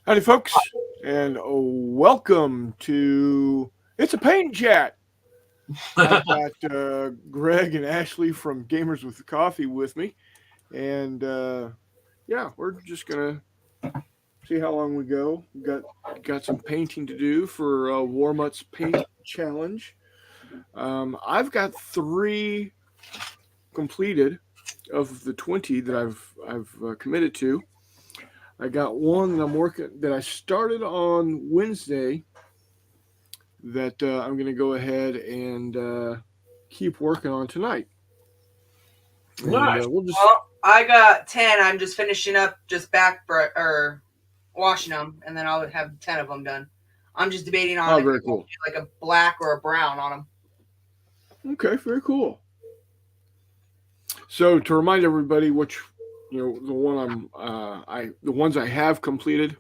Howdy, folks, and welcome to It's a Paint Chat. I've got Greg and Ashley from Gamers with Coffee with me, and yeah, we're just gonna see how long we go. Got some painting to do for War Mutt's Paint Challenge. I've got three completed of the 20 that I've committed to. I got one that I'm working that I started on Wednesday that I'm going to go ahead and keep working on tonight. And Nice. we'll just. Well, I got 10. I'm just finishing up, just or washing them, and then I'll have 10 of them done. I'm just debating on Oh, if very I want cool. to do like a black or a brown on them. Okay, very cool. So to remind everybody, which the one the ones I have completed.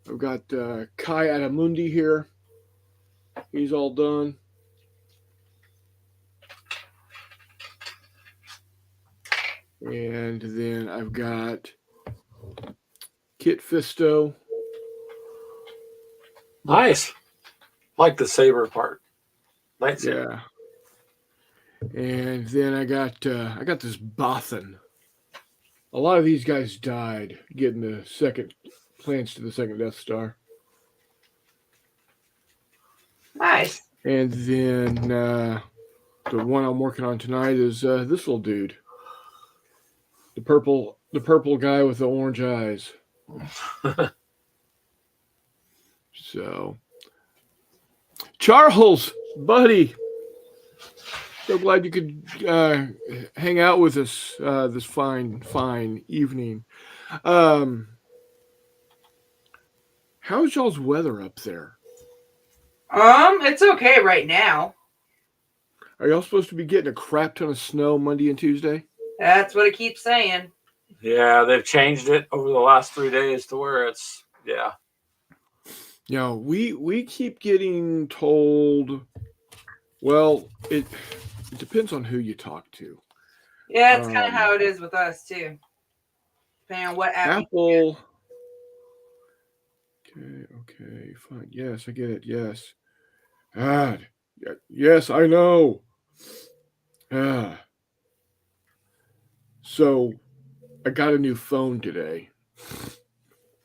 I've got Kai Adamundi here. He's all done. And then I've got Kit Fisto. Nice. Like the saber part. Lightsaber. Yeah. And then I got this Bothan. A lot of these guys died getting the second plans to the second Death Star. Nice. And then the one I'm working on tonight is this little dude, the purple guy with the orange eyes. So, Charles, buddy, so glad you could hang out with us this fine evening. How's y'all's weather up there? It's okay right now. Are y'all supposed to be getting a crap ton of snow Monday and Tuesday? That's what it keeps saying. Yeah, they've changed it over the last 3 days to where it's We keep getting told. Well, it depends on who you talk to. Yeah, it's kind of how it is with us too. Depending on what app. Apple. Okay, fine. Yes, I get it. Yes. God. Yes, I know. Ah. So, I got a new phone today.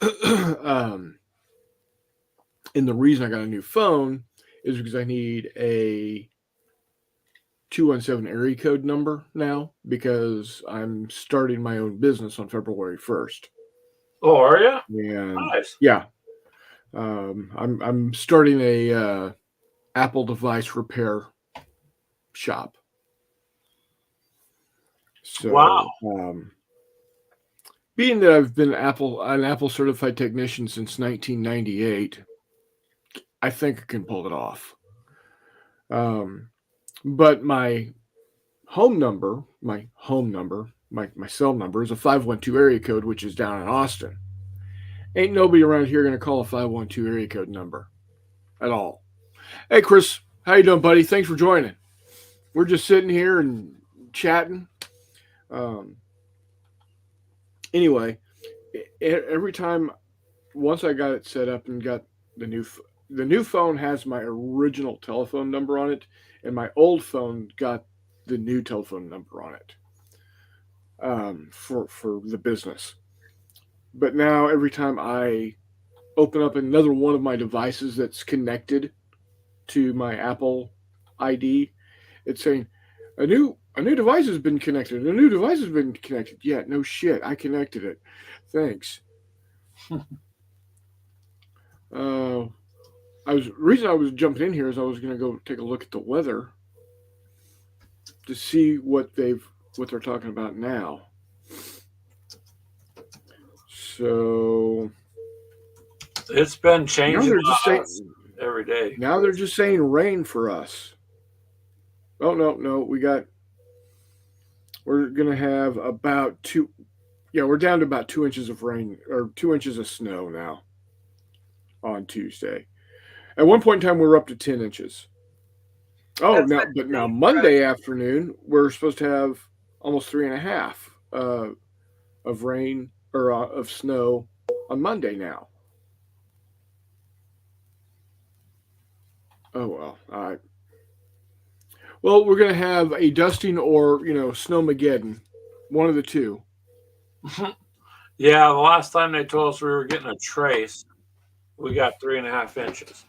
And the reason I got a new phone is because I need a 217 area code number now because I'm starting my own business on February 1st. Oh, are you? And Nice. yeah, I'm starting a Apple device repair shop. So, Wow. Being that I've been an Apple certified technician since 1998, I think I can pull it off. But my my cell number is a 512 area code, which is down in Austin. Ain't nobody around here gonna call a 512 area code number at all. Hey, Chris, how you doing, buddy? Thanks for joining. We're just sitting here and chatting. Anyway, every time once I got it set up and got the new phone has my original telephone number on it, and my old phone got the new telephone number on it for the business. But now every time I open up another one of my devices that's connected to my Apple ID, it's saying a new device has been connected. A new device has been connected. Yeah, no shit. I connected it. Thanks. Reason I was jumping in here is I was gonna go take a look at the weather to see what they're talking about now. So It's been changing every day. Now they're just saying rain for us. Oh no, we're gonna have about two. Yeah, we're down to about 2 inches of rain or 2 inches of snow now on Tuesday. At one point in time, we were up to 10 inches. Oh, now Monday afternoon, we're supposed to have almost 3.5 of rain or of snow on Monday now. Oh well. All right. Well, we're gonna have a dusting or snowmageddon, one of the two. Yeah, the last time they told us we were getting a trace, we got 3.5 inches.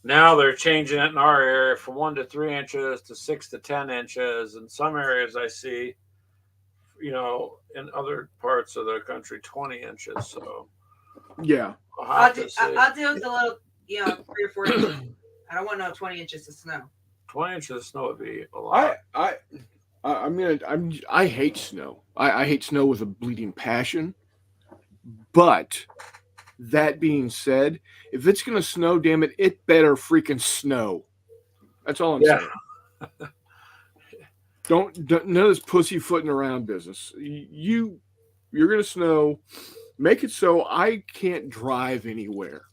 Now they're changing it in our area from 1 to 3 inches to 6 to 10 inches. In some areas, I see, in other parts of the country, 20 inches. So Yeah. I'll have to see. I'll deal with the little 3 or 4 inches. I don't want no 20 inches of snow. 20 inches of snow would be a lot. I hate snow. I hate snow with a bleeding passion. But that being said, if it's gonna snow, damn it, it better freaking snow. That's all I'm Yeah. saying. Don't none of this pussyfooting around business. You're gonna snow. Make it so I can't drive anywhere.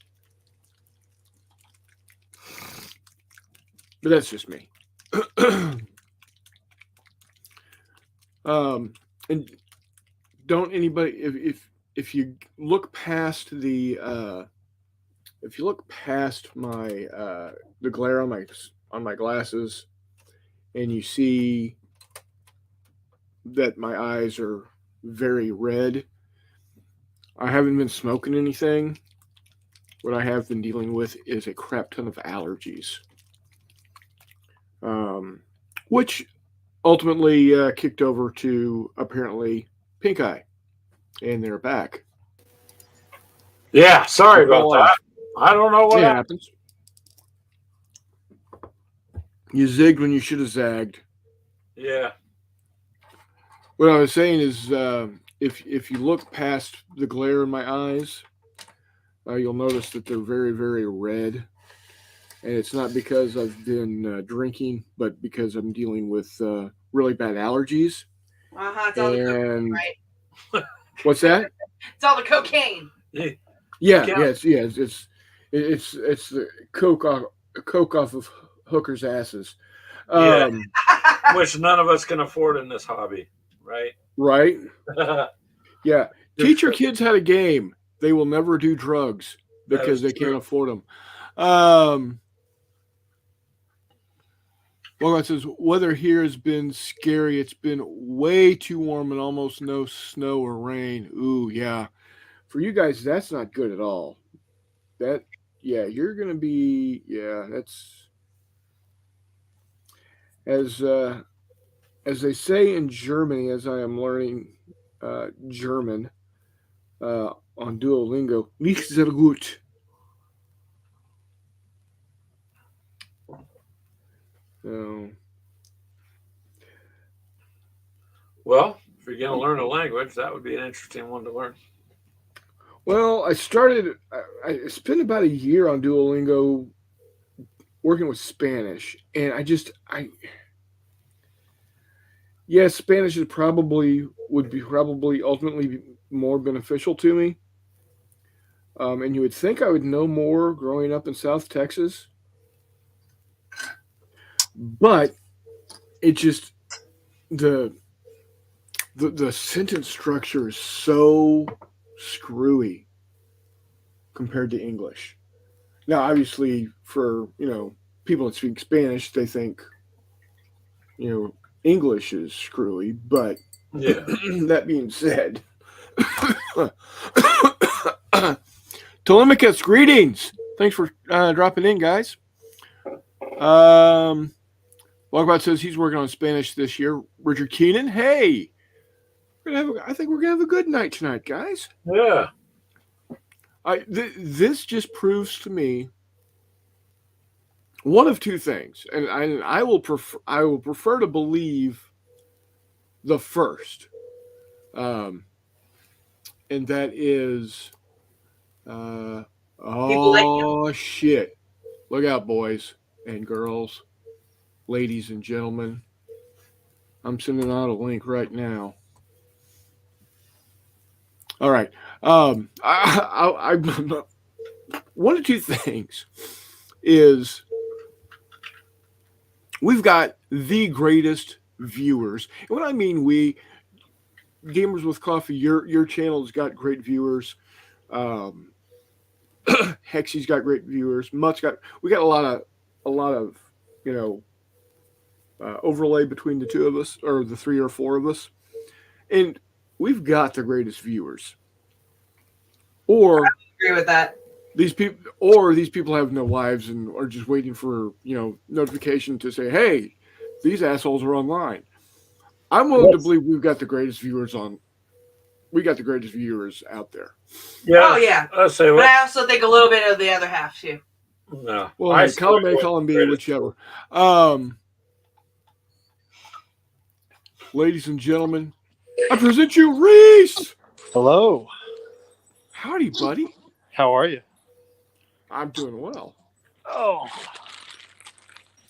But that's just me. And don't anybody if you look past my the glare on my glasses and you see that my eyes are very red, I haven't been smoking anything. What I have been dealing with is a crap ton of allergies, which ultimately kicked over to apparently pink eye, and they're back. Yeah, sorry about that. I don't know what happened. Happens. You zigged when you should have zagged. Yeah. What I was saying is, if you look past the glare in my eyes, you'll notice that they're very, very red. And it's not because I've been drinking, but because I'm dealing with really bad allergies. It's all the cocaine, right? What's that? It's all the cocaine. Yes. It's the coke off of hookers' asses. Yeah. Which none of us can afford in this hobby, right? Right. Yeah. Teach your kids how to game. They will never do drugs because they can't afford them. Well, it says weather here has been scary. It's been way too warm and almost no snow or rain. Ooh, yeah. For you guys, that's not good at all. You're gonna be, that's as they say in Germany, as I am learning German on Duolingo. Nicht sehr gut. So, well, if you're going to learn a language, that would be an interesting one to learn. Well, I spent about a year on Duolingo working with Spanish, and Spanish would be ultimately more beneficial to me. And you would think I would know more growing up in South Texas, but it just the sentence structure is so screwy compared to English. Now, obviously, for people that speak Spanish, they think English is screwy. But that being said, Telemachus, greetings. Thanks for dropping in, guys. Walkabout says he's working on Spanish this year. Richard Keenan, hey. I think we're gonna have a good night tonight, guys. Yeah. This just proves to me one of two things, and I will prefer to believe the first, and that is, shit! Look out, boys and girls, ladies and gentlemen. I'm sending out a link right now. All right. I one of two things is we've got the greatest viewers. And when I mean we, Gamers with Coffee, your channel's got great viewers. Hexy's got great viewers. We got a lot of a lot of, you know, overlay between the two of us, or the three or four of us, and we've got the greatest viewers. Or Agree with that. these people have no lives and are just waiting for, notification to say, "Hey, these assholes are online." I'm willing to Yes. believe we got the greatest viewers out there. Yeah. Oh, yeah. Let's say But what. I also think a little bit of the other half too. No. Well, I hey, still column A, go with column the B, greatest. whichever. Um, Ladies and gentlemen, I present you Reese. Hello. Howdy, buddy. How are you? I'm doing well. Oh,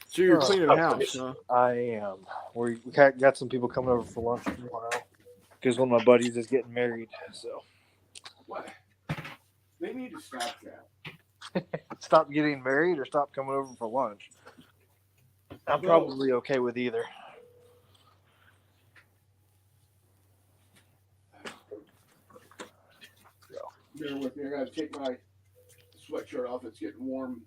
So you're Oh, cleaning house, huh? I am. We got some people coming over for lunch tomorrow because one of my buddies is getting married. So What? They need to stop that. stop getting married or stop coming over for lunch. I'm probably okay with either. Bear with me. I gotta take my sweatshirt off. It's getting warm.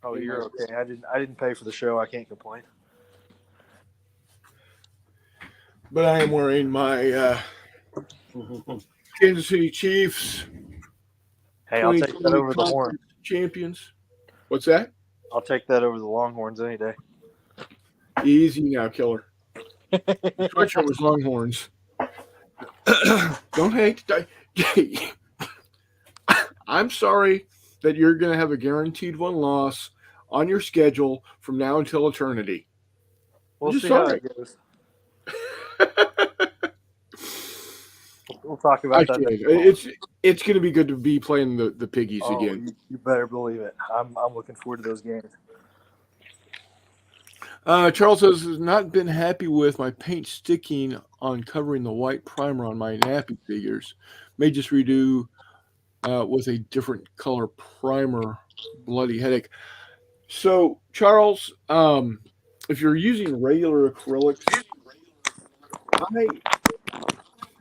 Oh, you're okay. I didn't pay for the show. I can't complain. But I am wearing my Kansas City Chiefs Hey, I'll take that 2020 over the horn. Conference champions. What's that? I'll take that over the Longhorns any day. Easy now, killer. The sweatshirt was Longhorns. Don't hate. I'm sorry that you're going to have a guaranteed one loss on your schedule from now until eternity. We'll Just see how sorry. it goes. We'll talk about that. It's going to be good to be playing the piggies again. You better believe it. I'm looking forward to those games. Charles says has not been happy with my paint sticking on covering the white primer on my nappy figures. May just redo with a different color primer. Bloody headache. So Charles, if you're using regular acrylics,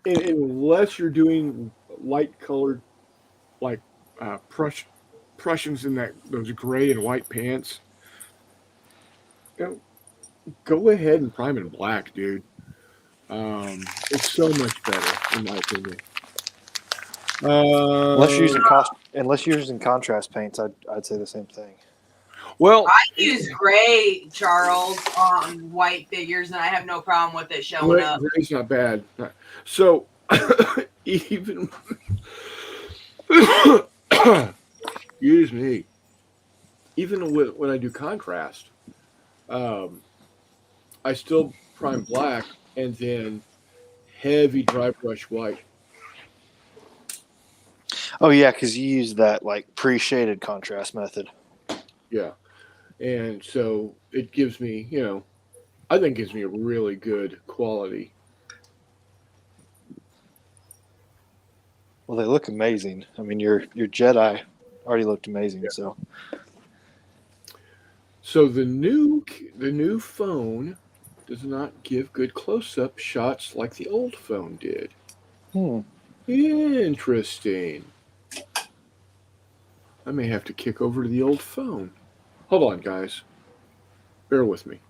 unless you're doing light colored like Prussians in those gray and white pants, go ahead and prime in black, dude. It's so much better, in my opinion. Unless you're using contrast paints, I'd say the same thing. Well, I use gray, Charles, on white figures, and I have no problem with it showing up. gray's not bad. So even excuse me, even when I do contrast, I still prime black and then heavy dry brush white. Oh yeah, because you use that like pre-shaded contrast method. Yeah, and so it gives me, I think it gives me a really good quality. Well, they look amazing. I mean, your Jedi already looked amazing. Yeah. So the new phone does not give good close-up shots like the old phone did. Interesting. I may have to kick over to the old phone. Hold on, guys. Bear with me.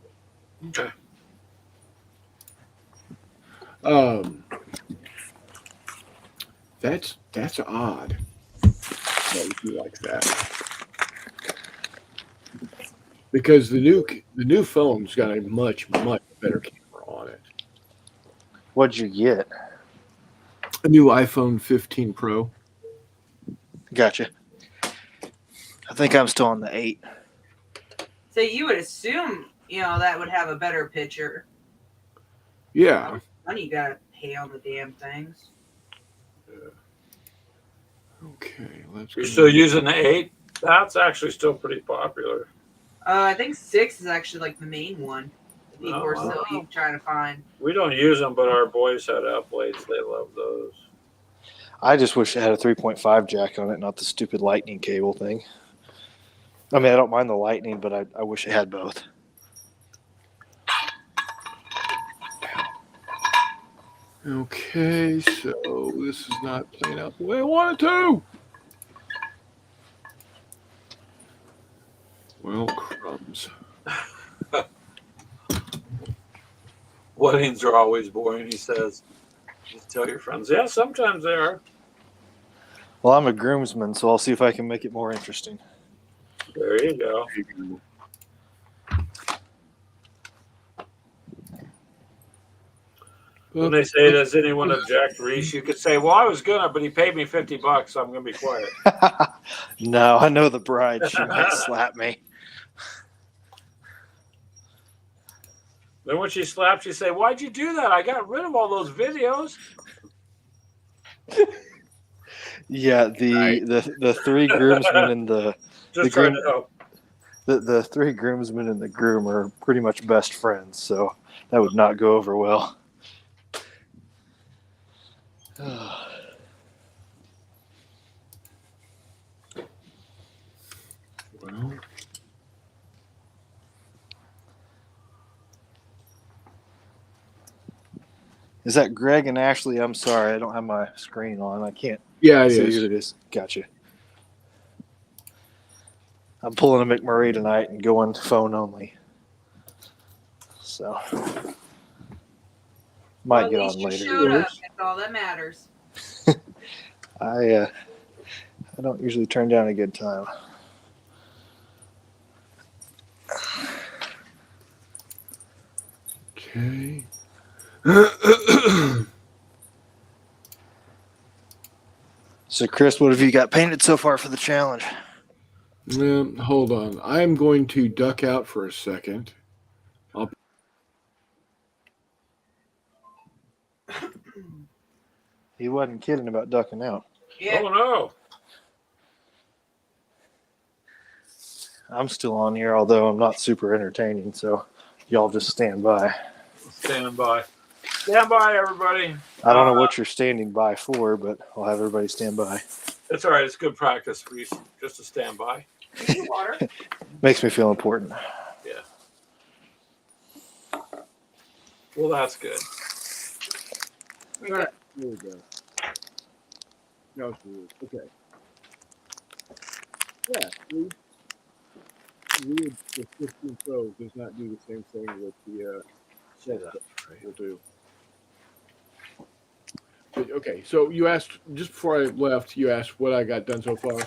Okay. That's odd. That would be like that. Because the new phone's got a much better camera on it. What'd you get? A new iPhone 15 Pro. Gotcha. I think I'm still on the 8. So you would assume, that would have a better picture. Yeah. Money you gotta pay on the damn things. Okay, let's. You're still using the 8? That's actually still pretty popular. I think 6 is actually like the main one. People are still trying to find. We don't use them, but our boys had upblades. They love those. I just wish it had a 3.5 jack on it, not the stupid lightning cable thing. I mean, I don't mind the lightning, but I wish it had both. Okay, so this is not playing out the way I wanted to. Well, crumbs. drums. Weddings are always boring, he says. Just tell your friends. Yeah, sometimes they are. Well, I'm a groomsman, so I'll see if I can make it more interesting. There you go. When they say, does anyone object, Reese, you could say, well, I was gonna, but he paid me $50, so I'm gonna be quiet. No, I know the bride. She might slap me. Then when she slaps, you say, why'd you do that? I got rid of all those videos. Yeah, the three groomsmen and the Just trying to help. the three groomsmen and the groom are pretty much best friends, so that would not go over well. Well, is that Greg and Ashley? I'm sorry, I don't have my screen on. I can't yeah, it see is. who it is. Gotcha. I'm pulling a McMurray tonight and going phone only. So might get at on least you later. showed up. That's all that matters. I don't usually turn down a good time. Okay. So, Chris, what have you got painted so far for the challenge? Hold on. I'm going to duck out for a second. He wasn't kidding about ducking out. Yeah. Oh, no. I'm still on here, although I'm not super entertaining, so y'all just stand by. Stand by. Stand by, everybody. I don't know what you're standing by for, but I'll have everybody stand by. It's all right. It's good practice, Reese, just to stand by. You need water. Makes me feel important. Yeah. Well, that's good. All right. There we go. No, okay. Yeah. The 15 Pro does not do the same thing with the will do. But, okay, so you asked just before I left. You asked what I got done so far.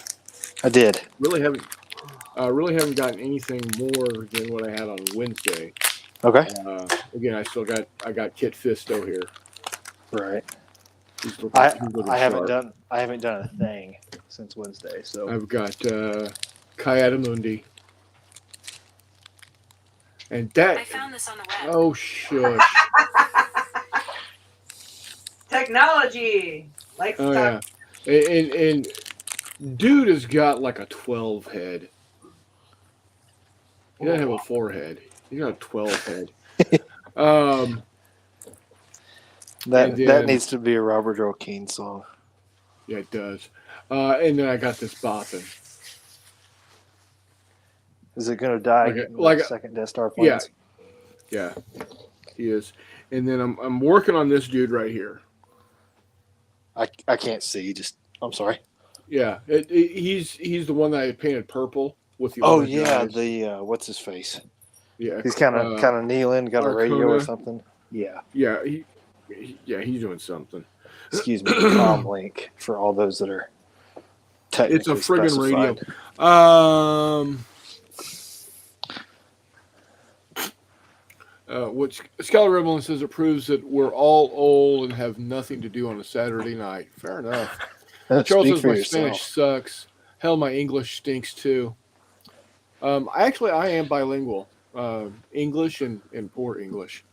I did. Really haven't gotten anything more than what I had on Wednesday. Okay. Again, I got Kit Fisto here. Right. He's I looking haven't sharp. done a thing since Wednesday, so I've got Kai Adamundi. And that I found this on the web. oh shush. Technology. Like Oh yeah. And dude has got like a 12 head. He doesn't have a 4 head. He got a 12 head. that needs to be a Robert Earl Keen song. Yeah, it does. And then I got this bopping. Is it going to die? Like a second Death Star plans? Yeah, he is. And then I'm working on this dude right here. I can't see. I'm sorry. Yeah, he's the one that I painted purple with the. Oh orange yeah, eyes. the what's his face? Yeah, He's kind of kneeling, got a radio or something. Yeah. Yeah, he's doing something. Excuse me, Tom Link for all those that are technically It's a friggin' specified. radio. What Scholar Rebel says, it proves that we're all old and have nothing to do on a Saturday night. Fair enough. Charles Speak says for my yourself. Spanish sucks. Hell, my English stinks too. I am bilingual. English and poor English.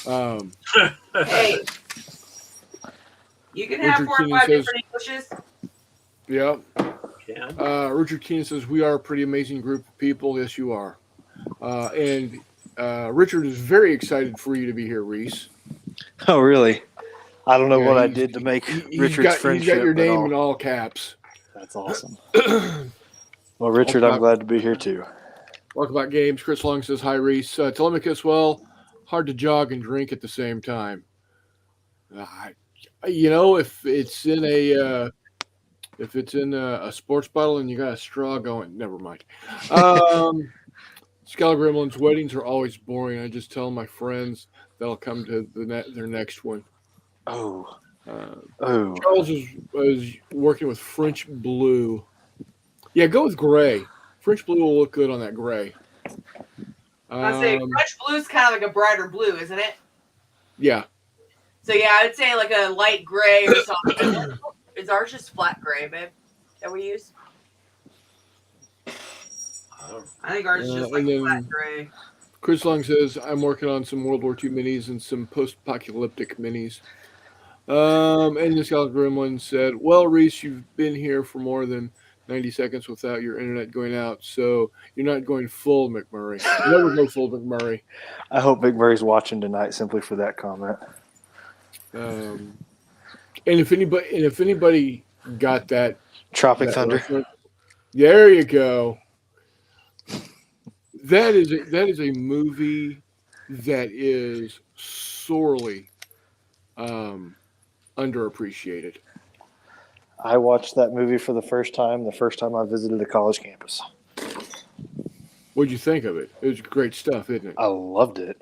Hey, you can have Richard 4 or Keenan 5 says- different Englishes. Yeah. Yeah. Richard Keenan says, we are a pretty amazing group of people. Yes, you are. And Richard is very excited for you to be here, Reese. Oh, really? I don't know Yeah, what I he's- did to make He's Richard's friendship. got your but name in all caps. That's awesome. Well, Richard, I'm glad to be here too. Walkabout Games. Chris Long says, hi, Reese. Telemachus, well, hard to jog and drink at the same time. If it's in a sports bottle and you got a straw going, never mind. Skull Gremlins weddings are always boring. I just tell my friends they'll come to their next one. Oh, Uh, oh. Charles was working with French blue. Yeah, go with gray. French blue will look good on that gray. I'd say French blue is kind of like a brighter blue, isn't it? Yeah. So yeah, I'd say like a light gray or something. Is ours just flat gray, babe? That we use? I think ours is just like and then flat gray. Chris Long says, I'm working on some World War II minis and some post-apocalyptic minis. And the Skull Gremlin said, well, Reese, you've been here for more than 90 seconds without your internet going out, so you're not going full McMurray. Never go full McMurray. I hope McMurray's watching tonight simply for that comment. And if anybody got that Tropic Thunder. reference, there you go. That is a movie that is sorely underappreciated. I watched that movie for the first time I visited a college campus. What'd you think of it? It was great stuff, isn't it? I loved it.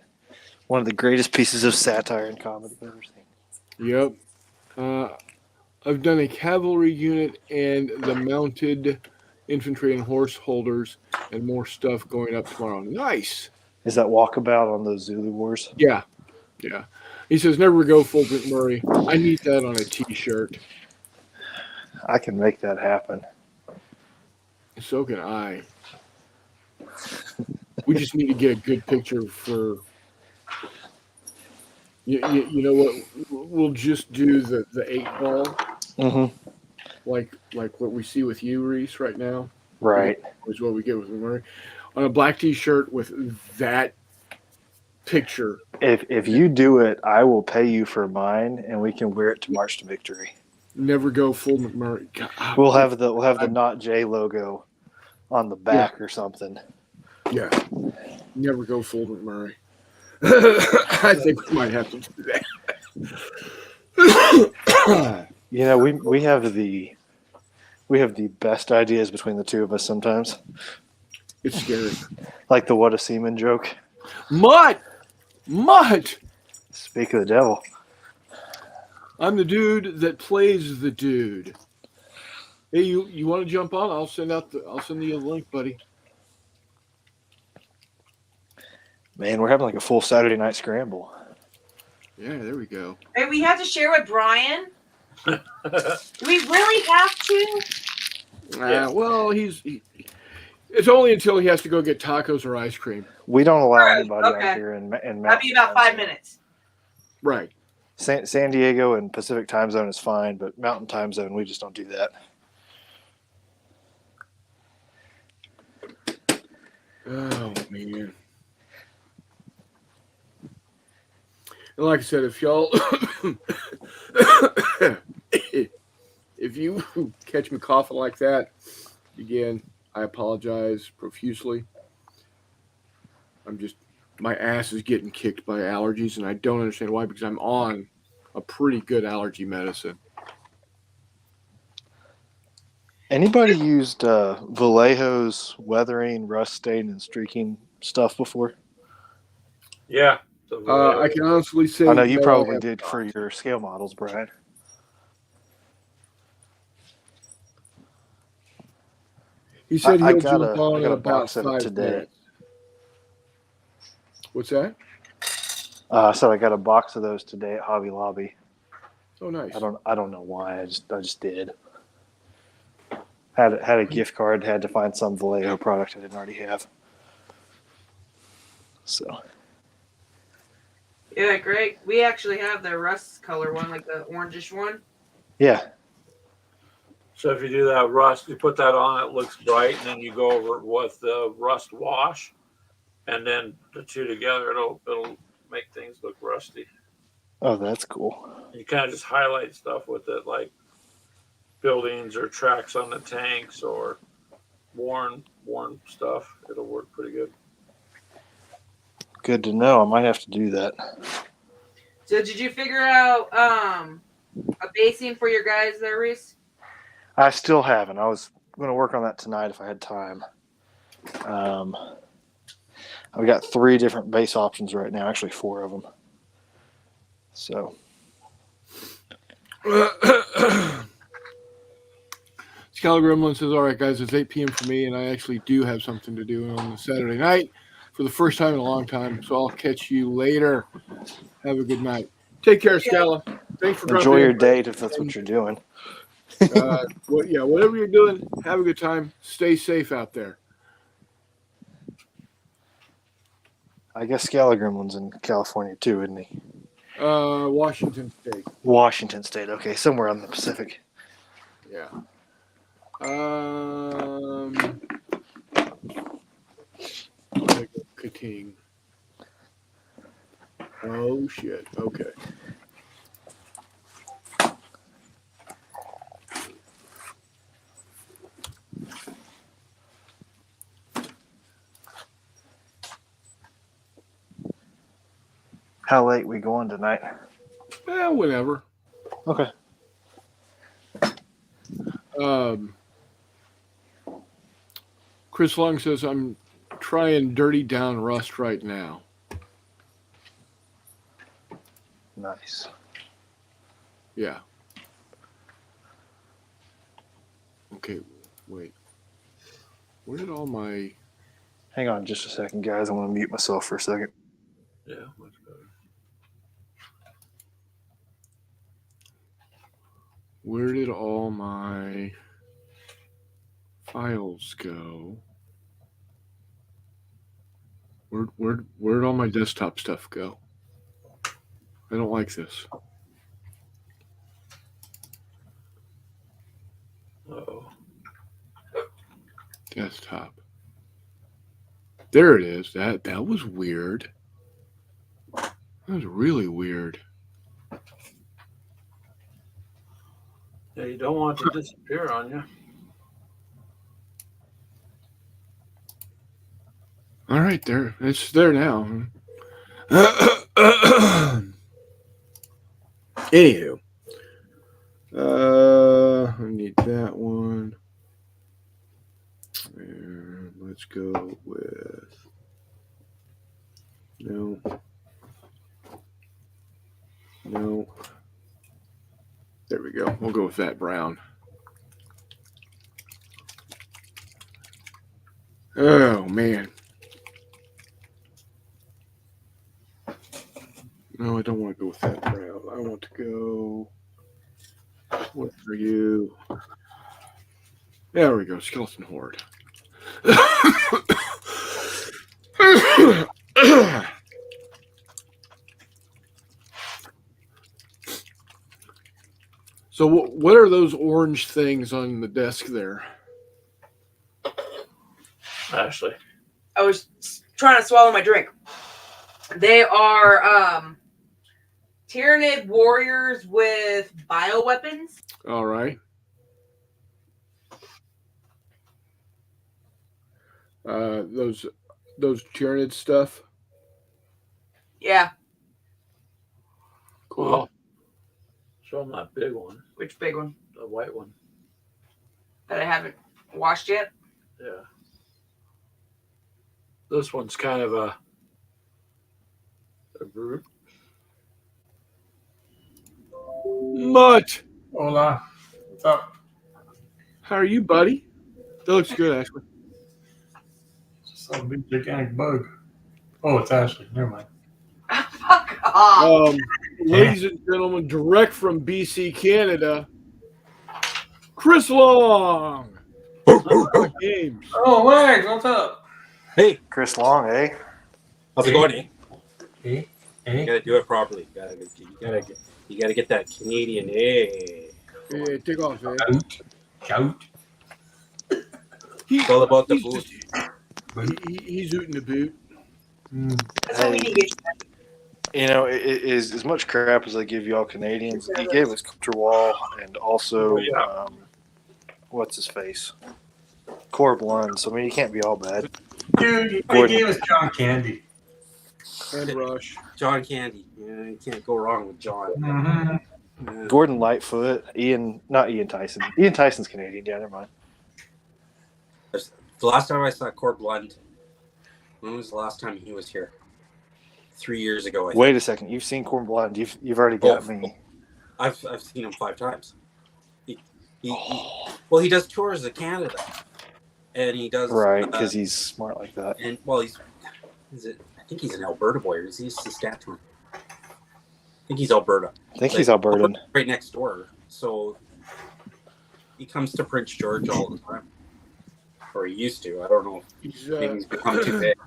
One of the greatest pieces of satire and comedy I've ever seen. Yep. I've done a cavalry unit and the mounted infantry and horse holders and more stuff going up tomorrow. Nice. Is that walkabout on those Zulu Wars? Yeah. Yeah. He says, never go full McMurray. I need that on a t-shirt. I can make that happen. So can I. We just need to get a good picture for... You know what? We'll just do the 8-ball. Mm-hmm. Like what we see with you, Reese, right now. Right. Is what we get with McMurray. On a black t-shirt with that picture. If you do it, I will pay you for mine, and we can wear it to March to Victory. Never go full McMurray. God, We'll have the Not J logo on the back or something. Yeah. Never go full McMurray. I think we might have to do that. You know, we have the best ideas between the two of us sometimes. It's scary. Like the what a seaman joke. Mutt! Speak of the devil. I'm the dude that plays the dude. Hey, you want to jump on? I'll send you a link, buddy. Man, we're having like a full Saturday night scramble. Yeah, there we go. Hey, we have to share with Brian. Do we really have to? Well, it's only until he has to go get tacos or ice cream. We don't allow Right, anybody okay. out here in That'd be about 5 minutes. Right. San Diego and Pacific time zone is fine, but Mountain time zone, we just don't do that. Oh, man. And like I said, if y'all, if you catch me coughing like that, again, I apologize profusely. My ass is getting kicked by allergies, and I don't understand why, because I'm on a pretty good allergy medicine. Anybody used Vallejo's weathering, rust stain, and streaking stuff before? Yeah. I can honestly say, I know you no, probably I did for your scale models, Brian. He said I he'll got jump a- on I in got a about box of it 5 today. minutes. What's that? So I got a box of those today at Hobby Lobby. Oh, nice. I don't know why. I just did. Had a gift card. Had to find some Vallejo product I didn't already have. So Yeah, Greg. We actually have the rust color one, like the orangish one. yeah, So if you do that rust, you put that on, it looks bright, and then you go over it with the rust wash, and then the two together, it'll make things look rusty. oh that's cool. You kind of just highlight stuff with it, like buildings or tracks on the tanks or worn stuff. It'll work pretty good. Good to know. I might have to do that. So did you figure out a basing for your guys there, Reese? I still haven't. I was going to work on that tonight if I had time. I've got 3 different base options right now. Actually, 4 of them. So Scal Gremlin says, all right, guys, it's 8 p.m. for me, and I actually do have something to do on the Saturday night for the first time in a long time. So I'll catch you later. Have a good night. Take care, Scala. Thanks for enjoy dropping your in. date if that's what you're doing. Whatever you're doing, have a good time. Stay safe out there. I guess Scala Gremlin's in California too, isn't he? Washington State. Washington State. Okay, somewhere on the Pacific. Yeah. Ka-ting. Oh shit. Okay. How late we going tonight? Whenever. Okay. Chris Long says, I'm trying Dirty Down Rust right now. Nice. Yeah. Okay, wait. Where did all my... Hang on just a second, guys. I'm going to mute myself for a second. Yeah, much better. Where did all my files go? Where'd all my desktop stuff go? I don't like this. Uh-oh. Desktop. There it is. That was weird. That was really weird. Yeah, you don't want it to disappear on you. All right, there. It's there now. Anywho. I need that one. And let's go with no. There we go. We'll go with that brown. Oh man. No, I don't want to go with that brown. I want to go. What for you? There we go. Skeleton Horde. So, what are those orange things on the desk there? Ashley. I was trying to swallow my drink. They are Tyranid warriors with bioweapons. All right. Those Tyranid stuff. Yeah. Cool. Well, show them that big one, Which big one? the white one. That I haven't washed yet. Yeah. This one's kind of a brute. Mutt, Hola. What's up? how are you, buddy? That looks good, Ashley. Just a big gigantic bug. Oh, it's Ashley. Never mind. Fuck off. Ladies and gentlemen, direct from BC, Canada, Chris Long. Games. Oh, Wags, what's up? Hey, Chris Long, eh? how's it going? Eh? Hey, You gotta do it properly. You gotta get that Canadian. Eh? Yeah, take off, man. Shout. It's all about the He's boot. just- he's ooting the boot. That's what we need to get. You know, it is as much crap as I give y'all Canadians. He gave us Culture Wall and also, Yeah. what's his face? Corb Lund. So, I mean, you can't be all bad. Dude, he Gordon. gave us John Candy. And Rush. John Candy. Yeah, you can't go wrong with John. Mm-hmm. Yeah. Gordon Lightfoot. Not Ian Tyson. Ian Tyson's Canadian. Yeah, never mind. The last time I saw Corb Lund When was the last time he was here? 3 years ago, I think. Wait a second. You've seen Corn Blonde. You've already got me. I've seen him 5 times. Well, he does tours of Canada, and he does Right, because he's smart like that. And well, I think he's an Alberta boy, or is he Saskatchewan? I think he's Alberta. I think he's Albertan. Right next door. So he comes to Prince George all the time, or he used to. I don't know. Maybe he's become too big.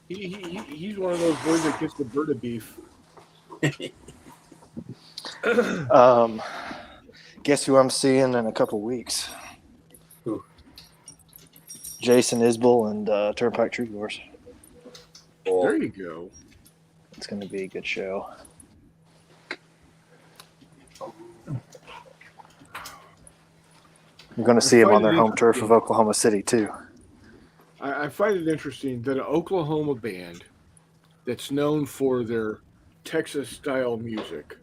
He's one of those boys that gets the Berta beef. Guess who I'm seeing in a couple weeks? Who? Jason Isbell and Turnpike Troubadours. There you go. It's going to be a good show. You're going to see them on their home turf of Oklahoma City, too. I find it interesting that an Oklahoma band that's known for their Texas-style music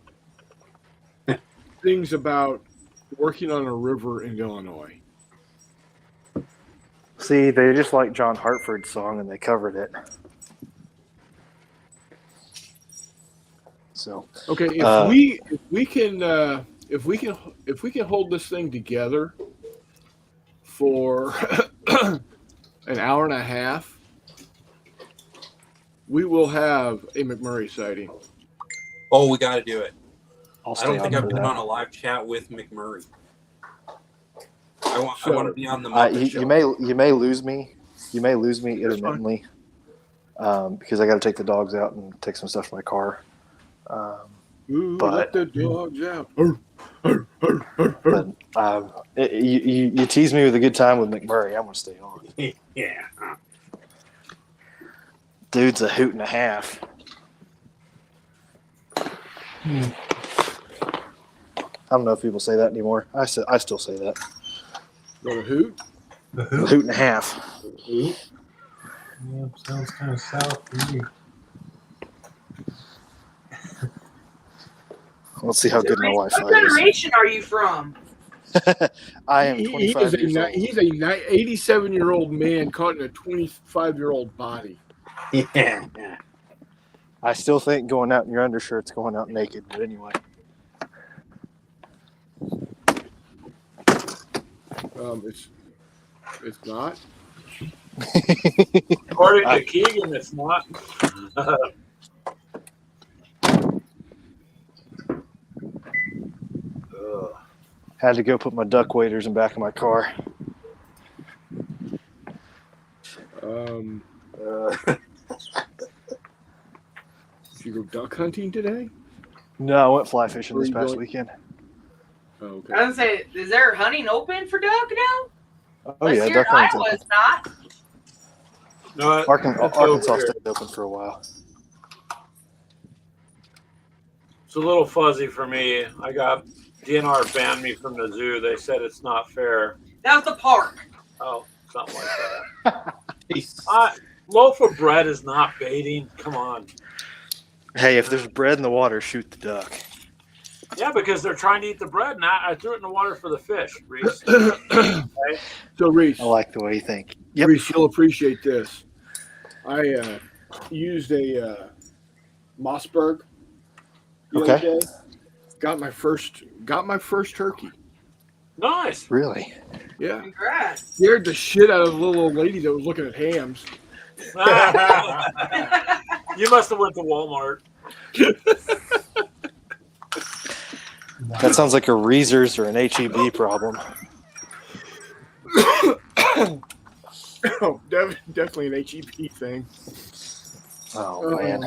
sings about working on a river in Illinois. See, they just like John Hartford's song, and they covered it. So okay, if we can hold this thing together for an hour and a half, we will have a McMurray sighting. Oh, we got to do it. I'll I stay don't think on I've for been that. on a live chat with McMurray. I want to be on the Muppet show. You may lose me. You may lose me intermittently because I got to take the dogs out and take some stuff from my car. Ooh, But- let the dogs out. But you tease me with a good time with McMurray, I'm going to stay on. Yeah. Dude's a hoot and a half. I don't know if people say that anymore. I still say that. Go to hoot. The A who? hoot and a half. Yeah, sounds kind of south to me. Let's see how good my What Wi-Fi is. generation are you from? I am He 25 is years old. he's a 87-year-old man caught in a 25-year-old body. Yeah. I still think going out in your undershirt's going out naked, but anyway. It's not. According to Keegan, it's not. Had to go put my duck waders in back of my car. Did you go duck hunting today? No, I went fly fishing Where this you past going? weekend. Oh, okay. I was gonna say, is there hunting open for duck now? Oh yeah, Here duck in hunting's Iowa, open. it's not. No, Arkansas stayed open for a while. it's a little fuzzy for me. I got DNR banned me from the zoo. They said it's not fair. That was the park. Oh, something like that. Loaf of bread is not baiting. Come on. Hey, if there's bread in the water, shoot the duck. Yeah, because they're trying to eat the bread, and I threw it in the water for the fish, Reese. So Reese, I like the way you think. Yep. Reese, you'll appreciate this. I used a Mossberg the other day. Got my first turkey. Nice. Really? Yeah. Congrats. Scared the shit out of the little old lady that was looking at hams. You must have went to Walmart. That sounds like a Reezers or an HEB problem. Oh, definitely an HEP thing. Oh, man.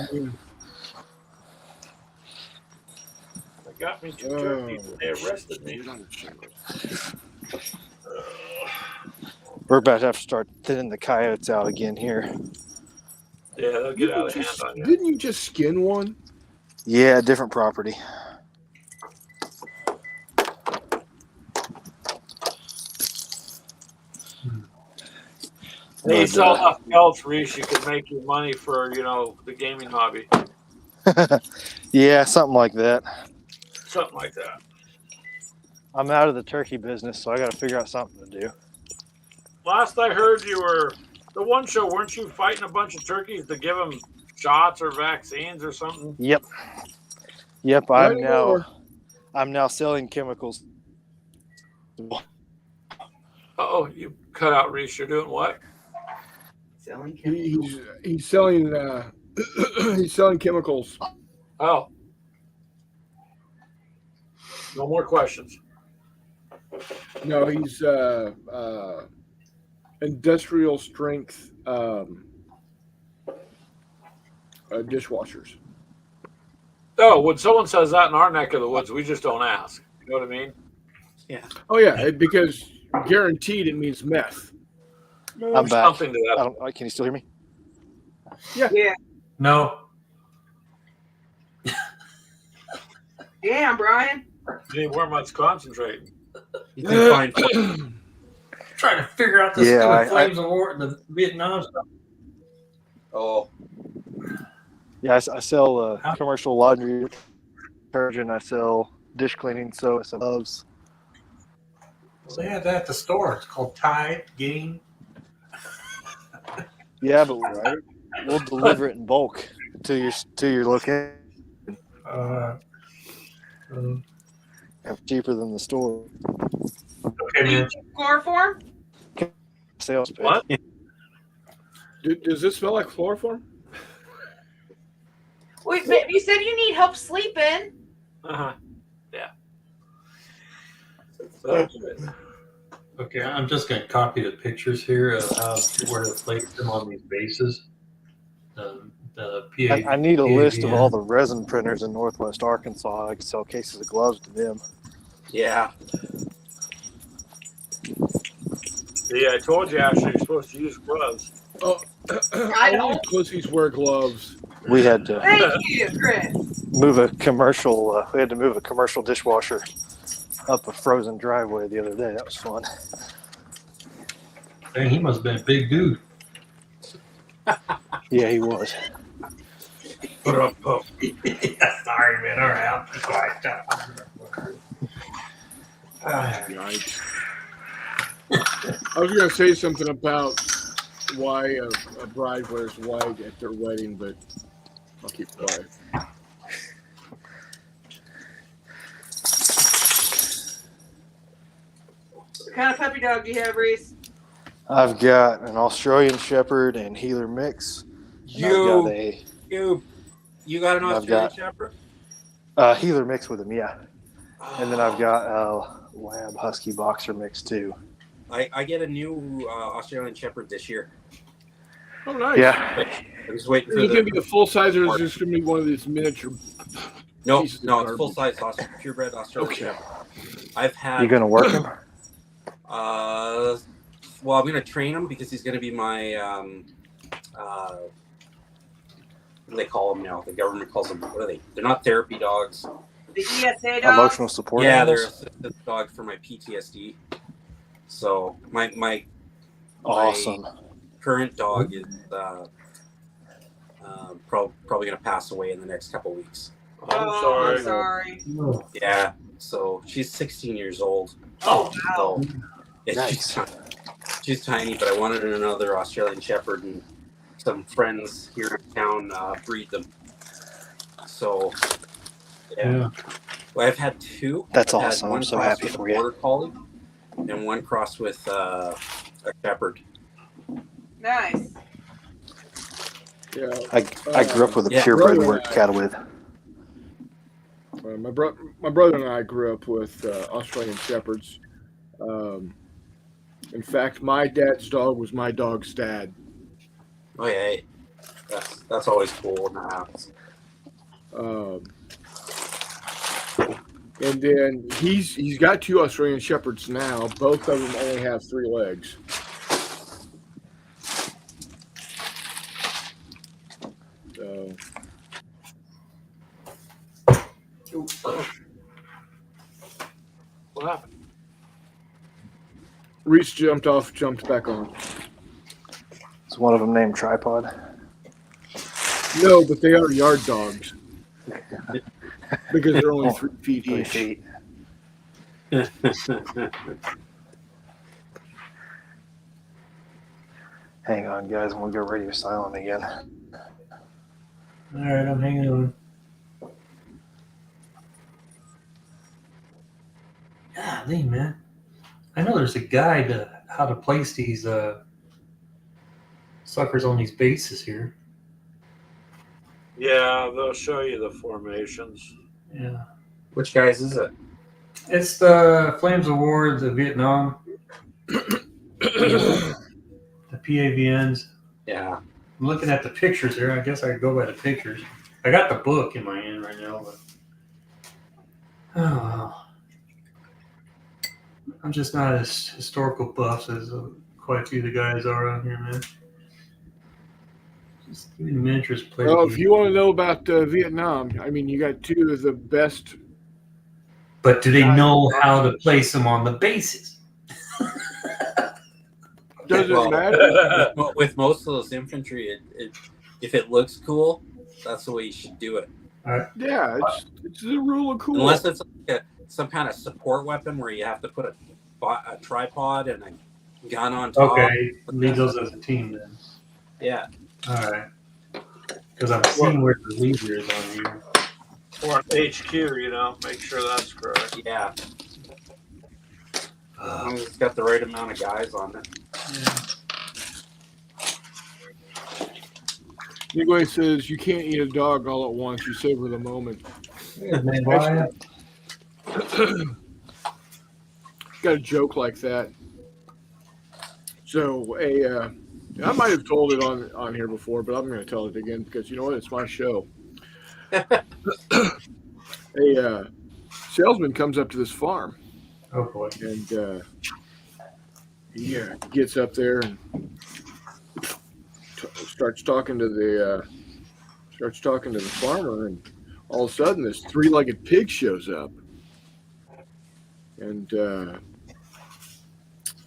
They got me 2 turkeys and they arrested me. We're about to have to start thinning the coyotes out again here. Yeah, they'll get out of hand on you. Didn't you just skin one? Yeah, different property. Hey, you sell enough pelts, Reese, you could make your money for, the gaming hobby. Yeah, something like that. Something like that. I'm out of the turkey business, so I got to figure out something to do. Last I heard, you were The one show, weren't you fighting a bunch of turkeys to give them shots or vaccines or something? Yep. Yep. Not anymore. I'm now selling chemicals. Oh, you cut out, Reese. You're doing what? Selling chemicals. He's selling he's selling chemicals. Oh. No more questions. No, he's industrial strength dishwashers. Oh, when someone says that in our neck of the woods, we just don't ask. You know what I mean? Yeah. Oh yeah, because guaranteed it means meth. I'm back. Something to that. Can you still hear me? Yeah. No. Damn, Brian. Gee, War Mutt's concentrating. You can find Trying to figure out the Yeah, stupid flames of war, the Vietnam stuff. Oh, Yeah, I sell commercial laundry detergent. I sell dish cleaning soap. I sell gloves. Well, they have that at the store. It's called Tide Gain. Yeah, but we'll deliver it in bulk to your location. Cheaper than the store. Okay, Do you man. keep chloroform? Sales pitch. What? Does this smell like chloroform? Wait, but you said you need help sleeping. Uh-huh. Yeah. That's it. Okay, I'm just going to copy the pictures here of where to place them on these bases. The PA. I need a list of PAVN. all the resin printers in Northwest Arkansas. I can sell cases of gloves to them. yeah. See, I told you, Ashley, you're supposed to use gloves. Oh, I only don't. pussies wear gloves. We had to Thank you, Chris. move a commercial. We had to move a commercial dishwasher up a frozen driveway the other day. That was fun. Dang, he must have been a big dude. Yeah, he was. Put up, yeah, sorry, man. All right, I'll be quiet. Yikes. I was going to say something about why a bride wears white at their wedding, but I'll keep quiet. What kind of puppy dog do you have, Reese? I've got an Australian Shepherd and Heeler mix. You got an I've Australian got- Shepherd? Heeler mix with him, yeah. And then I've got a Lab Husky Boxer mix too. I get a new Australian Shepherd this year. Oh, nice. Yeah. I'm just waiting Is for it going the. to be the full size or is this going to be one of these miniature? No, pieces of no, it's garbage? full size purebred Australian Okay. Shepherd. I've had. You gonna work him? Well, I'm gonna train him because he's gonna be my what do they call them now? The government calls them. What are they? They're not therapy dogs. The ESA dog? Emotional support. Yeah, they're animals? assistant dog for my PTSD. So my Awesome. current dog is probably gonna pass away in the next couple weeks. I'm sorry. I'm sorry. Oh, Yeah, so she's 16 years old. Oh, So wow. yeah, she's tiny, but I wanted another Australian Shepherd, and some friends here in town breed them. So yeah. well, I've had two. That's I've had awesome. one I'm so crossed happy with a for you. Border Collie, and one crossed with a Shepherd. Nice. Yeah. I grew up with a Yeah. purebred Brother, work cattle with. My brother and I grew up with Australian Shepherds. In fact, my dad's dog was my dog's dad. Oh yeah, that's always cool when that happens. And then he's got two Australian Shepherds now. Both of them only have 3 legs. So, What happened? Reese jumped back on. Is one of them named Tripod? No, but they are yard dogs because they're only 3 feet 3 each. feet. Hang on, guys. I'm going to go radio silent again. All right, I'm hanging on. Golly, man. I know there's a guide to how to place these suckers on these bases here. Yeah, they'll show you the formations. Yeah. Which guys is it? It's the Flames of War, the Vietnam, the PAVNs. Yeah. I'm looking at the pictures here. I guess I could go by the pictures. I got the book in my hand right now, but oh well. I'm just not as historical buffs as quite a few of the guys are on here, man. Just give me the miniatures play. Well, if you want to know about Vietnam, I mean, you got two of the best. But do they know how to place them on the bases? Does it Well, matter? with most of those infantry, if it looks cool, that's the way you should do it. Yeah, it's the rule of cool. Unless it's like some kind of support weapon where you have to put a tripod and a gun on top. Okay, leave those as a team then. Yeah. All right. Because I'm seeing where the leader is on here. Or HQ, make sure that's correct. Yeah. As long as it's got the right amount of guys on it. Nigway says you can't eat a dog all at once. You savor the moment. Man, why? Got a joke like that. So I might have told it on here before, but I'm going to tell it again because you know what? It's my show. A salesman comes up to this farm. Oh boy. And he gets up there and starts talking to the farmer, and all of a sudden this three-legged pig shows up, and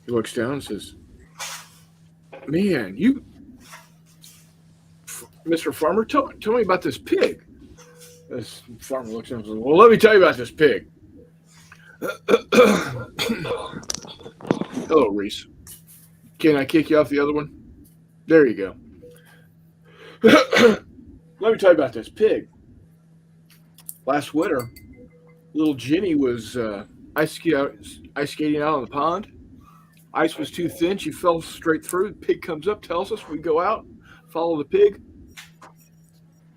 he looks down and says, "Man, Mr. Farmer, tell me about this pig." This farmer looks down and says, "Well, let me tell you about this pig." Hello, Reese. Can I kick you off the other one? There you go. Let me tell you about this pig. Last winter, little Jenny was ice skating out on the pond. Ice was too thin. She fell straight through. The pig comes up, tells us. We go out, follow the pig.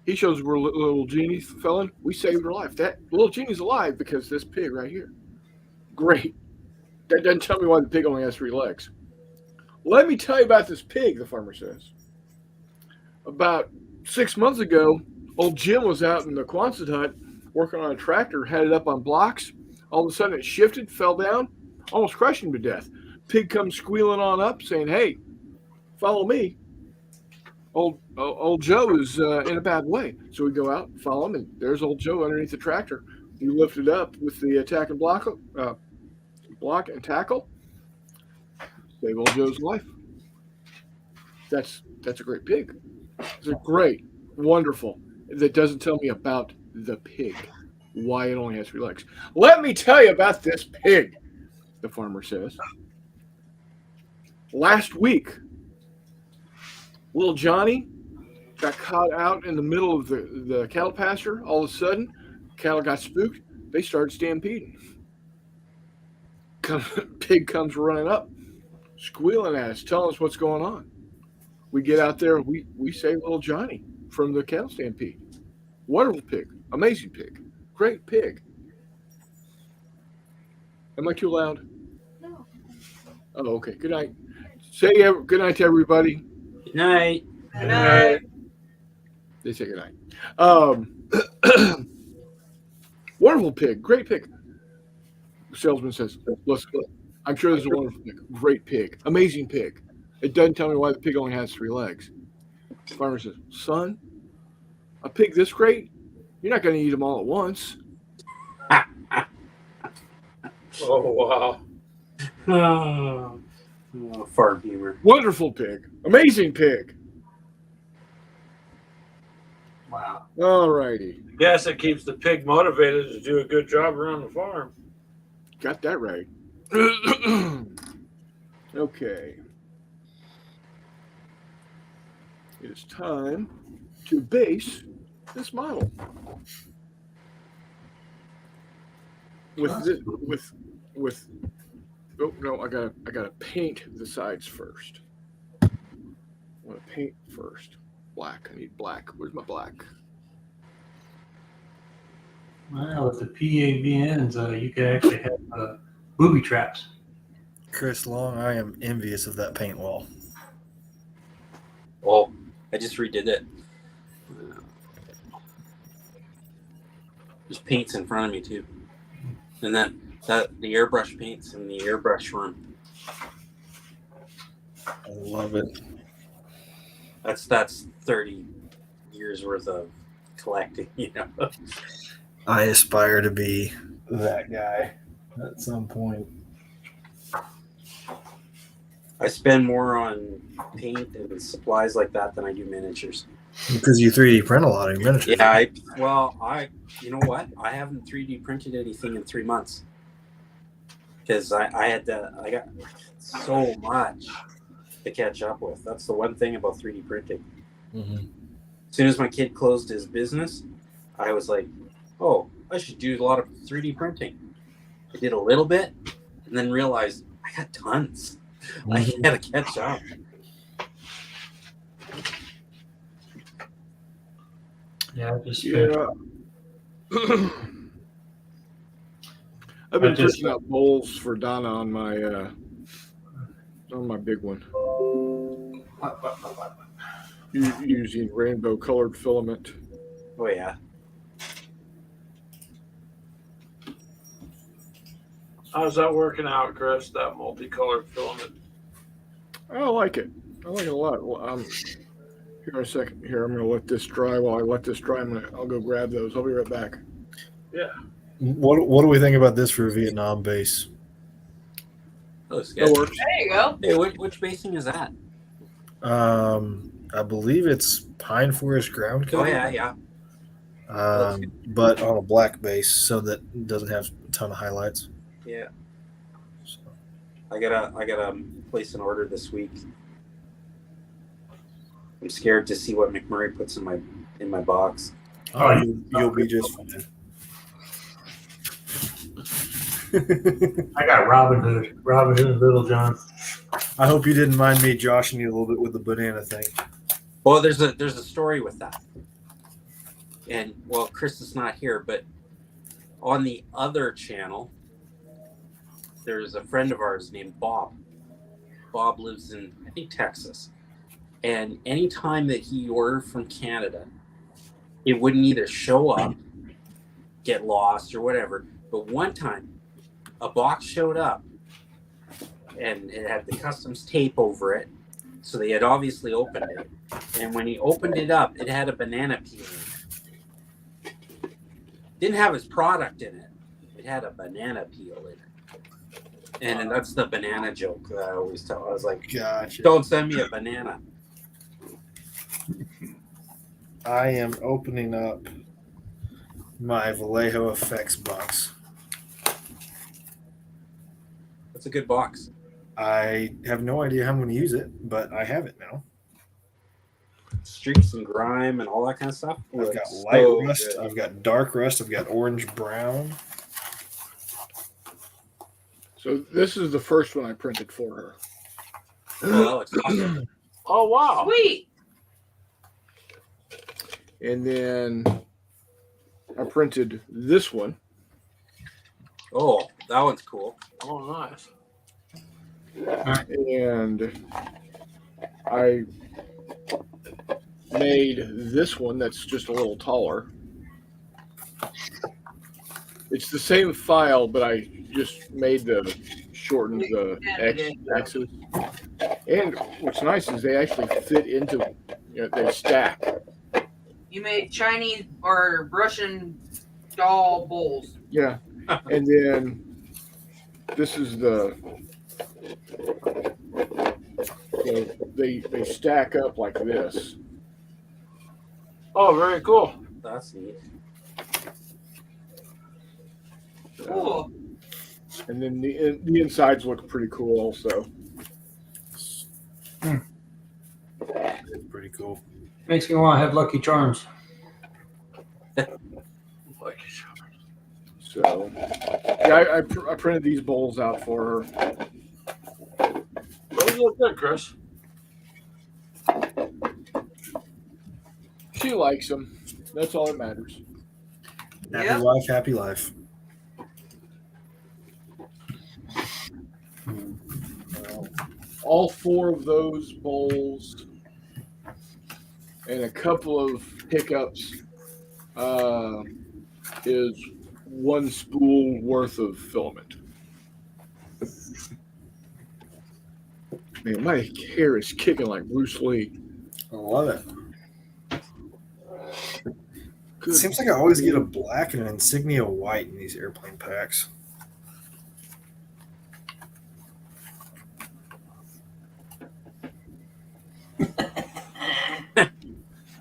He shows where little Jeannie fell in. We saved her life. That little Jeannie's alive because this pig right here. Great. That doesn't tell me why the pig only has 3 legs. Let me tell you about this pig, the farmer says. About 6 months ago, old Jim was out in the Quonset hut working on a tractor, had it up on blocks. All of a sudden it shifted, fell down, almost crushed him to death. Pig comes squealing on up saying, "Hey, follow me." Old Joe is in a bad way. So we go out, follow him, and there's old Joe underneath the tractor. You lift it up with the attack and block and tackle. Save old Joe's life. That's a great pig. It's a great, wonderful. That doesn't tell me about the pig, why it only has 3 legs. Let me tell you about this pig, the farmer says. Last week, little Johnny got caught out in the middle of the cattle pasture. All of a sudden, cattle got spooked. They started stampeding. Pig comes running up, squealing at us, telling us what's going on. We get out there. We save little Johnny from the cattle stampede. Wonderful pig. Amazing pig. Great pig. Am I too loud? No. Oh, okay. Good night. Say good night to everybody. Good night. Good night. They say good night. Wonderful pig. Great pig. The salesman says, "Let's go. I'm sure this is a wonderful pig. Great pig. Amazing pig. It doesn't tell me why the pig only has 3 legs." The farmer says, "Son, a pig this great? You're not going to eat them all at once." Oh, wow. Oh, farm humor. Wonderful pig. Amazing pig. Wow. All righty. Yes, it keeps the pig motivated to do a good job around the farm. Got that right. Okay. it is time to base this model. With oh no, I gotta paint the sides first. I want to paint first. Black. I need black. Where's my black? Well, with the PAVNs, you can actually have booby traps. Chris Long, I am envious of that paint wall. Well, I just redid it. There's paints in front of me too, and that the airbrush paints in the airbrush room. I love it. That's 30 years worth of collecting. I aspire to be that guy at some point. I spend more on paint and supplies like that than I do miniatures. Because you 3D print a lot of your miniatures. Yeah, you know what? I haven't 3D printed anything in 3 months because I got so much to catch up with. That's the one thing about 3D printing. Mm-hmm. As soon as my kid closed his business, I was like, oh, I should do a lot of 3D printing. I did a little bit and then realized I got tons. Mm-hmm. I gotta catch up. Yeah, I just Yeah. I've been printing out bowls for Donna on my big one. Using rainbow colored filament. Oh yeah. How's that working out, Chris? That multicolored filament? I like it. I like it a lot. Well, here in a second. Here, I'm going to let this dry. While I let this dry, I'll go grab those. I'll be right back. Yeah. What do we think about this for a Vietnam base? Looks That good. works. There you go. Hey, which basing is that? I believe it's Pine Forest ground Oh cover. yeah. But on a black base, so that it doesn't have a ton of highlights. Yeah. So. I gotta place an order this week. I'm scared to see what McMurray puts in my box. Oh, you'll be just fine. I got Robin Hood and Little John. I hope you didn't mind me joshing you a little bit with the banana thing. Well, there's a story with that. And well, Chris is not here, but on the other channel, there's a friend of ours named Bob. Bob lives in, I think, Texas. And anytime that he ordered from Canada, it wouldn't either show up, get lost, or whatever. But one time, a box showed up, and it had the customs tape over it. So they had obviously opened it. And when he opened it up, it had a banana peel in it. Didn't have his product in it. It had a banana peel in it. And that's the banana joke that I always tell. I was like, Gotcha. don't send me a banana. I am opening up my Vallejo Effects box. That's a good box. I have no idea how I'm going to use it, but I have it now. Streaks and grime and all that kind of stuff. I've got Looks light so rust. good. I've got dark rust. I've got orange brown. So this is the first one I printed for her. Oh, that looks awesome. Oh, wow. Sweet. And then I printed this one. Oh, that one's cool. Oh, nice. And I made this one that's just a little taller. It's the same file, but I just made shortened the X axis. And what's nice is they actually fit into, they stack. You made Chinese or Russian doll bowls. Yeah. And then this is they stack up like this. Oh, very cool. That's neat. Cool. And then the insides look pretty cool also. It's pretty cool. Makes me want to have Lucky Charms. So, yeah, I printed these bowls out for her. Those look good, Chris. She likes them. That's all that matters. Happy Yep. life, happy life. All 4 of those bowls and a couple of pickups is 1 spool worth of filament. Man, my hair is kicking like Bruce Lee. I love it. Good. Seems like I always get a black and an insignia white in these airplane packs.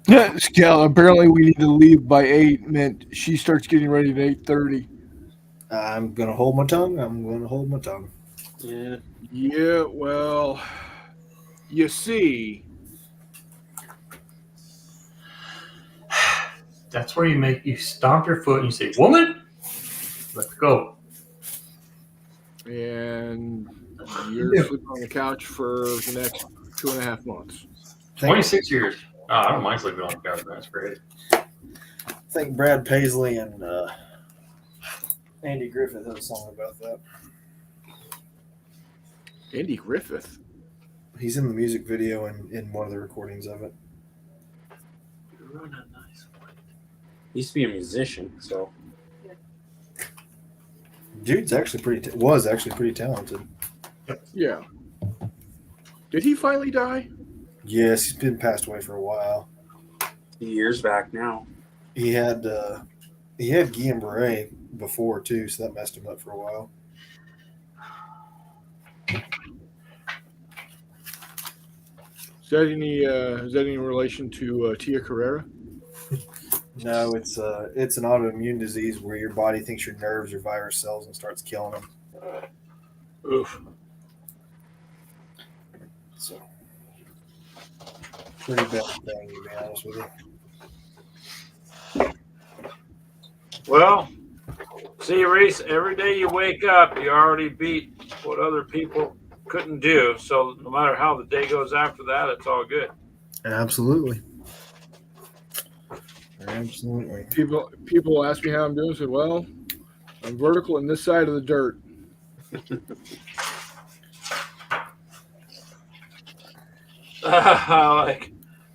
Yeah, Scal, apparently we need to leave by 8, meant she starts getting ready at 8:30. I'm gonna hold my tongue. I'm gonna hold my tongue. Yeah. Yeah, well, you see, That's where you stomp your foot and you say, "Woman, let's go." and you're sleeping on the couch for the next 2.5 months. 26 years. Oh, I don't mind sleeping on the couch. That's great. I think Brad Paisley and Andy Griffith had a song about that. Andy Griffith. He's in the music video and in one of the recordings of it. He used to be a musician, so Dude's actually was actually pretty talented. Yeah. Did he finally die? Yes, he's been passed away for a while. years back now. He had Guillain-Barré before too, so that messed him up for a while. Is that any relation to Tia Carrera? No, it's an autoimmune disease where your body thinks your nerves are virus cells and starts killing them. Oof. So, pretty bad thing, to be honest with you. Well, see, Reese, every day you wake up, you already beat what other people couldn't do. So no matter how the day goes after that, it's all good. Absolutely. Absolutely. People ask me how I'm doing. I said, well, I'm vertical in this side of the dirt. Like,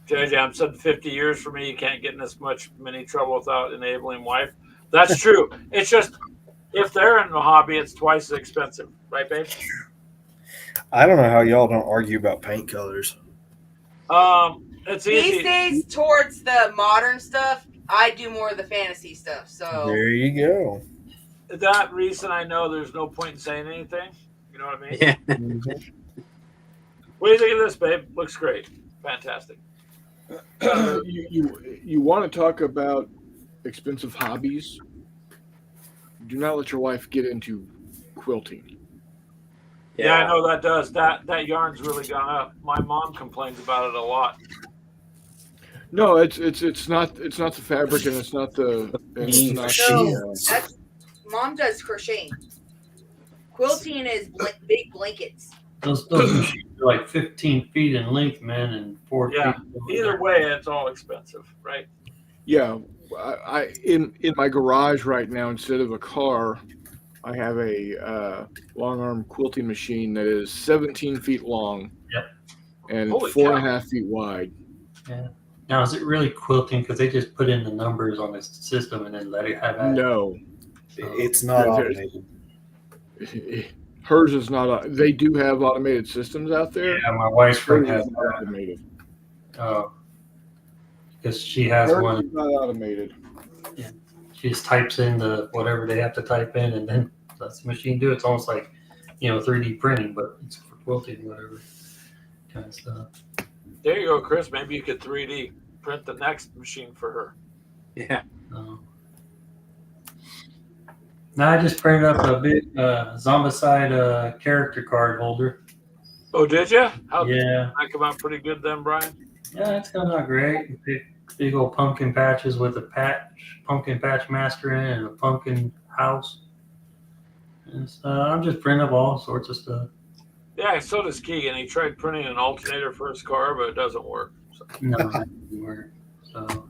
JJ, I'm said 50 years for me, you can't get in this many trouble without enabling wife. That's true. It's just if they're in the hobby, it's twice as expensive, right, babe? I don't know how y'all don't argue about paint colors. It's easy. These days, towards the modern stuff, I do more of the fantasy stuff. So There you go. That reason I know there's no point in saying anything. You know what I mean? Yeah. What do you think of this, babe? Looks great. Fantastic. You want to talk about expensive hobbies? Do not let your wife get into quilting. Yeah, I know that does. That yarn's really gone up. My mom complains about it a lot. No, it's not the fabric and it's not the that's mom does crocheting. Quilting is big blankets. Those machines are like 15 feet in length, man, and 4 Yeah. feet. Either way, it's all expensive, right? Yeah, I in my garage right now, instead of a car, I have a long arm quilting machine that is 17 feet long. Yep. And Holy 4.5 feet wide. Yeah. Now, is it really quilting? Because they just put in the numbers on the system and then let it have at it. No, It's not automated. hers is not. They do have automated systems out there. Yeah, my wife's friend Hers has is not automated. because she has Hers one. is not automated. She just types in the whatever they have to type in, and then lets the machine do it. It's almost like 3D printing, but it's for quilting, whatever kind of stuff. There you go, Chris. Maybe you could 3D print the next machine for her. Yeah. Now I just printed up a big Zombicide character card holder. Oh, did you? How Yeah, did that come out pretty good then, Brian? Yeah, it's coming out great. Big old pumpkin patches with a pumpkin patch master in it and a pumpkin house. And I'm just printing up all sorts of stuff. Yeah, so does Keegan. He tried printing an alternator for his car, but it doesn't work. So. No, it doesn't work. So,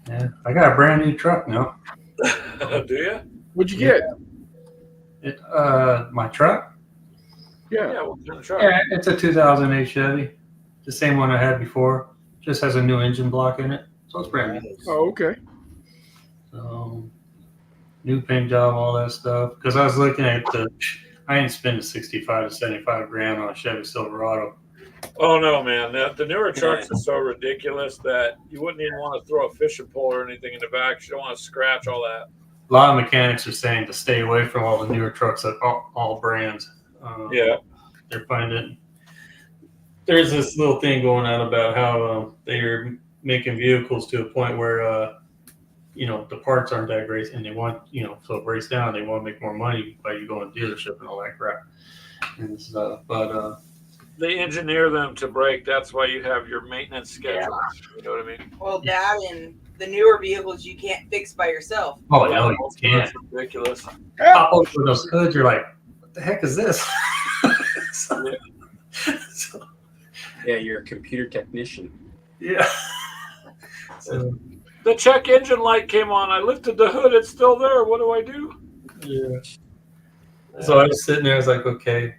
yeah, I got a brand new truck now. Do you? What'd you get? My truck? Yeah. What kind of truck? Yeah, it's a 2008 Chevy. The same one I had before. Just has a new engine block in it. So it's brand new. Oh, okay. So, new paint job, all that stuff. Because I was looking at I ain't spending 65 to 75 grand on a Chevy Silverado. Oh no, man! The newer trucks are so ridiculous that you wouldn't even want to throw a fishing pole or anything in the back. You don't want to scratch all that. A lot of mechanics are saying to stay away from all the newer trucks at all brands. Yeah. They're finding there's this little thing going on about how they're making vehicles to a point where the parts aren't that great, and they want so it breaks down. They want to make more money by you going to dealership and all that crap and stuff. But they engineer them to break. That's why you have your maintenance schedule. You know what I mean? Well, that and the newer vehicles you can't fix by yourself. oh no, you can't. That's ridiculous. Pop open those hoods. You're like, what the heck is this? Yeah, you're a computer technician. Yeah. So, The check engine light came on. I lifted the hood. It's still there. What do I do? yeah. So I was sitting there. I was like, okay,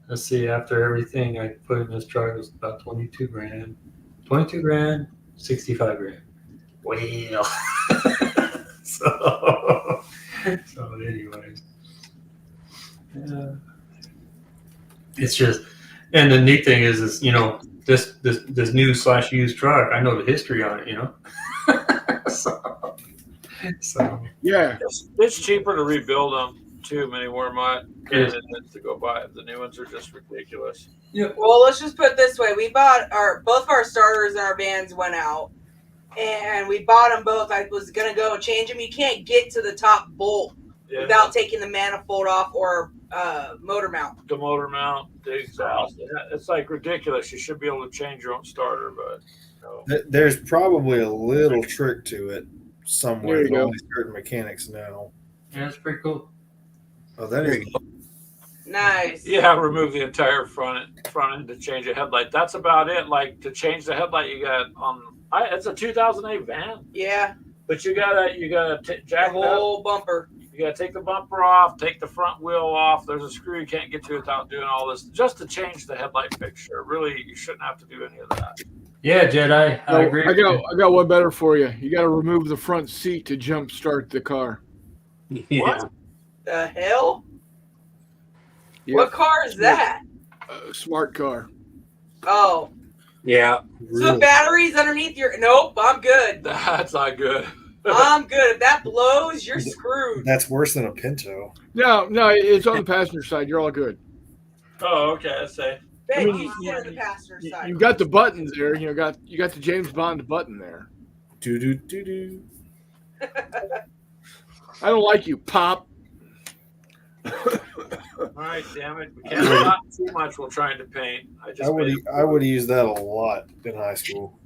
let's see. After everything I put in this truck, it was about 22 grand. 22 grand, 65 grand. Well. so anyways. Yeah. It's just, and the neat thing is this new / used truck, I know the history on it, so Yeah. It's cheaper to rebuild them too, many War Mutt, than it is to go buy it. The new ones are just ridiculous. Well, let's just put it this way: we bought both of our starters and our vans went out, and we bought them both. I was gonna go change them. You can't get to the top bolt without taking the manifold off or motor mount. The motor mount, the exhaust. It's like ridiculous. You should be able to change your own starter, but no. There's probably a little trick to it somewhere There you that go. only certain mechanics know. yeah, it's pretty cool. Oh, that is Nice. Yeah, remove the entire front end to change a headlight. That's about it. Like to change the headlight, you got it's a 2008 van, Yeah, but you gotta the jack it up. whole bumper. You gotta take the bumper off, take the front wheel off. There's a screw you can't get to without doing all this just to change the headlight fixture. Really, you shouldn't have to do any of that. Yeah, Jedi, I agree. I got one better for you. You got to remove the front seat to jump start the car. Yeah. What? The hell? Yep. What car is that? Smart car. Oh, Yeah. so the battery's underneath your. Nope, I'm good. That's not good. I'm good. If that blows, you're screwed. That's worse than a Pinto. No, it's on the passenger side. You're all good. Oh, okay. I say. Ben, I mean, you sit on the passenger side. You got the buttons there. You got the James Bond button there. Do do do do. I don't like you, Pop. All right, damn it. We can't stop too much while trying to paint. I would have used that a lot in high school.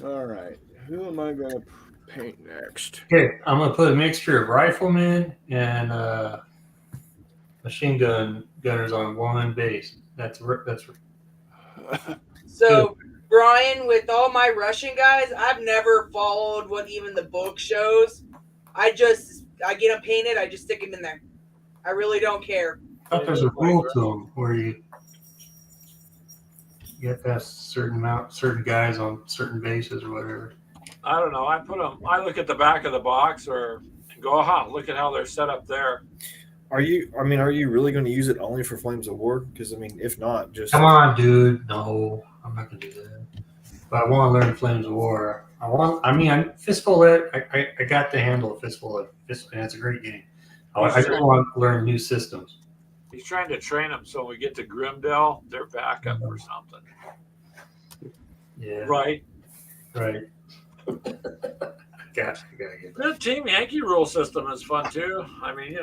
All right. Who am I going to paint next? Okay, I'm gonna put a mixture of riflemen and machine gunners on one base. That's So, Brian, with all my Russian guys, I've never followed what even the book shows. I get them painted, I just stick them in there. I really don't care. I thought there's a rule to them where you have to have certain guys on certain bases or whatever. I don't know. I look at the back of the box and go, aha, look at how they're set up there. Are you really going to use it only for Flames of War? Because if not, just Come on, dude. No, I'm not gonna do that. But I want to learn Flames of War. Fistful of It. I got to handle a Fistful of It, and it's a great game. I just want to learn new systems. He's trying to train them so when we get to Grimdale, they're backup or something. Yeah. Right. Right. Gotta get that. The Team Yankee rule system is fun too. I mean,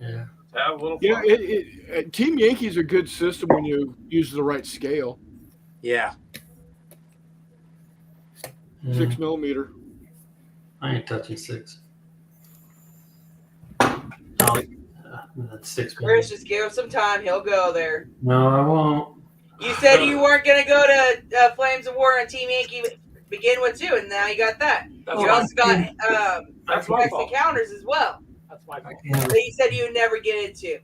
Yeah. Have a little Yeah, fun. Team Yankee's a good system when you use the right scale. Yeah. 6 millimeter. I ain't touching 6. Oh, that's 6 Chris, minutes. just give him some time. He'll go there. No, I won't. You said you weren't going to go to Flames of War and Team Yankee begin with too, and now you got that. That's You my, also got that's my Hex fault. Encounters as well. That's my fault. That you said you would never get into.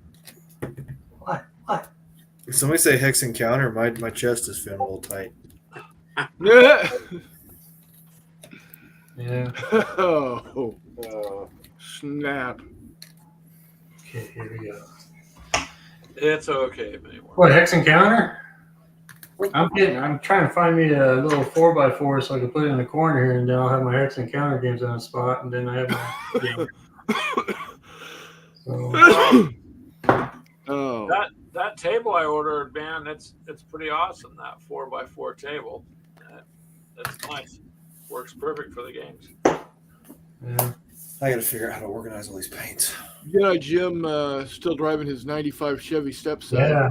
What? If somebody say Hex Encounter, my chest is feeling a little tight. Yeah. Yeah. Oh, snap. Okay, here we go. It's okay anymore. What, Hex Encounter? I'm trying to find me a little 4x4 so I can put it in the corner here, and then I'll have my Hex Encounter games on the spot, and then I have my game. So, Oh. That table I ordered, man, it's pretty awesome. That 4x4 table, that's nice. Works perfect for the games. yeah. I got to figure out how to organize all these paints. Yeah, Jim still driving his 95 Chevy stepson. Yeah.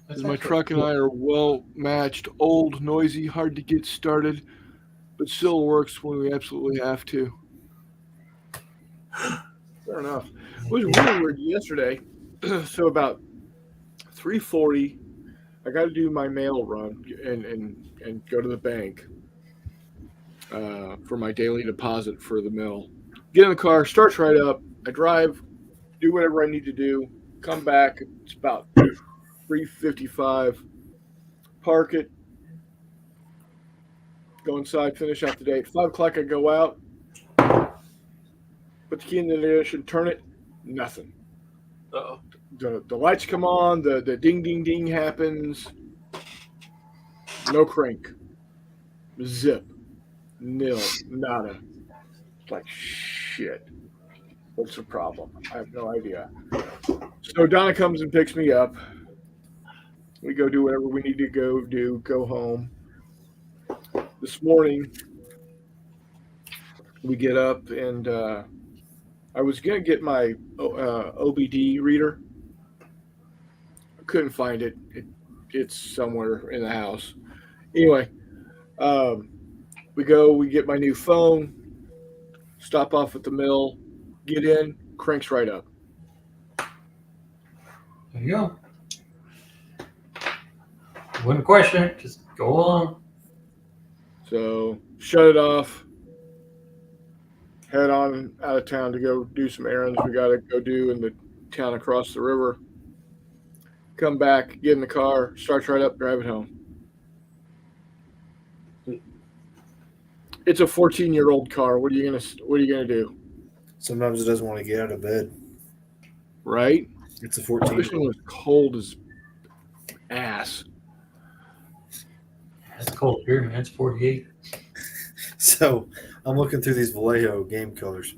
As my truck and I are well matched, old, noisy, hard to get started, but still works when we absolutely have to. Fair enough. It was really weird yesterday. So about 3:40, I got to do my mail run and go to the bank for my daily deposit for the mill. Get in the car, starts right up. I drive, do whatever I need to do, come back. It's about 3:55. Park it. Go inside, finish out the day. At 5 o'clock, I go out, put the key in the ignition, turn it, nothing. Uh-oh. The lights come on, the ding, ding, ding happens. No crank. Zip. Nil. Nada. It's like, shit. What's the problem? I have no idea. So Donna comes and picks me up. We go do whatever we need to go do, go home. This morning, we get up and I was going to get my OBD reader. I couldn't find it. It's somewhere in the house. Anyway, we get my new phone, stop off at the mill, get in, cranks right up. There you go. Wouldn't question it. Just go along. So shut it off. Head on out of town to go do some errands we got to go do in the town across the river. Come back, get in the car, starts right up, drive it home. It's a 14-year-old car. What are you gonna do? Sometimes it doesn't want to get out of bed. Right? It's a 14. This one was cold as ass. It's cold here, man. It's 48. So I'm looking through these Vallejo game colors.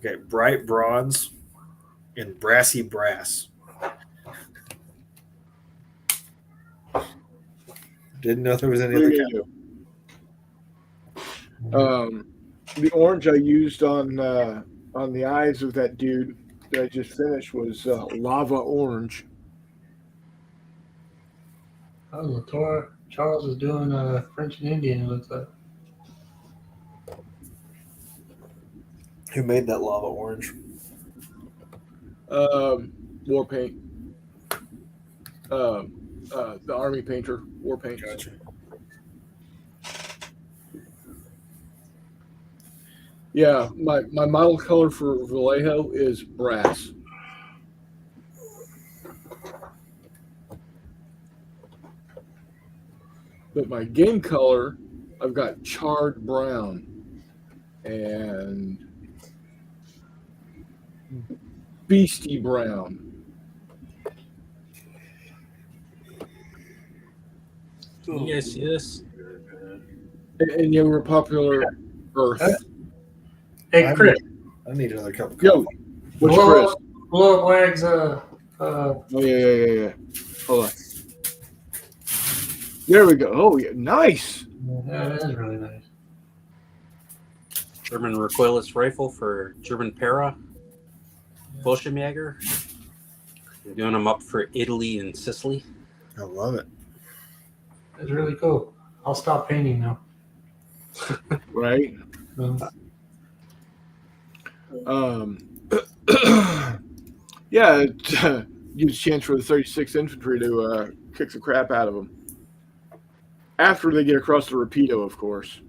Okay, bright bronze and brassy brass. Didn't know there was any What are other you gonna do? The orange I used on the eyes of that dude that I just finished was lava orange. Oh, Latour Charles is doing French and Indian, it looks like. Who made that lava orange? War paint. The army painter, war paint. Gotcha. Yeah, my model color for Vallejo is brass. But my game color, I've got charred brown and beastie brown. You guys see this? And you were popular Earth. Hey, Chris. I need another cup of Yo, coffee. what's Chris? Blow up Wags. Oh, yeah. Hold on. There we go. Oh, yeah. Nice. Yeah, that is really nice. German recoilless rifle for German Para. Fallschirmjäger. We're doing them up for Italy and Sicily. I love it. That's really cool. I'll stop painting now. Right? Um, Yeah, it gives a chance for the 36th Infantry to kick the crap out of them. After they get across the Rapido, of course.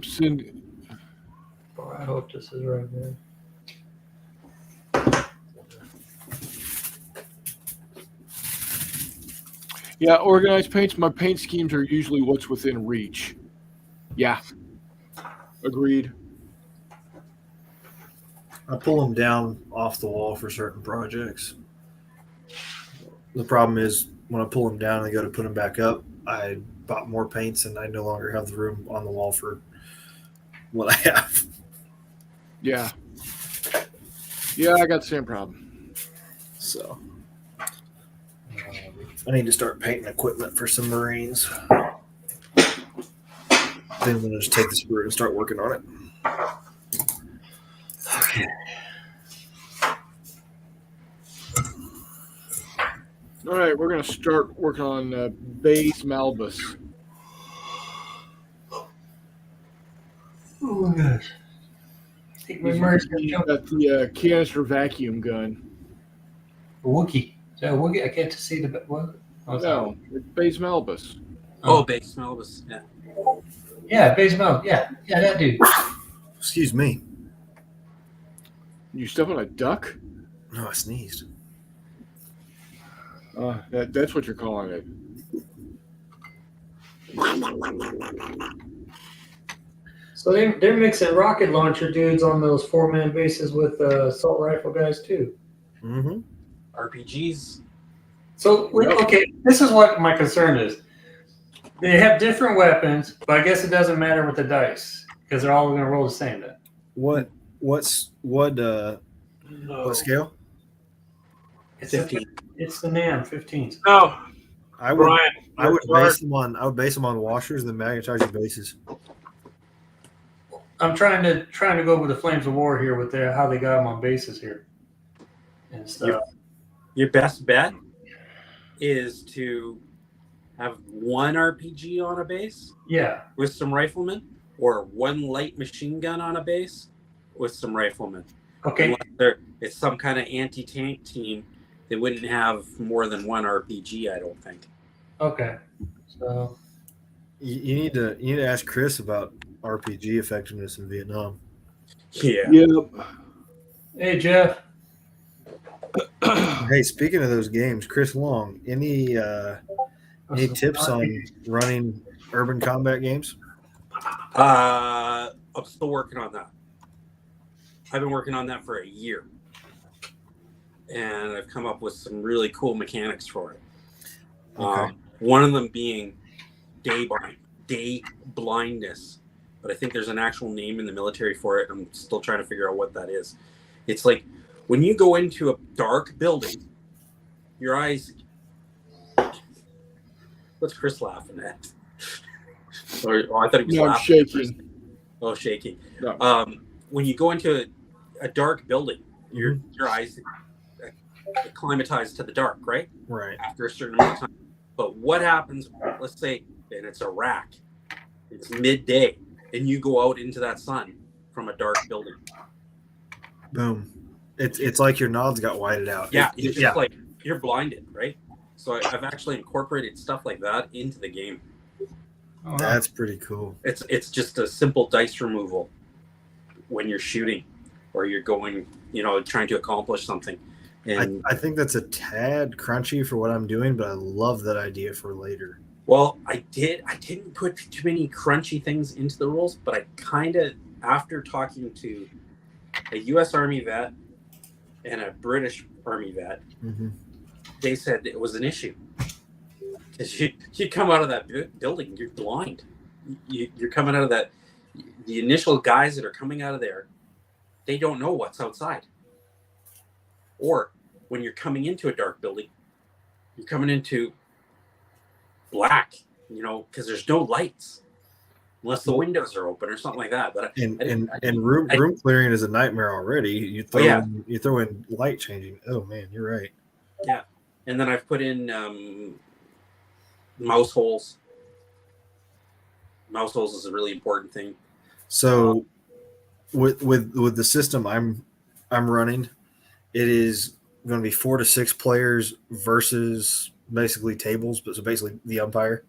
Send. Boy, I hope this is right, man. Yeah, organized paints. My paint schemes are usually what's within reach. Yeah. Agreed. I pull them down off the wall for certain projects. The problem is when I pull them down and I go to put them back up, I bought more paints and I no longer have the room on the wall for what I have. Yeah. Yeah, I got the same problem. So I need to start painting equipment for some Marines. Then I'm going to just take the sprue and start working on it. Okay. All right, we're going to start working on base Malbus. Oh my gosh. Take my He's merch. got the canister vacuum gun. A Wookiee. Is that a Wookiee? I can't see the what? Oh, it's No, it's base Malbus. Oh, base Melvis. Yeah. Yeah, base mount. Yeah, that dude. Excuse me. You step on a duck? No, I sneezed. That's what you're calling it. So they're mixing rocket launcher dudes on those 4-man bases with assault rifle guys too. Mm-hmm. RPGs. So okay, this is what my concern is. They have different weapons, but I guess it doesn't matter with the dice because they're all going to roll the same. Then What scale? it's 15. it's the NAM 15s. No, I would Brian. base them on washers and then magnetize your bases. I'm trying to go with the Flames of War here with how they got them on bases here and stuff. Your best bet is to have one RPG on a base Yeah. with some riflemen, or one light machine gun on a base with some riflemen. Okay. Unless it's some kind of anti-tank team, they wouldn't have more than one RPG, I don't think. Okay. So You need to ask Chris about RPG effectiveness in Vietnam. Yeah. Yep. hey Jeff. Hey, speaking of those games, Chris Long, any tips on running urban combat games? I'm still working on that. I've been working on that for a year. And I've come up with some really cool mechanics for it. Okay. One of them being day blindness. But I think there's an actual name in the military for it. I'm still trying to figure out what that is. It's like when you go into a dark building, your eyes... What's Chris laughing at? I thought he was No, I'm laughing. shaking. Oh, shaking. No. When you go into a dark building, your eyes acclimatize to the dark, right? Right. After a certain amount of time. But what happens, let's say, and it's Iraq, it's midday, and you go out into that sun from a dark building. Boom. It's like your nods got whited out. Yeah, it's just like you're blinded, right? So I've actually incorporated stuff like that into the game. Oh, That's pretty cool. It's just a simple dice removal when you're shooting or you're going, trying to accomplish something. And I think that's a tad crunchy for what I'm doing, but I love that idea for later. well, I didn't put too many crunchy things into the rules, but I kind of, after talking to a U.S. Army vet and a British Army vet, they said it was an issue. Because you come out of that building, you're blind. You're coming out of that. The initial guys that are coming out of there, they don't know what's outside. Or when you're coming into a dark building, you're coming into black, because there's no lights unless the windows are open or something like that. But room clearing is a nightmare already. You throw in light changing. Oh man, you're right. Yeah, and then I've put in mouse holes. Mouse holes is a really important thing. So, with the system I'm running, it is going to be 4 to 6 players versus basically tables, but so basically the umpire,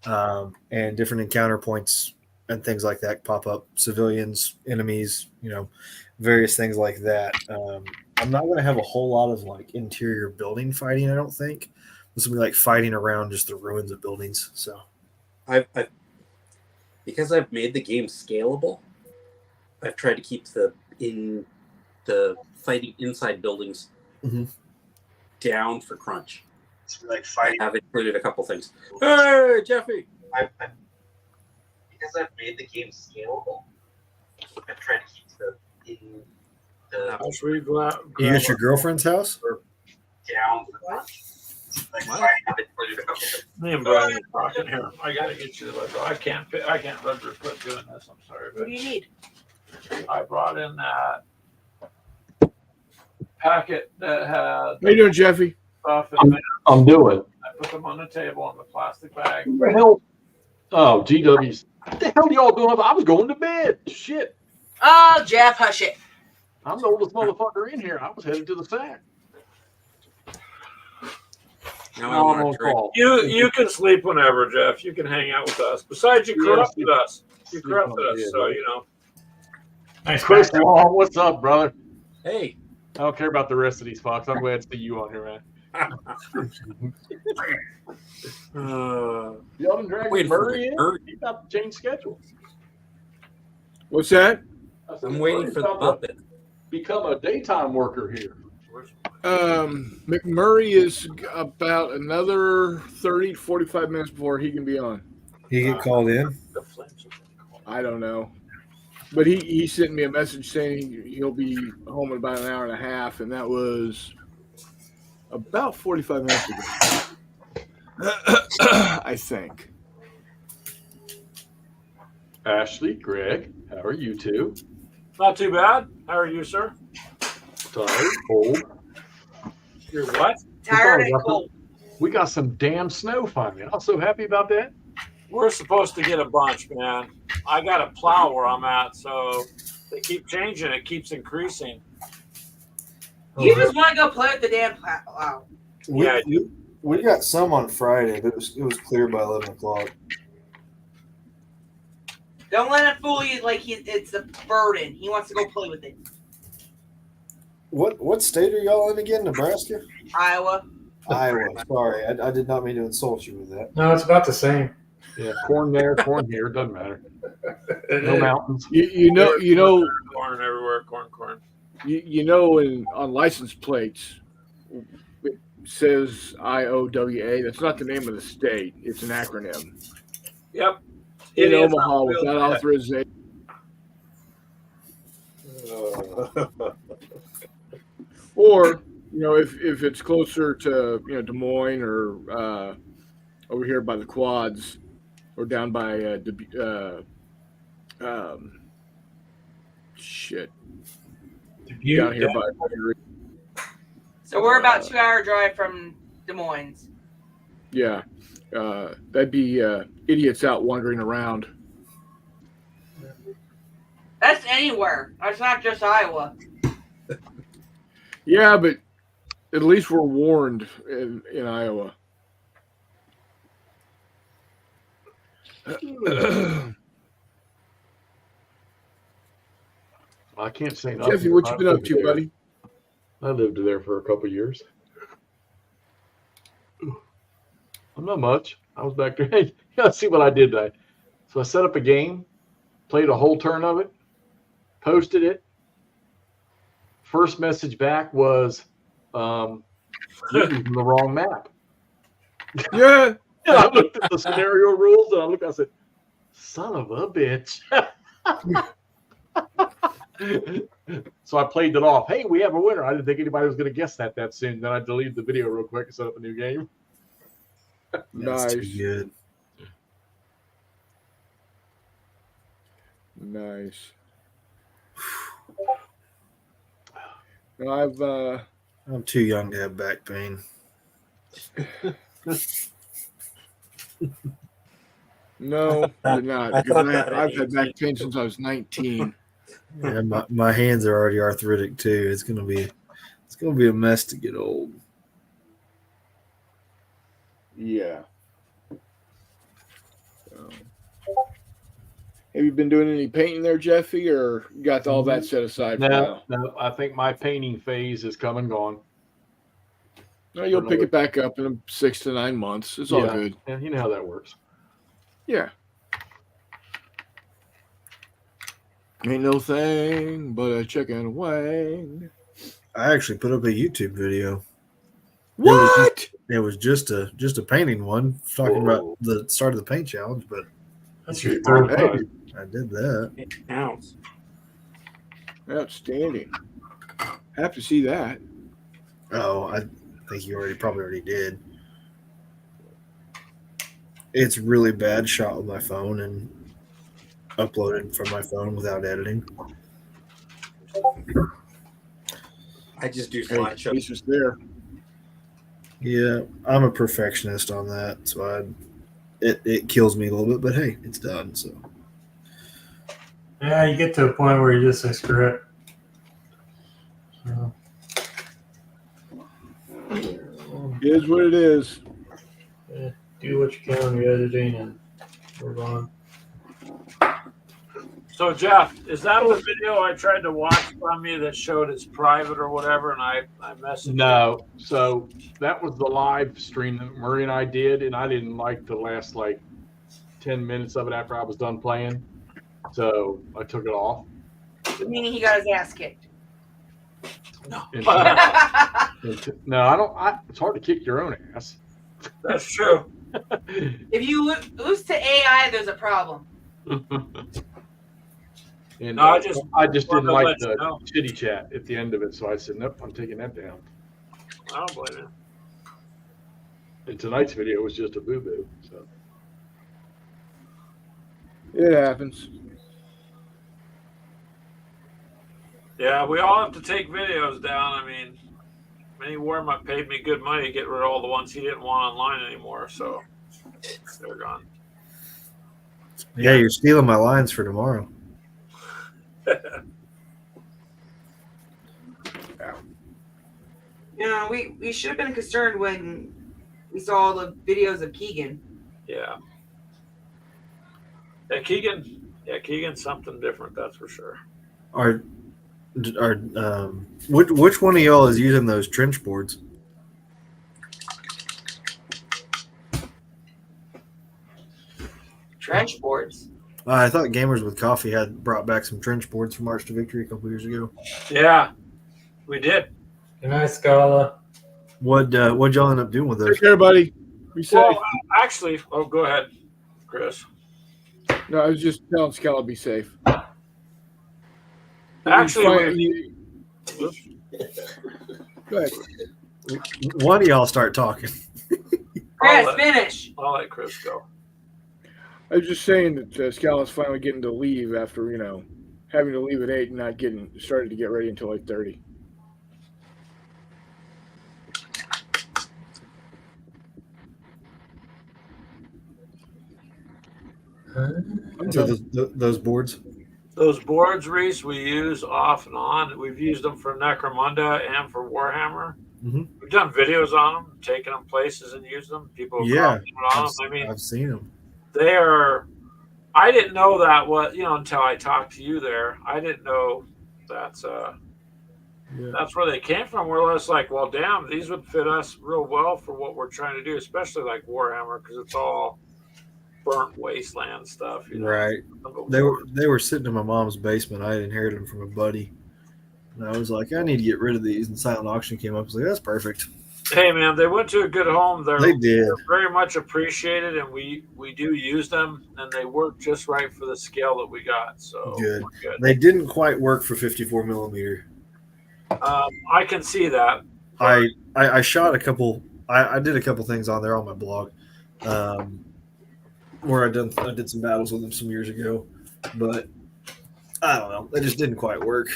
and different encounter points and things like that pop up. Civilians, enemies, various things like that. I'm not going to have a whole lot of like interior building fighting. I don't think this will be like fighting around just the ruins of buildings. So, because I've made the game scalable, I've tried to keep the fighting inside buildings down for crunch. Like fighting. I have included a couple things. Hey, Jeffy! Because I've made the game scalable, I've tried to keep You got your girlfriend's house? down for crunch. Like fighting, I've included a couple things. Me and Brian are talking here. I gotta get you the letter. I can't letter quit doing this. I'm sorry, What do you need? I brought in that packet that had How you doing, Jeffy? stuff in there. I'm doing. I put them on the table in the plastic bag. What the hell? Oh, GW's. What the hell y'all doing? I was going to bed. Shit. Oh, Jeff, hush it. I'm the oldest motherfucker in here. I was headed to the sack. Now I Now I'm want on to drink. call. You can sleep whenever, Jeff. You can hang out with us. Besides, you corrupted us. You corrupted us, so Nice Chris background. Long, what's up, brother? Hey, I don't care about the rest of these fucks. I'm glad to see you on here, man. Y'all done dragged waiting for Murray in? Murray. He's about to change schedule. What's that? I said, I'm waiting Murray's for the about to puppet. become a daytime worker here. McMurray is about another 30 to 45 minutes before he can be on. He get called in? I don't know. But he sent me a message saying he'll be home in about an hour and a half, and that was about 45 minutes ago. I think. Ashley, Greg, how are you two? Not too bad. How are you, sir? Tired, cold. You're what? Tired and cold. We got some damn snow finally. I'm so happy about that. We're supposed to get a bunch, man. I got a plow where I'm at, so they keep changing. It keeps increasing. You just want to go play with the damn plow. Yeah, We got some on Friday, but it was clear by 11 o'clock. Don't let him fool you like it's a burden. He wants to go play with it. What state are y'all in again? Nebraska? Iowa. Iowa. Sorry, I did not mean to insult you with that. No, it's about the same. Yeah, corn there, corn here, doesn't matter. No mountains. You know, corn everywhere. Corn. on license plates, it says IOWA. That's not the name of the state. It's an acronym. Yep. In Idiots Omaha, on without wheels. authorization. Or, if it's closer to, Des Moines or over here by the quads or down by down here by So we're about 2 hour drive from Des Moines. yeah. That'd be idiots out wandering around. That's anywhere. That's not just Iowa. Yeah, but at least we're warned in Iowa. I can't say nothing. Jeffy, what you I been up lived to, there. buddy? I lived there for a couple of years. I'm not much. I was back there. Hey, let's see what I did today. So I set up a game, played a whole turn of it, posted it. First message back was, you're using the wrong map. Yeah. And I looked at the scenario rules and I said, son of a bitch. So I played it off. Hey, we have a winner. I didn't think anybody was going to guess that soon. Then I deleted the video real quick and set up a new game. That's too Nice. good. Nice. No, I'm too young to have back pain. no, you're not. I Because thought that at I've had back 18. pain since I was 19. Yeah, my hands are already arthritic too. It's gonna be a mess to get old. Yeah. So. Have you been doing any painting there, Jeffy, or you got all that set aside for now? No, I think my painting phase is come and gone. No, you'll pick it back up in 6 to 9 months. It's all good. Yeah, you know how that works. Yeah. Ain't no thing but a chicken wing. I actually put up a YouTube video. What? It was just a painting one talking about the start of the paint challenge, but That's your third Hey. one. I did that. It counts. Outstanding. Have to see that. Oh, I think you probably already did. It's really bad shot with my phone and uploaded from my phone without editing. I just do Hey, slideshows. he's just there. Yeah, I'm a perfectionist on that, so it kills me a little bit, but hey, it's done. So Yeah, you get to a point where you just say screw it. So, It is what it is. do what you can when you're editing and move on. So Jeff, is that the video I tried to watch from you that showed it's private or whatever, and I messaged you? No, so that was the live stream that Murray and I did, and I didn't like the last 10 minutes of it after I was done playing, so I took it off. Meaning he got his ass kicked. And, no, I don't. It's hard to kick your own ass. That's true. If you lose to AI, there's a problem. And No, I just I just didn't wanted to like let you the know. chitty chat at the end of it, so I said, nope, I'm taking that down. I don't blame you. And tonight's video was just a boo boo. So It happens. Yeah, we all have to take videos down. I mean, Mini War Mutt paid me good money to get rid of all the ones he didn't want online anymore, so they're gone. yeah, you're stealing my lines for tomorrow. Yeah, we should have been concerned when we saw all the videos of Keegan. Yeah. Keegan's something different, that's for sure. Which one of y'all is using those trench boards? Trench boards. I thought Gamers with Coffee had brought back some trench boards from March to Victory a couple years ago. Yeah, we did. Good night, Scala. What'd y'all end up doing with those? Take care, buddy. Be safe. Well, actually, go ahead, Chris. No, I was just telling Scala be safe. Actually, Go ahead. One of y'all start talking. Chris, finish. I'll let Chris go. I was just saying that Scala's finally getting to leave after, having to leave at 8 and not getting started to get ready until 8:30. So those boards. Those boards, Reese, we use off and on. We've used them for Necromunda and for Warhammer. Mm-hmm. We've done videos on them, taken them places and used them. People have commented on them. I mean, I've seen them. they are. I didn't know that until I talked to you there. I didn't know that's where they came from. We're just like, well, damn, these would fit us real well for what we're trying to do, especially like Warhammer, because it's all burnt wasteland stuff. Right. They were sitting in my mom's basement. I had inherited them from a buddy, and I was like, I need to get rid of these. And Silent Auction came up. I was like, that's perfect. Hey man, they went to a good home. They did. They're very much appreciated, and we do use them, and they work just right for the scale that we got. So Good. we're good. They didn't quite work for 54 millimeter. I can see that. I shot a couple. I did a couple things on there on my blog, where I did some battles with them some years ago, but I don't know. They just didn't quite work.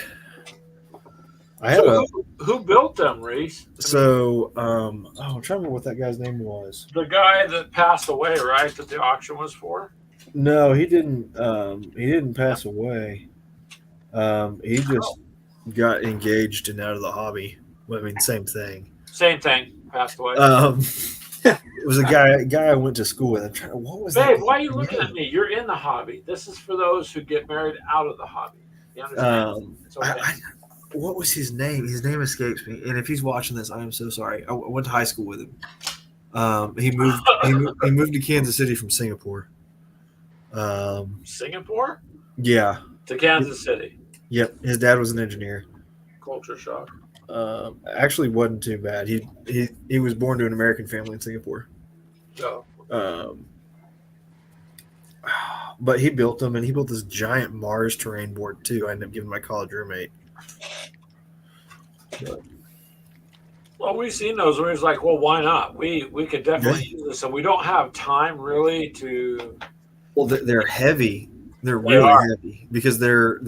Who built them, Reese? I'm trying to remember what that guy's name was. The guy that passed away, right? That the auction was for. No, he didn't. He didn't pass away. He just got engaged and out of the hobby. I mean, same thing. Same thing. Passed away. It was a guy I went to school with. What was that? Babe, why are you looking at me? You're in the hobby. This is for those who get married out of the hobby. You understand? It's okay. What was his name? His name escapes me. And if he's watching this, I am so sorry. I went to high school with him. He moved to Kansas City from Singapore. Singapore? Yeah. To Kansas City. Yep. His dad was an engineer. Culture shock. Actually, wasn't too bad. He was born to an American family in Singapore. Oh. But he built them, and he built this giant Mars terrain board too. I ended up giving my college roommate. Well, we've seen those where he's like, well, why not? We could definitely use this, and we don't have time really to. Well, they're heavy. They're really heavy because they're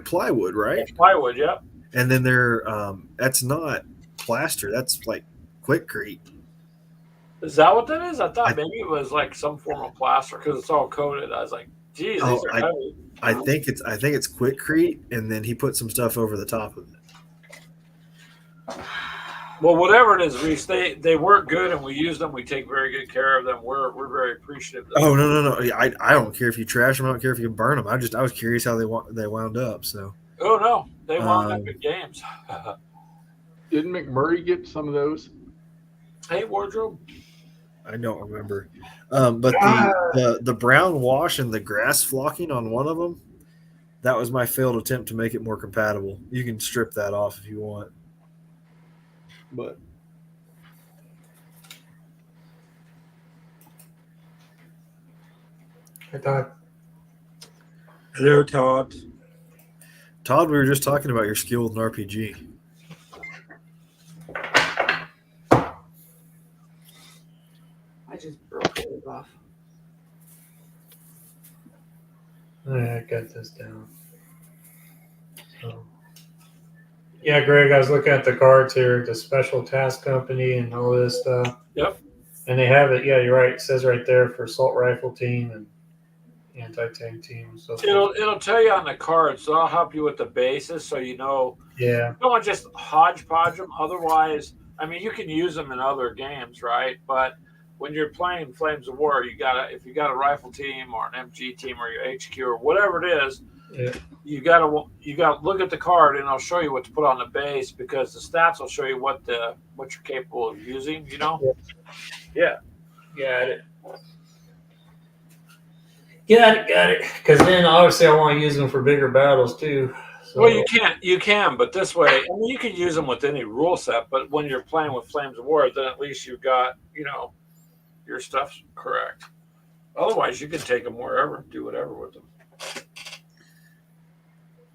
plywood, right? It's plywood, yep. And then they're that's not plaster. That's like Quickcrete. Is that what that is? I thought maybe it was like some form of plaster because it's all coated. I was like, geez, these are heavy. I think it's Quickcrete, and then he put some stuff over the top of it. Well, whatever it is, Reese, they work good, and we use them. We take very good care of them. We're very appreciative of them. Oh no! I don't care if you trash them. I don't care if you burn them. I was curious how they wound up. So. Oh no, they wound up in games. Didn't McMurray get some of those? Hey, wardrobe. I don't remember, but the brown wash and the grass flocking on one of them, that was my failed attempt to make it more compatible. You can strip that off if you want, but I thought. Hello, Todd. Todd, we were just talking about your skill with an RPG. I just broke it off. I got this down. So, yeah, Greg, I was looking at the cards here, the Special Task Company and all this stuff. Yep. And they have it. Yeah, you're right. It says right there for assault rifle team and anti-tank team. So It'll tell you on the card, so I'll help you with the basis, so you know. Yeah. You don't want to just hodgepodge them. Otherwise, I mean, you can use them in other games, right? But when you're playing Flames of War, if you got a rifle team or an MG team or your HQ or whatever it is, you gotta look at the card, and I'll show you what to put on the base, because the stats will show you what you're capable of using. You know. Yeah. Got it. Got it. Because then obviously I want to use them for bigger battles too. So. Well, you can, but this way, I mean, you can use them with any rule set. But when you're playing with Flames of War, then at least you've got, your stuff's correct. Otherwise, you can take them wherever, do whatever with them.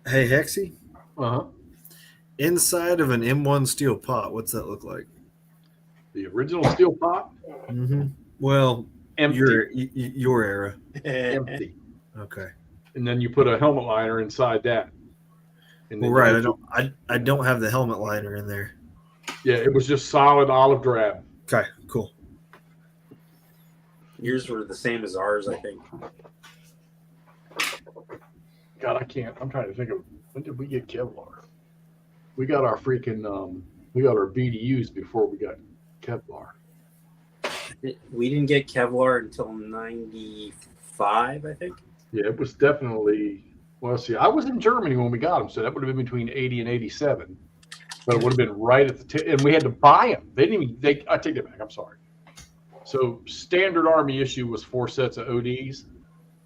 Hey, Hexy. Uh-huh. Inside of an M1 steel pot, what's that look like? The original steel pot? Mm-hmm. Well, empty. Your era. Empty. Okay. And then you put a helmet liner inside that. Well, right. I don't have the helmet liner in there. Yeah, it was just solid olive drab. Okay, cool. Yours were the same as ours, I think. God, I'm trying to think of, when did we get Kevlar? We got our freaking, we got our BDUs before we got Kevlar. We didn't get Kevlar until 95, I think. Yeah, it was definitely, well, see, I was in Germany when we got them, so that would have been between 80 and 87. But it would have been right at the and we had to buy them. They didn't even, I take it back, I'm sorry. So standard Army issue was 4 sets of ODs.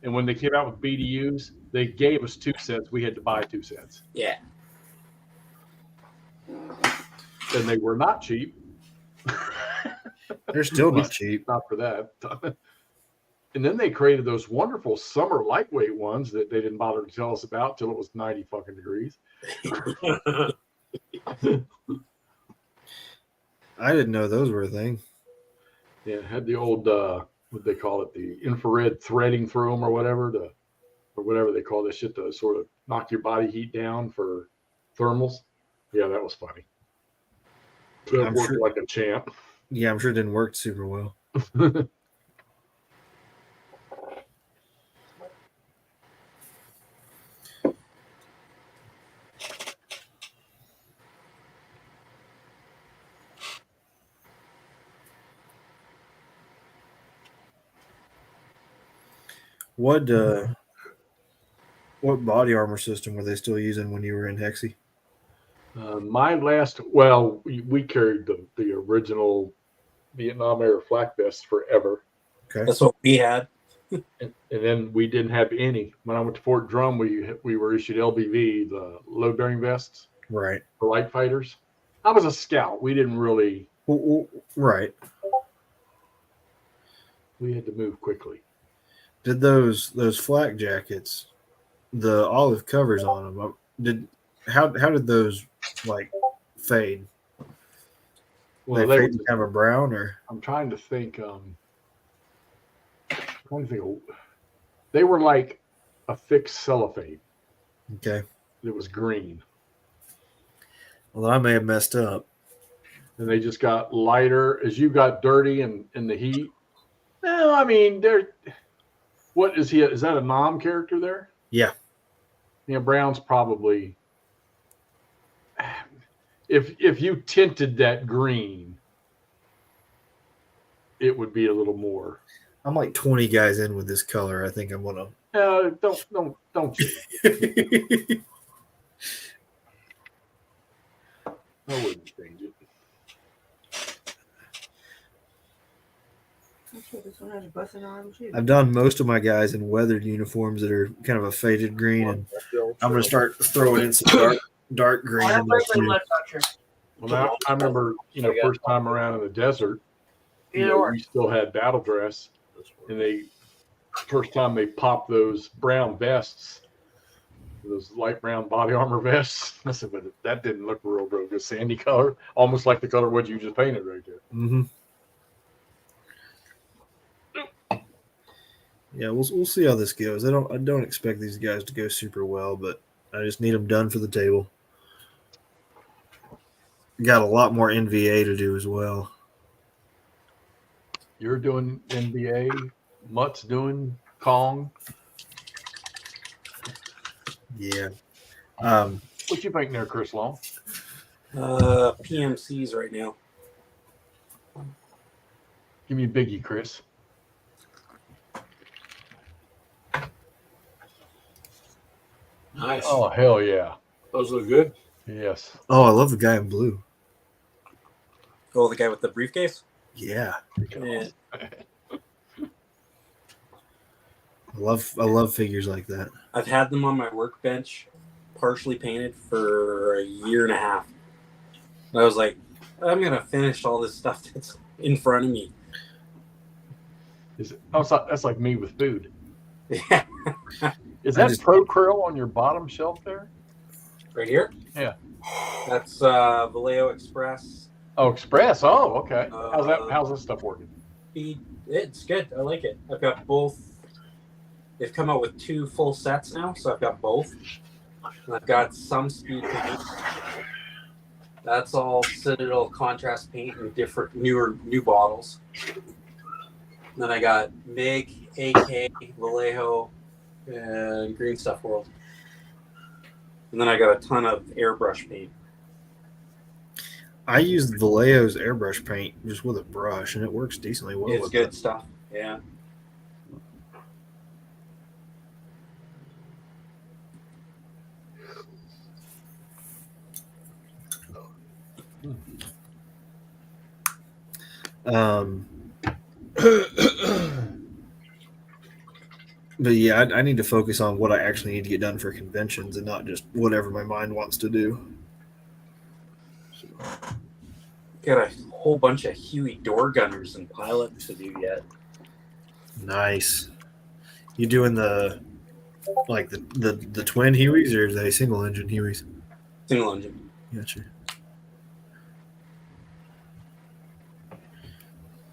And when they came out with BDUs, they gave us 2 sets. We had to buy 2 sets. Yeah. And they were not cheap. They're still At not least cheap. Not for that. And then they created those wonderful summer lightweight ones that they didn't bother to tell us about till it was 90 fucking degrees. I didn't know those were a thing. Yeah, it had the old what they call it, the infrared threading through them or whatever, or whatever they call this shit to sort of knock your body heat down for thermals. Yeah, that was funny. That I'm worked sure- like a champ. Yeah, I'm sure it didn't work super well. What body armor system were they still using when you were in Hexy? My last, well, we carried the original Vietnam era flak vests forever. Okay. That's what we had. And then we didn't have any. When I went to Fort Drum, we were issued LBV, the load bearing vests Right. for light fighters. I was a scout. We didn't really. Right. We had to move quickly. Did those flak jackets, the olive covers on them? How did those like fade? Well, they they fade to kind of a brown, or I'm trying to think. They were like a thick cellophane. okay. It was green, Well, I may have messed up. and they just got lighter as you got dirty and in the heat. No, I mean they're. What is he? Is that a Nom character there? Yeah. Yeah, Brown's probably. If you tinted that green, it would be a little more. I'm like 20 guys in with this color. I think I'm gonna. Don't you? I wouldn't change it. I've done most of my guys in weathered uniforms that are kind of a faded green, and I'm gonna start throwing in some dark green in there too. Well, now, I remember, first time around in the desert, we still had battle dress, and first time they popped those brown vests, those light brown body armor vests. I said, but that didn't look real good, sandy color, almost like the color what you just painted right there. Mm-hmm. Yeah, we'll see how this goes. I don't expect these guys to go super well, but I just need them done for the table. Got a lot more NVA to do as well. You're doing NBA, Mutt's doing Kong. Yeah. What you think there, Chris Long? PMCs right now. Give me a biggie, Chris. Nice. Oh, hell yeah. Those look good. Yes. Oh, I love the guy in blue. Oh, the guy with the briefcase? Yeah. Yeah. I love figures like that. I've had them on my workbench, partially painted for a year and a half. And I was like, I'm gonna finish all this stuff that's in front of me. That's like me with food. Yeah. Is that Pro Krill on your bottom shelf there? Right here? Yeah. That's Vallejo Express. Oh, Express. Oh, okay. How's this stuff working? It's good. I like it. I've got both. They've come out with 2 full sets now, so I've got both. And I've got some speed paint. That's all Citadel contrast paint in different new bottles. And then I got MIG, AK, Vallejo, and Green Stuff World. And then I got a ton of airbrush paint. I used Vallejo's airbrush paint just with a brush, and it works decently well. It's good stuff. Yeah. But yeah, I need to focus on what I actually need to get done for conventions and not just whatever my mind wants to do. So. got a whole bunch of Huey door gunners and pilots to do yet. Nice. You doing the twin Hueys or are they single engine Hueys? Single engine. Gotcha.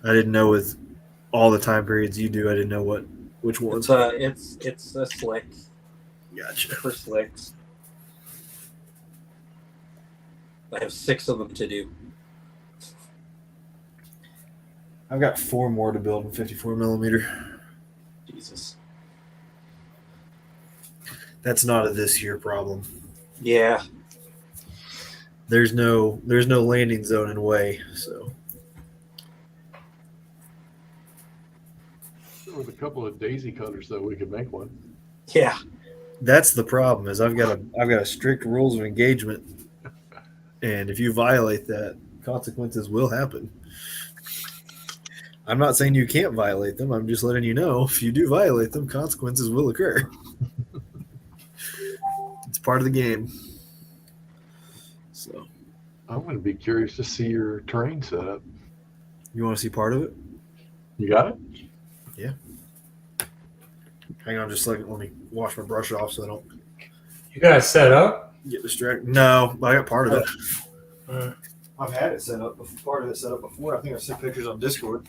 I didn't know with all the time periods you do. I didn't know which ones. It's a slick. Gotcha. For slicks. I have 6 of them to do. I've got 4 more to build in 54 millimeter. Jesus. That's not a this year problem. Yeah. There's no landing zone in way, so. With a couple of daisy cutters, though, we could make one. Yeah. That's the problem. Is I've got a strict rules of engagement, and if you violate that, consequences will happen. I'm not saying you can't violate them. I'm just letting you know if you do violate them, consequences will occur. It's part of the game. So I'm going to be curious to see your terrain setup. you want to see part of it? You got it? Yeah. Hang on just a second. Let me wash my brush off so I don't You guys set up? get distracted. No, I got part of it. Alright. I've had it set up. Part of it set up before. I think I sent pictures on Discord.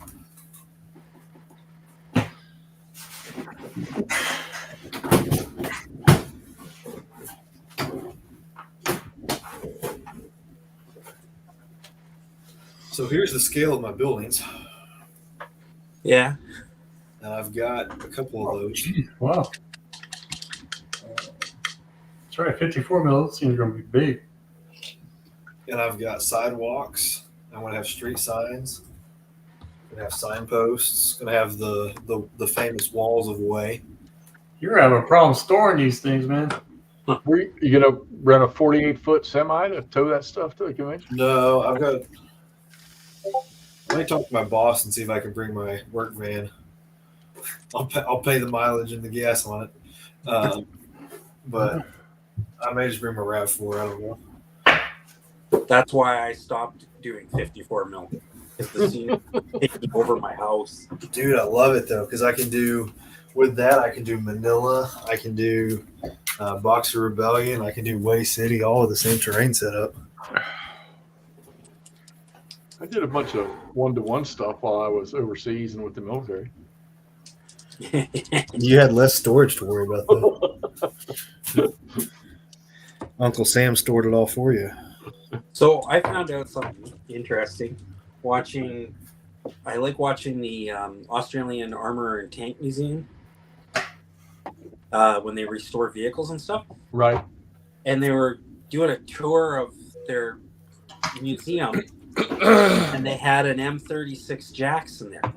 So here's the scale of my buildings, Yeah. and I've got a couple of those. Wow. That's right, 54 mil seems going to be big. And I've got sidewalks. I'm going to have street signs. I'm going to have signposts. Going to have the famous walls of way. You're having a problem storing these things, man. Were you going to rent a 48-foot semi to tow that stuff to the convention? No, I've got. Let me talk to my boss and see if I can bring my work van. I'll pay the mileage and the gas on it, but I may just bring my RAV4. I don't know. That's why I stopped doing 54 mil. Because the scene taking over my house. Dude, I love it though because I can do with that. I can do Manila. I can do Boxer Rebellion. I can do Way City. All with the same terrain setup. I did a bunch of one-to-one stuff while I was overseas and with the military. You had less storage to worry about though. Uncle Sam stored it all for you. So I found out something interesting. I like watching the Australian Armor and Tank Museum when they restore vehicles and stuff. Right. And they were doing a tour of their museum, and they had an M36 Jackson there.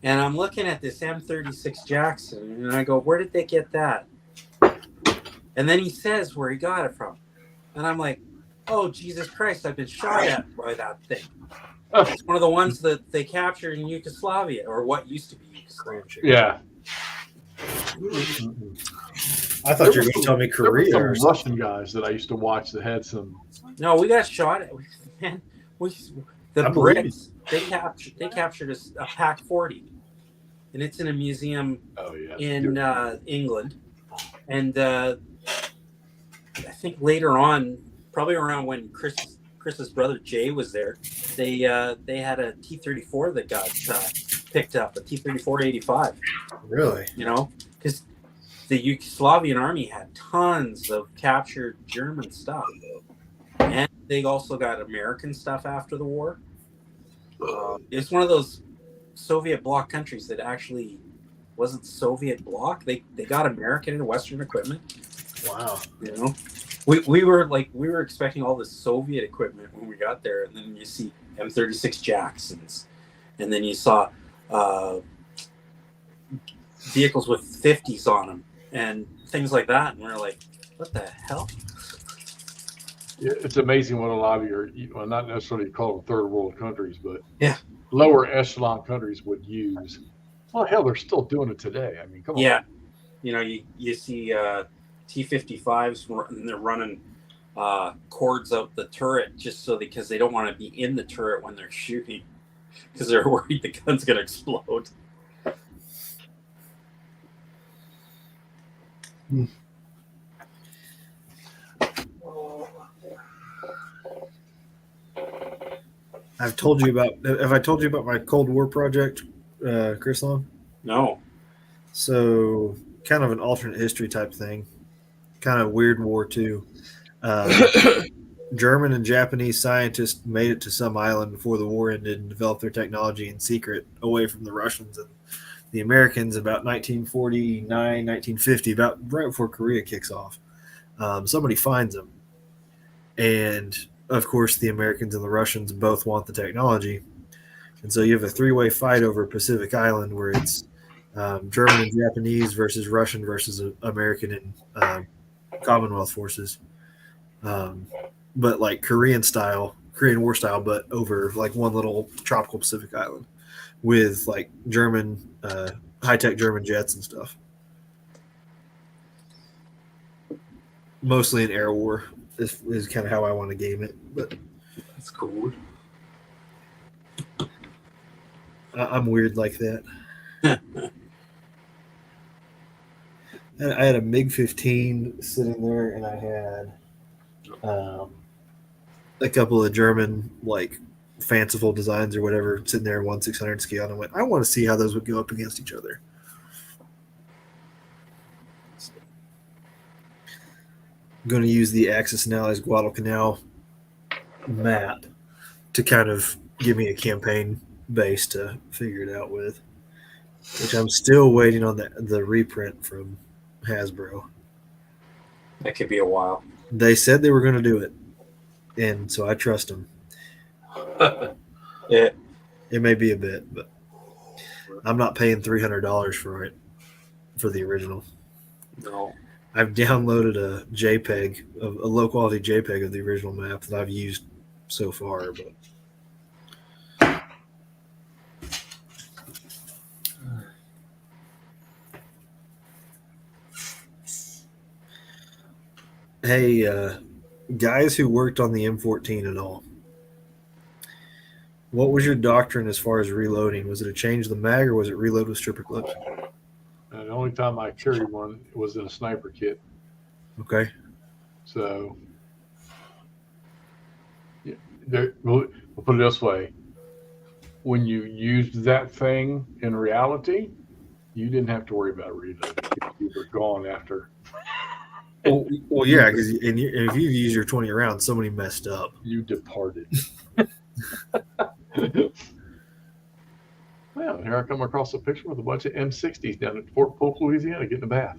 And I'm looking at this M36 Jackson, and I go, where did they get that? And then he says where he got it from. And I'm like, oh, Jesus Christ, I've been shot at by that thing. It's one of the ones that they captured in Yugoslavia, or what used to be Yugoslavia. Yeah. I thought you were going to tell me There were Korea some or something. Russian guys that I used to watch that had some. No, we got shot at. Man, the I believe Brits, they captured a Pac 40, and it's in a museum Oh yeah. in England. And I think later on, probably around when Chris's brother Jay was there, they had a T-34 that got picked up, a T-34-85. Really? You know, because the Yugoslavian army had tons of captured German stuff, and they also got American stuff after the war. It's one of those Soviet bloc countries that actually wasn't Soviet bloc. They got American and Western equipment. Wow. You know, we were expecting all this Soviet equipment when we got there, and then you see M36 Jacksons, and then you saw vehicles with 50s on them and things like that, and we're like, what the hell? Yeah, it's amazing what a lot of your, well, not necessarily call them third world countries, but Yeah. lower echelon countries would use. Well, hell, they're still doing it today. I mean, come on. Yeah, you know, you see T-55s, and they're running cords out the turret just because they don't want to be in the turret when they're shooting because they're worried the gun's going to explode. Have I told you about my Cold War project, Chris Long? No. So, kind of an alternate history type thing, kind of weird war too. German and Japanese scientists made it to some island before the war ended and developed their technology in secret away from the Russians and the Americans about 1949, 1950, about right before Korea kicks off. Somebody finds them. And, of course, the Americans and the Russians both want the technology. And so you have a three-way fight over Pacific Island where it's German and Japanese versus Russian versus American and Commonwealth forces. But like Korean War style, but over like one little tropical Pacific island with like German, high-tech German jets and stuff. Mostly an air war is kind of how I want to game it. But That's cool. I'm weird like that. And I had a MiG-15 sitting there, and I had a couple of German, like, fanciful designs or whatever sitting there 1/600 scale, and I went, I want to see how those would go up against each other. I'm going to use the Axis and Allies Guadalcanal map to kind of give me a campaign base to figure it out with, which I'm still waiting on the reprint from Hasbro. That could be a while. They said they were going to do it, and so I trust them. Yeah. It may be a bit, but I'm not paying $300 for it for the original. No. I've downloaded a JPEG, a low quality JPEG of the original map that I've used so far, but hey, guys who worked on the M14 at all, what was your doctrine as far as reloading? Was it a change the mag or was it reload with stripper clips? The only time I carried one was in a sniper kit. Okay. So, yeah, we'll put it this way. When you used that thing in reality, you didn't have to worry about reloading. You were gone after. Well, yeah, because if you've used your 20 rounds, somebody messed up. You departed. Well, here I come across a picture with a bunch of M60s down at Fort Polk, Louisiana, getting a bath.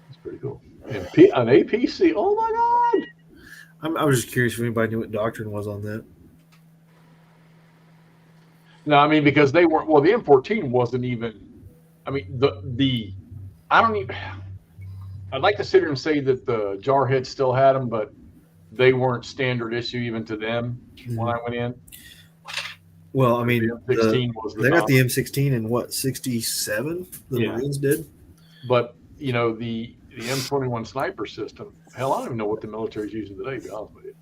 That's pretty cool. And an APC. Oh my God! I was just curious if anybody knew what doctrine was on that. No, I mean because they weren't. Well, the M14 wasn't even. I mean I don't even. I'd like to sit here and say that the Jarheads still had them, but they weren't standard issue even to them when I went in. Well, I mean, the M16 was they got the M16 in what, 67? The Marines did. But you know the M21 sniper system. Hell, I don't even know what the military's using today. To be honest with you,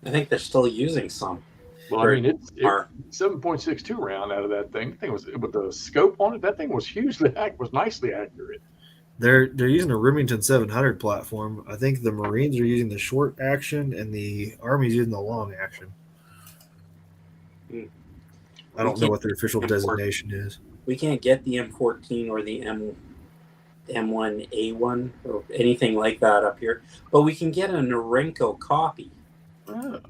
I think they're still using some. well, I mean it's 7.62 round out of that thing. The thing was with the scope on it. That thing was was nicely accurate. They're using a Remington 700 platform. I think the Marines are using the short action and the Army's using the long action. I don't know what their official designation is. We can't get the M14 or the M1A1 or anything like that up here, but we can get a Norinco copy. Oh.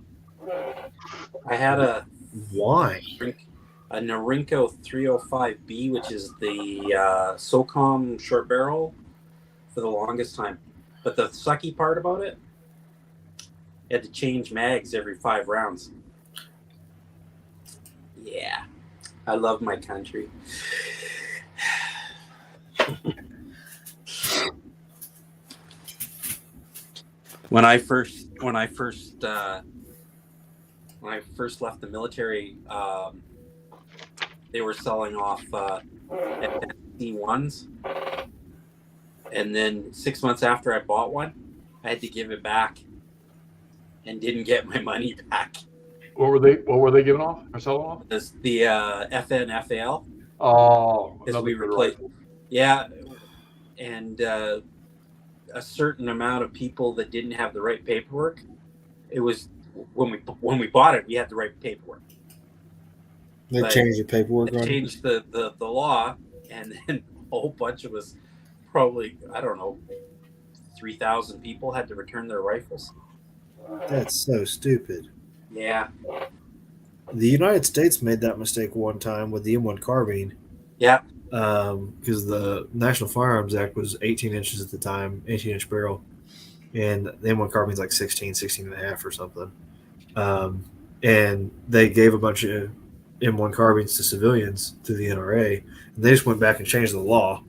I had a Norinco 305B, which is the SOCOM short barrel for the longest time. But the sucky part about it, you had to change mags every 5 rounds. Yeah, I love my country. When I first left the military, they were selling off C1s, and then 6 months after I bought one, I had to give it back and didn't get my money back. What were they giving off or selling off? The FNFAL. Oh, Because another we good replaced. rifle. Yeah, and a certain amount of people that didn't have the right paperwork. It was when we bought it, we had the right paperwork. They But changed the paperwork They on it. changed the law, and then a whole bunch of us, probably, I don't know, 3,000 people had to return their rifles. That's so stupid. Yeah. The United States made that mistake one time with the M1 carbine. Yeah. Because the National Firearms Act was 18 inches at the time, 18-inch barrel, and the M1 carbine's like 16 and a half or something. And they gave a bunch of M1 carbines to civilians through the NRA, and they just went back and changed the law.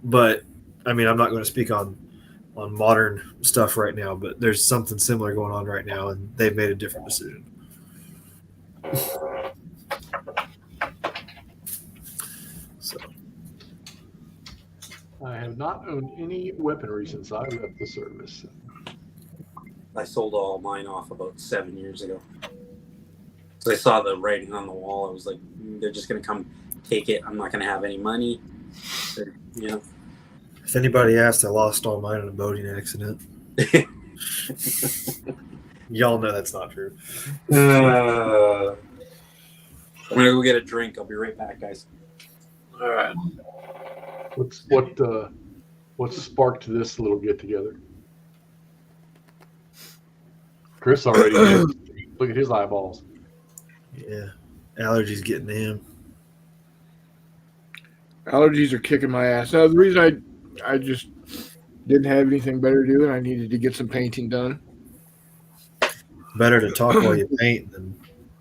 But I mean, I'm not going to speak on modern stuff right now, but there's something similar going on right now, and they've made a different decision. So I have not owned any weaponry since I left the service. I sold all mine off about 7 years ago. So I saw the writing on the wall. I was like, they're just going to come take it. I'm not going to have any money. You know. if anybody asked, I lost all mine in a boating accident. Y'all know that's not true. I'm going to go get a drink. I'll be right back, guys. All right. What sparked this little get together? Chris already did. Look at his eyeballs. Yeah, allergies getting to him. Allergies are kicking my ass. Now, the reason I just didn't have anything better to do, and I needed to get some painting done. Better to talk while you paint than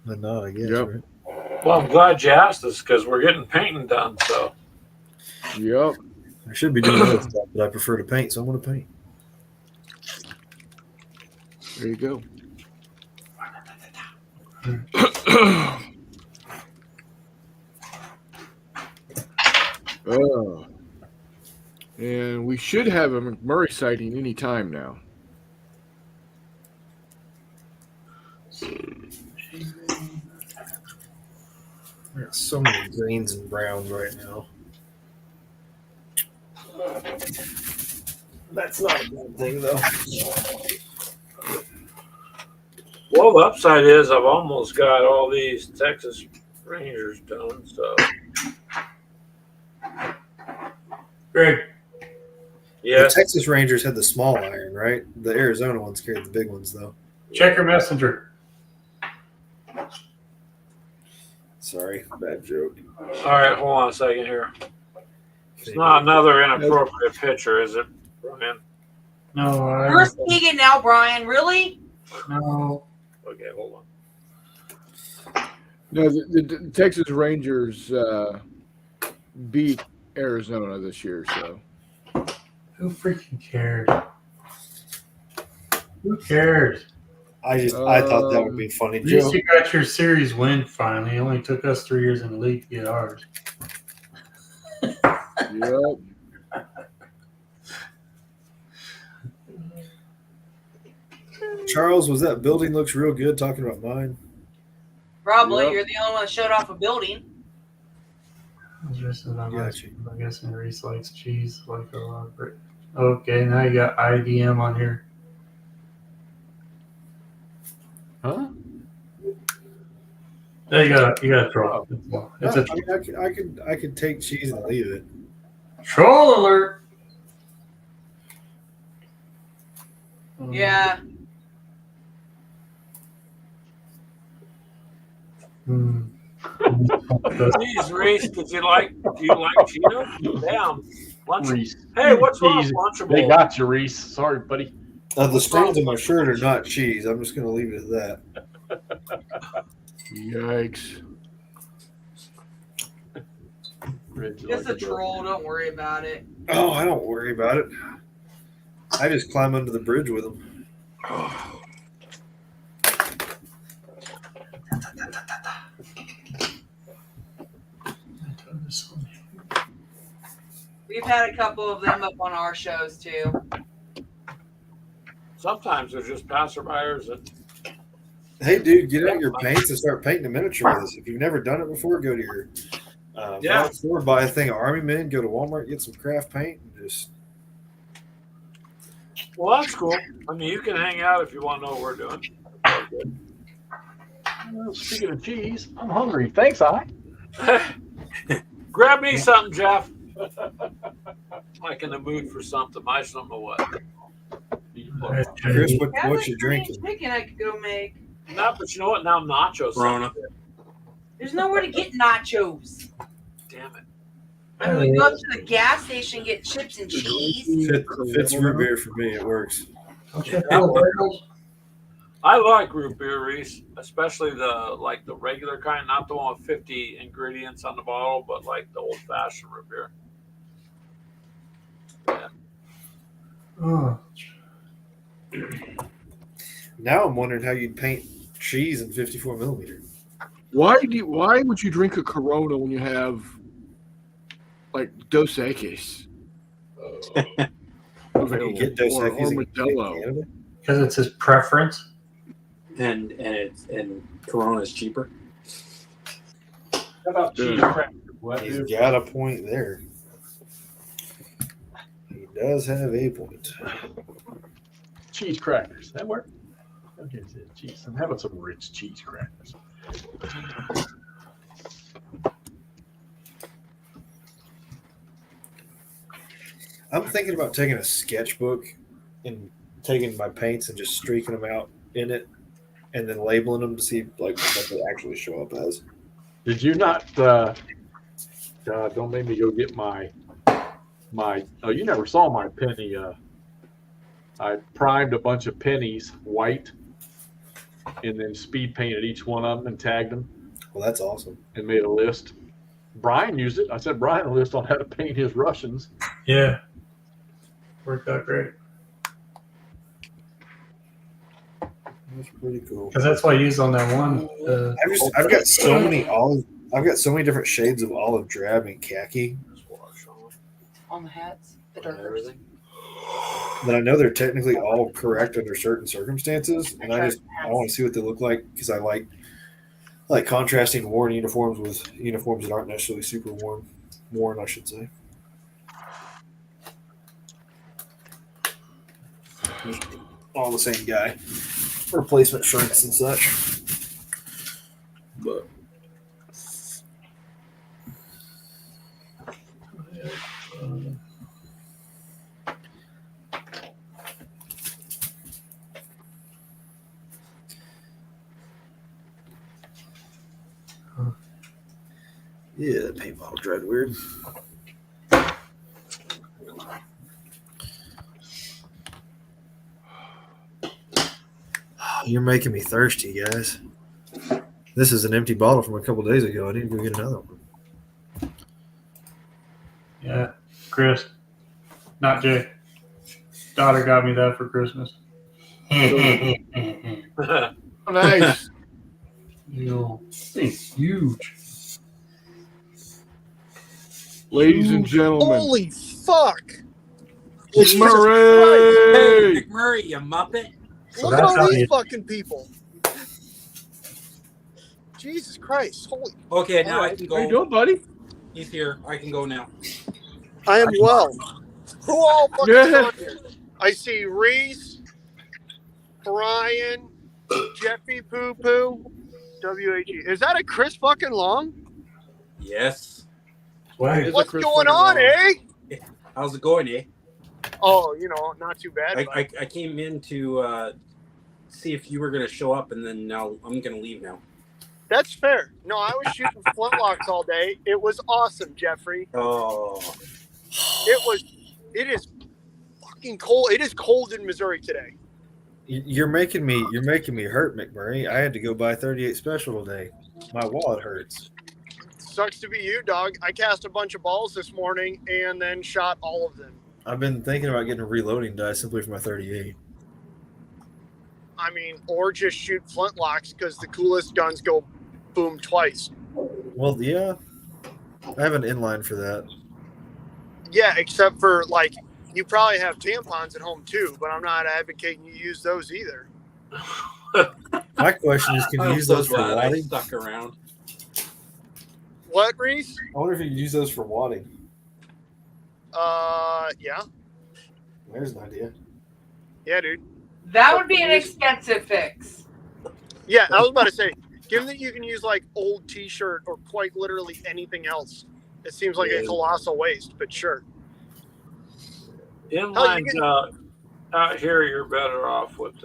not, I guess. Yep. Right? Well, I'm glad you asked us because we're getting painting done. So, Yep. I should be doing other stuff, but I prefer to paint, so I'm going to paint. There you go. Oh. And we should have a McMurray sighting any time now. I got so many greens and browns right now. That's not a bad thing, though. well, the upside is I've almost got all these Texas Rangers done. So, Greg, yes. The Texas Rangers had the small iron, right? The Arizona ones carried the big ones, though. check your messenger. Sorry, bad joke. All right, hold on a second here. It's not another inappropriate picture, is it, Brian? No, We're speaking now, Brian. Really? no. Okay, hold on. No, the Texas Rangers beat Arizona this year, so. Who freaking cares? Who cares? I thought that would be funny, At least Joe. you got your series win finally. It only took us 3 years in the league to get ours. Yep. Charles, was that building looks real good talking about mine? Probably. Yep. You're the only one that showed off a building. Gotcha. I guess Reese likes cheese like a lot of Brit. Okay, now you got IDM on here. Huh? There you got a troll. It's a I could take cheese and leave it. troll alert. Yeah. Hmm. Geez, Reese, do you like Cheetos? Damn. Lunch. Reese. Hey, what's wrong Jeez, with Lunchable? They got you, Reese. Sorry, buddy. The stains on my shirt are not cheese. I'm just going to leave it at that. Yikes. Just a troll. Don't worry about it. Oh, I don't worry about it. I just climb under the bridge with them. We've had a couple of them up on our shows too. sometimes they're just passerbyers that Hey, dude, get out your paints and start painting a miniature with us. If you've never done it before, go to your store, buy a thing of Army Men, go to Walmart, get some craft paint, and just. Well, that's cool. I mean, you can hang out if you want to know what we're doing. Well, speaking of cheese, I'm hungry. Thanks, I. Grab me something, Jeff. I'm like in the mood for something. I just don't know what. Chris, Yeah, what you drinking? chicken I could go make. No, but you know what? Now nachos. Corona. There's nowhere to get nachos. Damn it. I mean, we go up to the gas station and get chips and cheese. Fits root beer for me. It works. I like root beer, Reese, especially the regular kind, not the one with 50 ingredients on the bottle, but like the old fashioned root beer. Yeah. Oh. Now I'm wondering how you'd paint cheese in 54 millimeter. Why would you drink a Corona when you have like Dos Equis? You get Dos or Equis in Modelo. Canada? Because it's his preference. And Corona's cheaper. How about cheese Yeah. crackers? What, He's dude? got a point there. He does have a point. Cheese crackers. That work? Okay, cheese. I'm having some rich cheese crackers. I'm thinking about taking a sketchbook and taking my paints and just streaking them out in it, and then labeling them to see like what they actually show up as. Did you not? Don't make me go get my. Oh, you never saw my penny. I primed a bunch of pennies white, and then speed painted each one of them and tagged them Well, that's awesome. and made a list. Brian used it. I said Brian a list on how to paint his Russians. Yeah. Worked out great. That's pretty cool. Because that's what I used on that one. I've got so many olive. I've got so many different shades of olive drab and khaki On the hats. The And darkers. everything. that I know they're technically all correct under certain circumstances, and I want to see what they look like because I like contrasting worn uniforms with uniforms that aren't necessarily super worn, I should say. All the same guy, replacement shirts and such. But yeah, that paint bottle dried weird. You're making me thirsty, guys. This is an empty bottle from a couple days ago. I need to go get another one. Yeah. Chris. Not Jay. Daughter got me that for Christmas. Nice. You know, it's huge. Ladies and gentlemen. Holy fuck! Murray! Hey, McMurray, you muppet. So Look at that's all how these you- fucking people. Jesus Christ! Holy! Okay, now I can How you go. doing, buddy? He's here. I can go now. I am well. Who all fucking Yeah. on here? I see Reese, Brian, Jeffy Poo Poo, WAG. Is that a Chris fucking Long? Yes. Swag. It's a What's Chris going fucking on, Long. eh? How's it going, eh? Oh, you know, not too bad. I came in to see if you were going to show up, and then now I'm going to leave now. That's fair. No, I was shooting flintlocks all day. It was awesome, Jeffrey. Oh. It is fucking cold. It is cold in Missouri today. You're making me hurt, McMurray. I had to go buy 38 special today. My wallet hurts. Sucks to be you, dog. I cast a bunch of balls this morning and then shot all of them. I've been thinking about getting a reloading die simply for my 38. I mean, or just shoot flintlocks because the coolest guns go boom twice. Well, yeah, I have an inline for that. Yeah, except for like You probably have tampons at home too, but I'm not advocating you use those either. My question is, can you I'm use so those for glad I wadding? stuck around. What, Reese? I wonder if you could use those for wadding. Yeah. There's an idea. Yeah, dude. That would be an expensive fix. Yeah, I was about to say, given that you can use like old T-shirt or quite literally anything else, it seems like a colossal waste. But sure. Inlines out here, you're better off with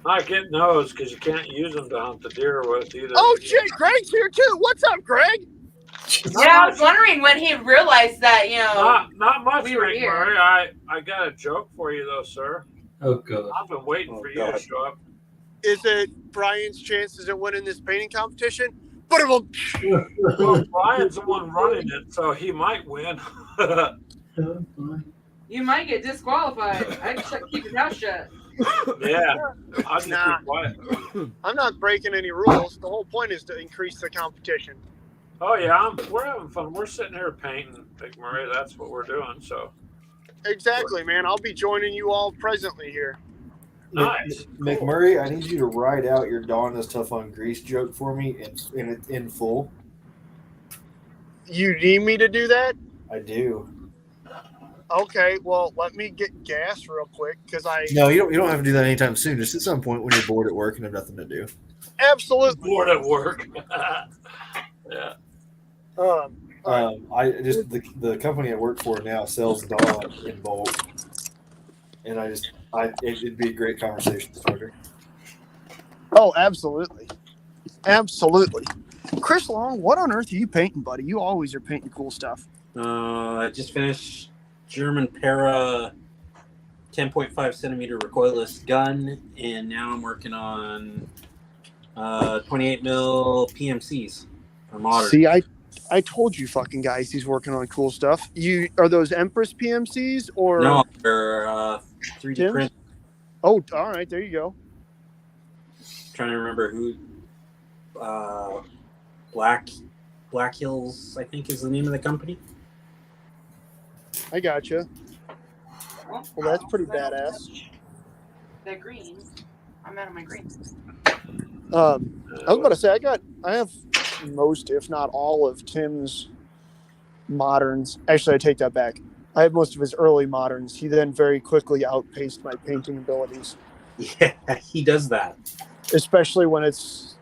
not getting those because you can't use them to hunt the deer with either. Oh shit, Greg's here too. What's up, Greg? Yeah, I was wondering when he realized that, not much, we were Rick here. Murray. I got a joke for you though, sir. Oh god. I've been waiting for you to show up. Is it Brian's chances at winning this painting competition? But Well, Brian's the one running it, so he might win. You might get disqualified. I just keep your mouth shut. Yeah, I'll just be quiet. I'm not breaking any rules. The whole point is to increase the competition. Oh yeah, we're having fun. We're sitting here painting, Big Murray. That's what we're doing. So Exactly, man. I'll be joining you all presently here. nice. McMurray, I need you to write out your Dawn is tough on grease joke for me in full. You need me to do that? I do. Okay, well, let me get gas real quick because No, you don't have to do that anytime soon. Just at some point when you're bored at work and have nothing to do. absolutely. Bored at work. Yeah. I just the company I work for now sells Dawn in bulk, and it'd be a great conversation starter. Oh, absolutely. Absolutely. Chris Long, what on earth are you painting, buddy? You always are painting cool stuff. I just finished German Para 10.5 centimeter recoilless gun, and now I'm working on 28 mil PMCs for modern. See, I told you fucking guys he's working on cool stuff. Are those Empress PMCs or No, they're 3D Tim's? print. Oh, all right, there you go. Trying to remember who. Black Hills, I think, is the name of the company. I gotcha. Well, that's pretty badass. The green. I'm out of my green. I was about to say I have most, if not all, of Tim's moderns. Actually, I take that back. I have most of his early moderns. He then very quickly outpaced my painting abilities. Yeah, he does that. Especially when it's,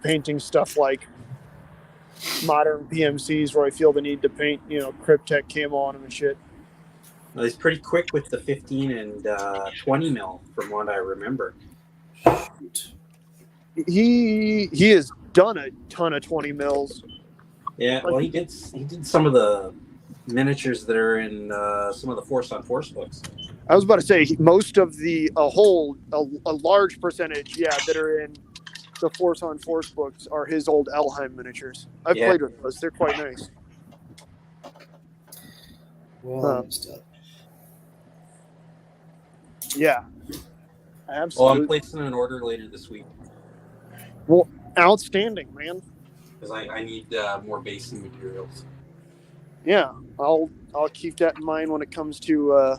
painting stuff like modern PMCs where I feel the need to paint, Cryptek camo on them and shit. Well, he's pretty quick with the 15 and 20 mil, from what I remember. He has done a ton of 20 mils. Yeah, well, he did some of the miniatures that are in some of the Force on Force books. I was about to say most of a large percentage, that are in the Force on Force books are his old Elheim miniatures. I've played with those; they're quite nice. Well, yeah, Well, absolutely. I'm placing an order later this week Well, outstanding, man. because I need more basing materials. Yeah, I'll keep that in mind when it comes to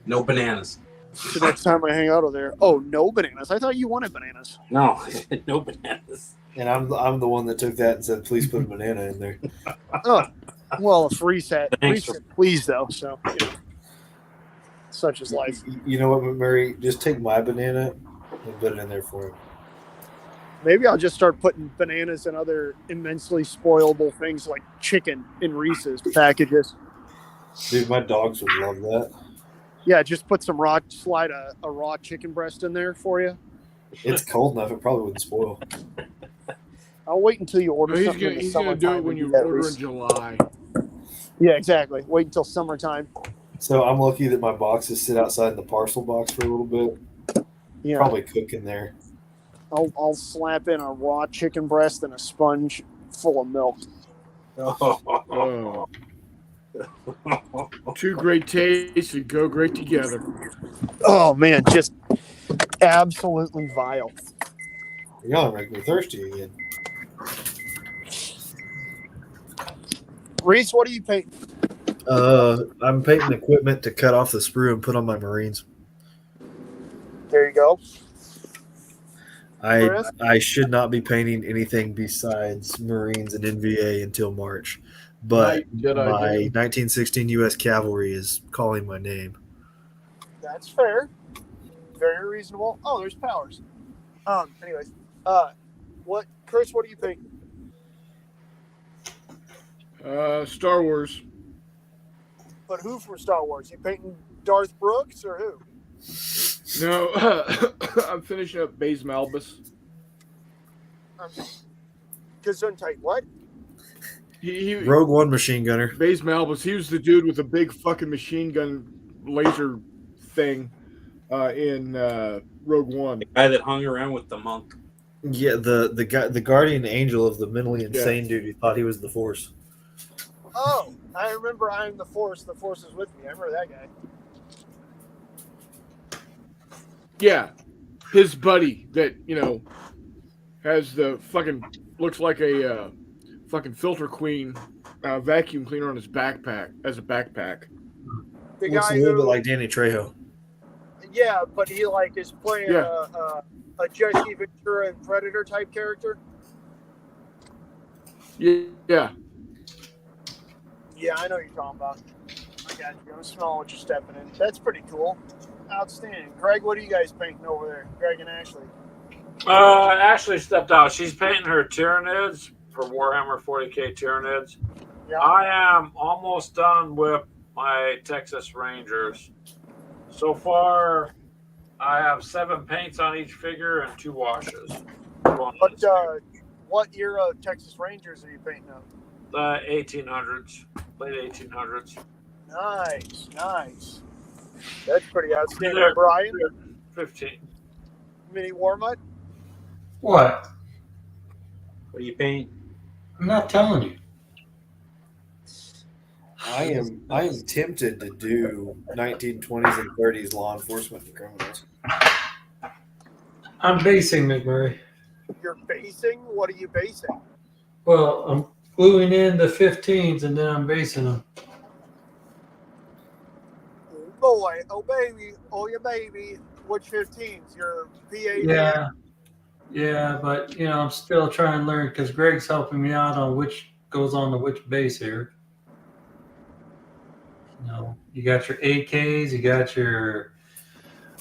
No bananas. the next time I hang out over there. Oh, no bananas! I thought you wanted bananas. No, no bananas. And I'm the one that took that and said, please put a banana in there. Oh, well, if reset, Thanks. please though. So, such is life. You know what, McMurray? Just take my banana and put it in there for him. Maybe I'll just start putting bananas and other immensely spoilable things like chicken in Reese's packages. Dude, my dogs would love that. Yeah, just put some slide a raw chicken breast in there for you. It's cold enough; it probably wouldn't spoil. I'll wait until you order something. He's gonna do it when you order in July. Yeah, exactly. Wait until summertime. So I'm lucky that my boxes sit outside in the parcel box for a little bit. Yeah, Probably cook in there. I'll slap in a raw chicken breast and a sponge full of milk. Oh. Two great tastes that go great together. Oh man, just absolutely vile. Y'all make me thirsty again. Reese, what are you painting? I'm painting equipment to cut off the sprue and put on my Marines. There you go. I Chris? I should not be painting anything besides Marines and NVA until March, but Night Jedi my game. 1916 U.S. Cavalry is calling my name. That's fair. Very reasonable. Oh, there's powers. Anyways, Chris, what do you think? Star Wars. But who from Star Wars? You painting Darth Brooks or who? No, I'm finishing up Baze Malbus. Gesundheit, what? He Rogue One machine gunner. Baze Malbus. He was the dude with the big fucking machine gun laser thing in Rogue One. The guy that hung around with the monk. Yeah, the guy, the guardian angel of the mentally insane dude who thought he was the Force. Oh, I remember I'm the Force. The Force is with me. I remember that guy. Yeah, his buddy that has the fucking looks like a fucking filter queen vacuum cleaner on his backpack as a backpack. The Looks guy a little who, bit like Danny Trejo. yeah, but he is playing a Jesse Ventura and Predator type character. Yeah. Yeah, I know what you're talking about. I got you. I'm smelling what you're stepping in. That's pretty cool. Outstanding. Greg, what are you guys painting over there? Greg and Ashley. Ashley stepped out. She's painting her Tyranids for Warhammer 40k Tyranids. Yeah. I am almost done with my Texas Rangers. So far, I have 7 paints on each figure and 2 washes. But what era of Texas Rangers are you painting up? The 1800s, late 1800s. Nice. That's pretty outstanding. They're- Brian, 15. mini War Mutt? What? What do you paint? I'm not telling you. I am tempted to do 1920s and 30s law enforcement and criminals. I'm basing McMurray. You're basing? What are you basing? Well, I'm gluing in the 15s and then I'm basing them. Boy, oh baby, oh your baby. Which 15s? Your PA? Yeah, but I'm still trying to learn because Greg's helping me out on which goes on to which base here. You got your AKs, you got your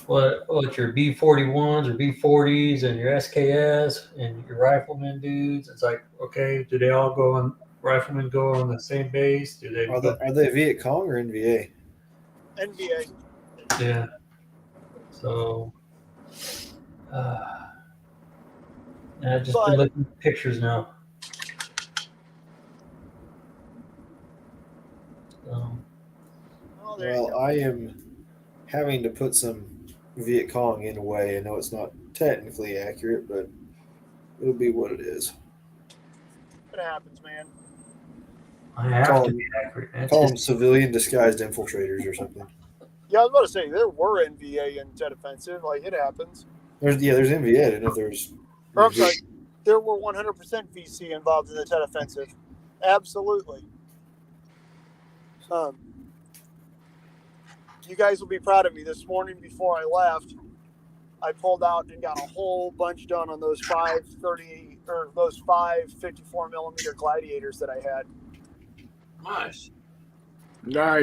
your B41s or B40s and your SKS and your rifleman dudes. It's like, okay, do they all go on? Riflemen go on the same base? Do they? Are they Viet Cong or NVA? NBA. Yeah. So, I've just been looking at pictures now. Well, I am having to put some Viet Cong in a way. I know it's not technically accurate, but it'll be what it is. It happens, man. I have to be accurate. Call them civilian disguised infiltrators or something. Yeah, I was about to say there were NVA in Jet Offensive. Like it happens. There's NVA. I didn't know if there's. Or I'm sorry, there were 100% VC involved in the Jet Offensive. Absolutely. You guys will be proud of me. This morning before I left, I pulled out and got a whole bunch done on those 530 or those 554 millimeter gladiators that I had. Nice. Are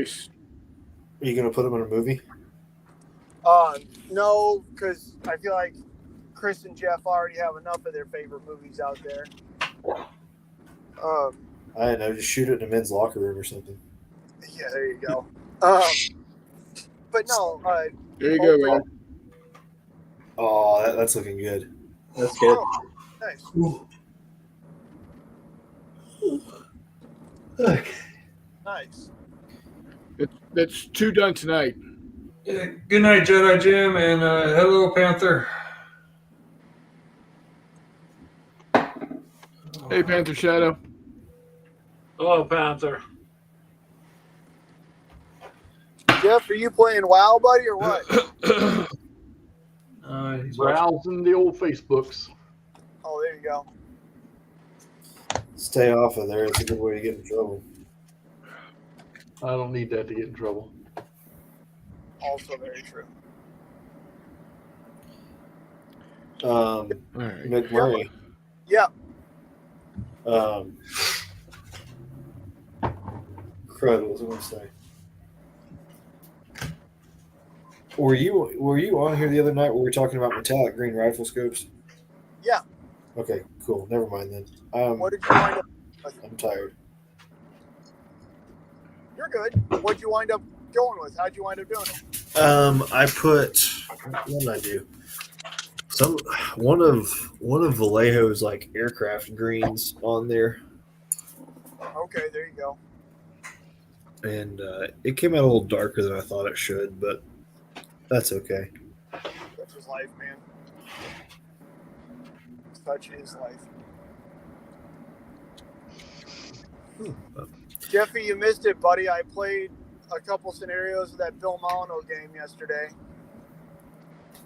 you going to put them in a movie? No, because I feel like Chris and Jeff already have enough of their favorite movies out there. I don't know. Just shoot it in a men's locker room or something. Yeah, there you go. But no. There you go, man. Oh, that's looking good. That's good. Oh, nice. Okay. Nice. That's 2 done tonight. Yeah, good night, Jedi Jim, and hello, Panther. Hey, Panther Shadow. Hello, Panther. Jeff, are you playing WoW, buddy, or what? He's Browsing the old Facebooks. Oh, there you go. Stay off of there. It's a good way to get in trouble. I don't need that to get in trouble. Also very true. All right. McMurray. Yeah. Crud, what was I going to say? Were you on here the other night where we were talking about metallic green rifle scopes? Yeah. Okay, cool. Never mind then. What did you wind up with? I'm tired. You're good. What'd you wind up going with? How'd you wind up doing it? I put what did I do? One of Vallejo's like aircraft greens on there, Okay, there you go. and it came out a little darker than I thought it should, but that's okay. That's his life, man. Such is life. Jeffy, you missed it, buddy. I played a couple scenarios of that Bill Molyneux game yesterday.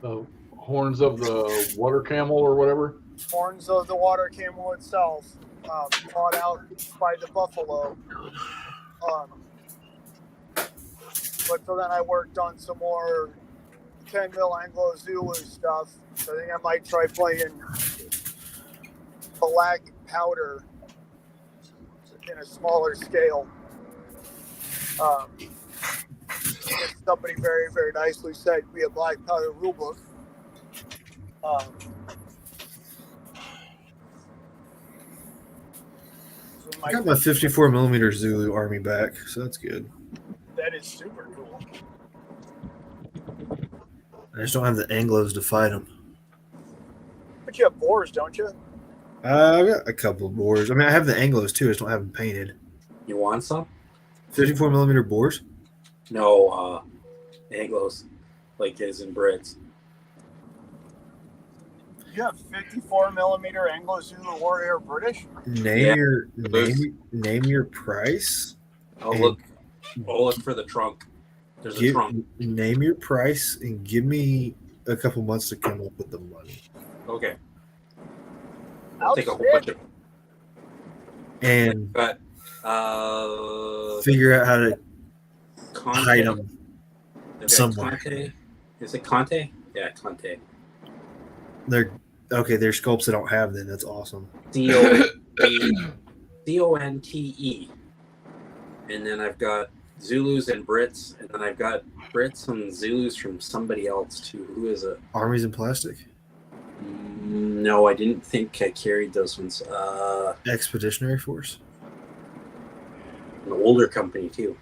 The horns of the water camel or whatever. Horns of the water camel itself, brought out by the buffalo. But so then I worked on some more 10 mil Anglo Zulu stuff. So I think I might try playing black powder in a smaller scale. Somebody very, very nicely said be a black powder rulebook. So I got my 54 millimeter Zulu Army back, so that's good. that is super cool. I just don't have the Anglos to fight them. But you have boars, don't you? I've got a couple of bores. I mean, I have the Anglos too. I just don't have them painted. You want some? 54 millimeter bores. No, Anglos, like as in Brits. You have 54 millimeter Anglo Zulu Warrior British? Yeah. Name your price. I'll And look for the trunk. There's a Give, trunk. name your price and give me a couple months to come up with the money. Okay. I'll take a whole bunch of. And But figure out how to Conte. hide them I've got somewhere. Conte. Is it Conte? Yeah, Conte. They're okay. They're sculpts I don't have. Then that's awesome. CONTE. And then I've got Zulus and Brits, and then I've got Brits and Zulus from somebody else too. Who is it? Armies in plastic. No, I didn't think I carried those ones. Expeditionary Force. An older company too.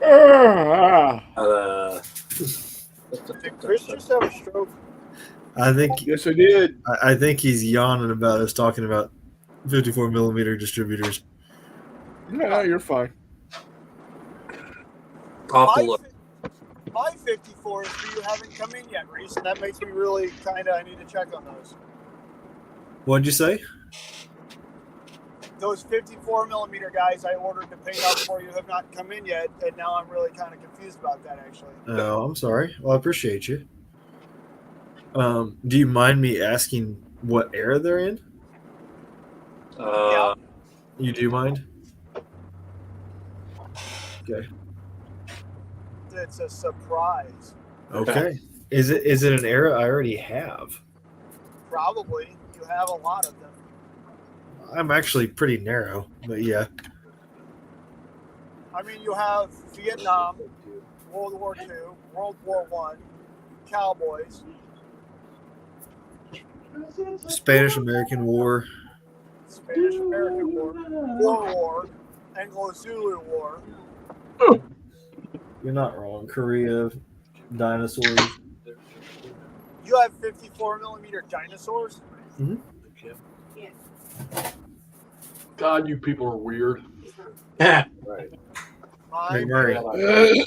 Ah, Did Chris just have a stroke? I think. yes, I did. I think he's yawning about us talking about 54 millimeter distributors. No, you're fine. Awful. My 54s for you haven't come in yet, Reese, and that makes me really I need to check on those. What'd you say? Those 54 millimeter guys I ordered to paint up for you have not come in yet, and now I'm really kind of confused about that, actually. Oh, I'm sorry. Well, I appreciate you. Do you mind me asking what era they're in? Yeah. You do mind? Okay. It's a surprise. Okay. Is it an era I already have? Probably. You have a lot of them. I'm actually pretty narrow, but yeah. I mean, you have Vietnam, World War II, World War I, Cowboys, Spanish-American War. Spanish-American War, Boer War, Anglo-Zulu War. You're not wrong. Korea, dinosaurs. You have 54 millimeter dinosaurs? Mm-hmm. God, you people are weird. Right. Mine, McMurray.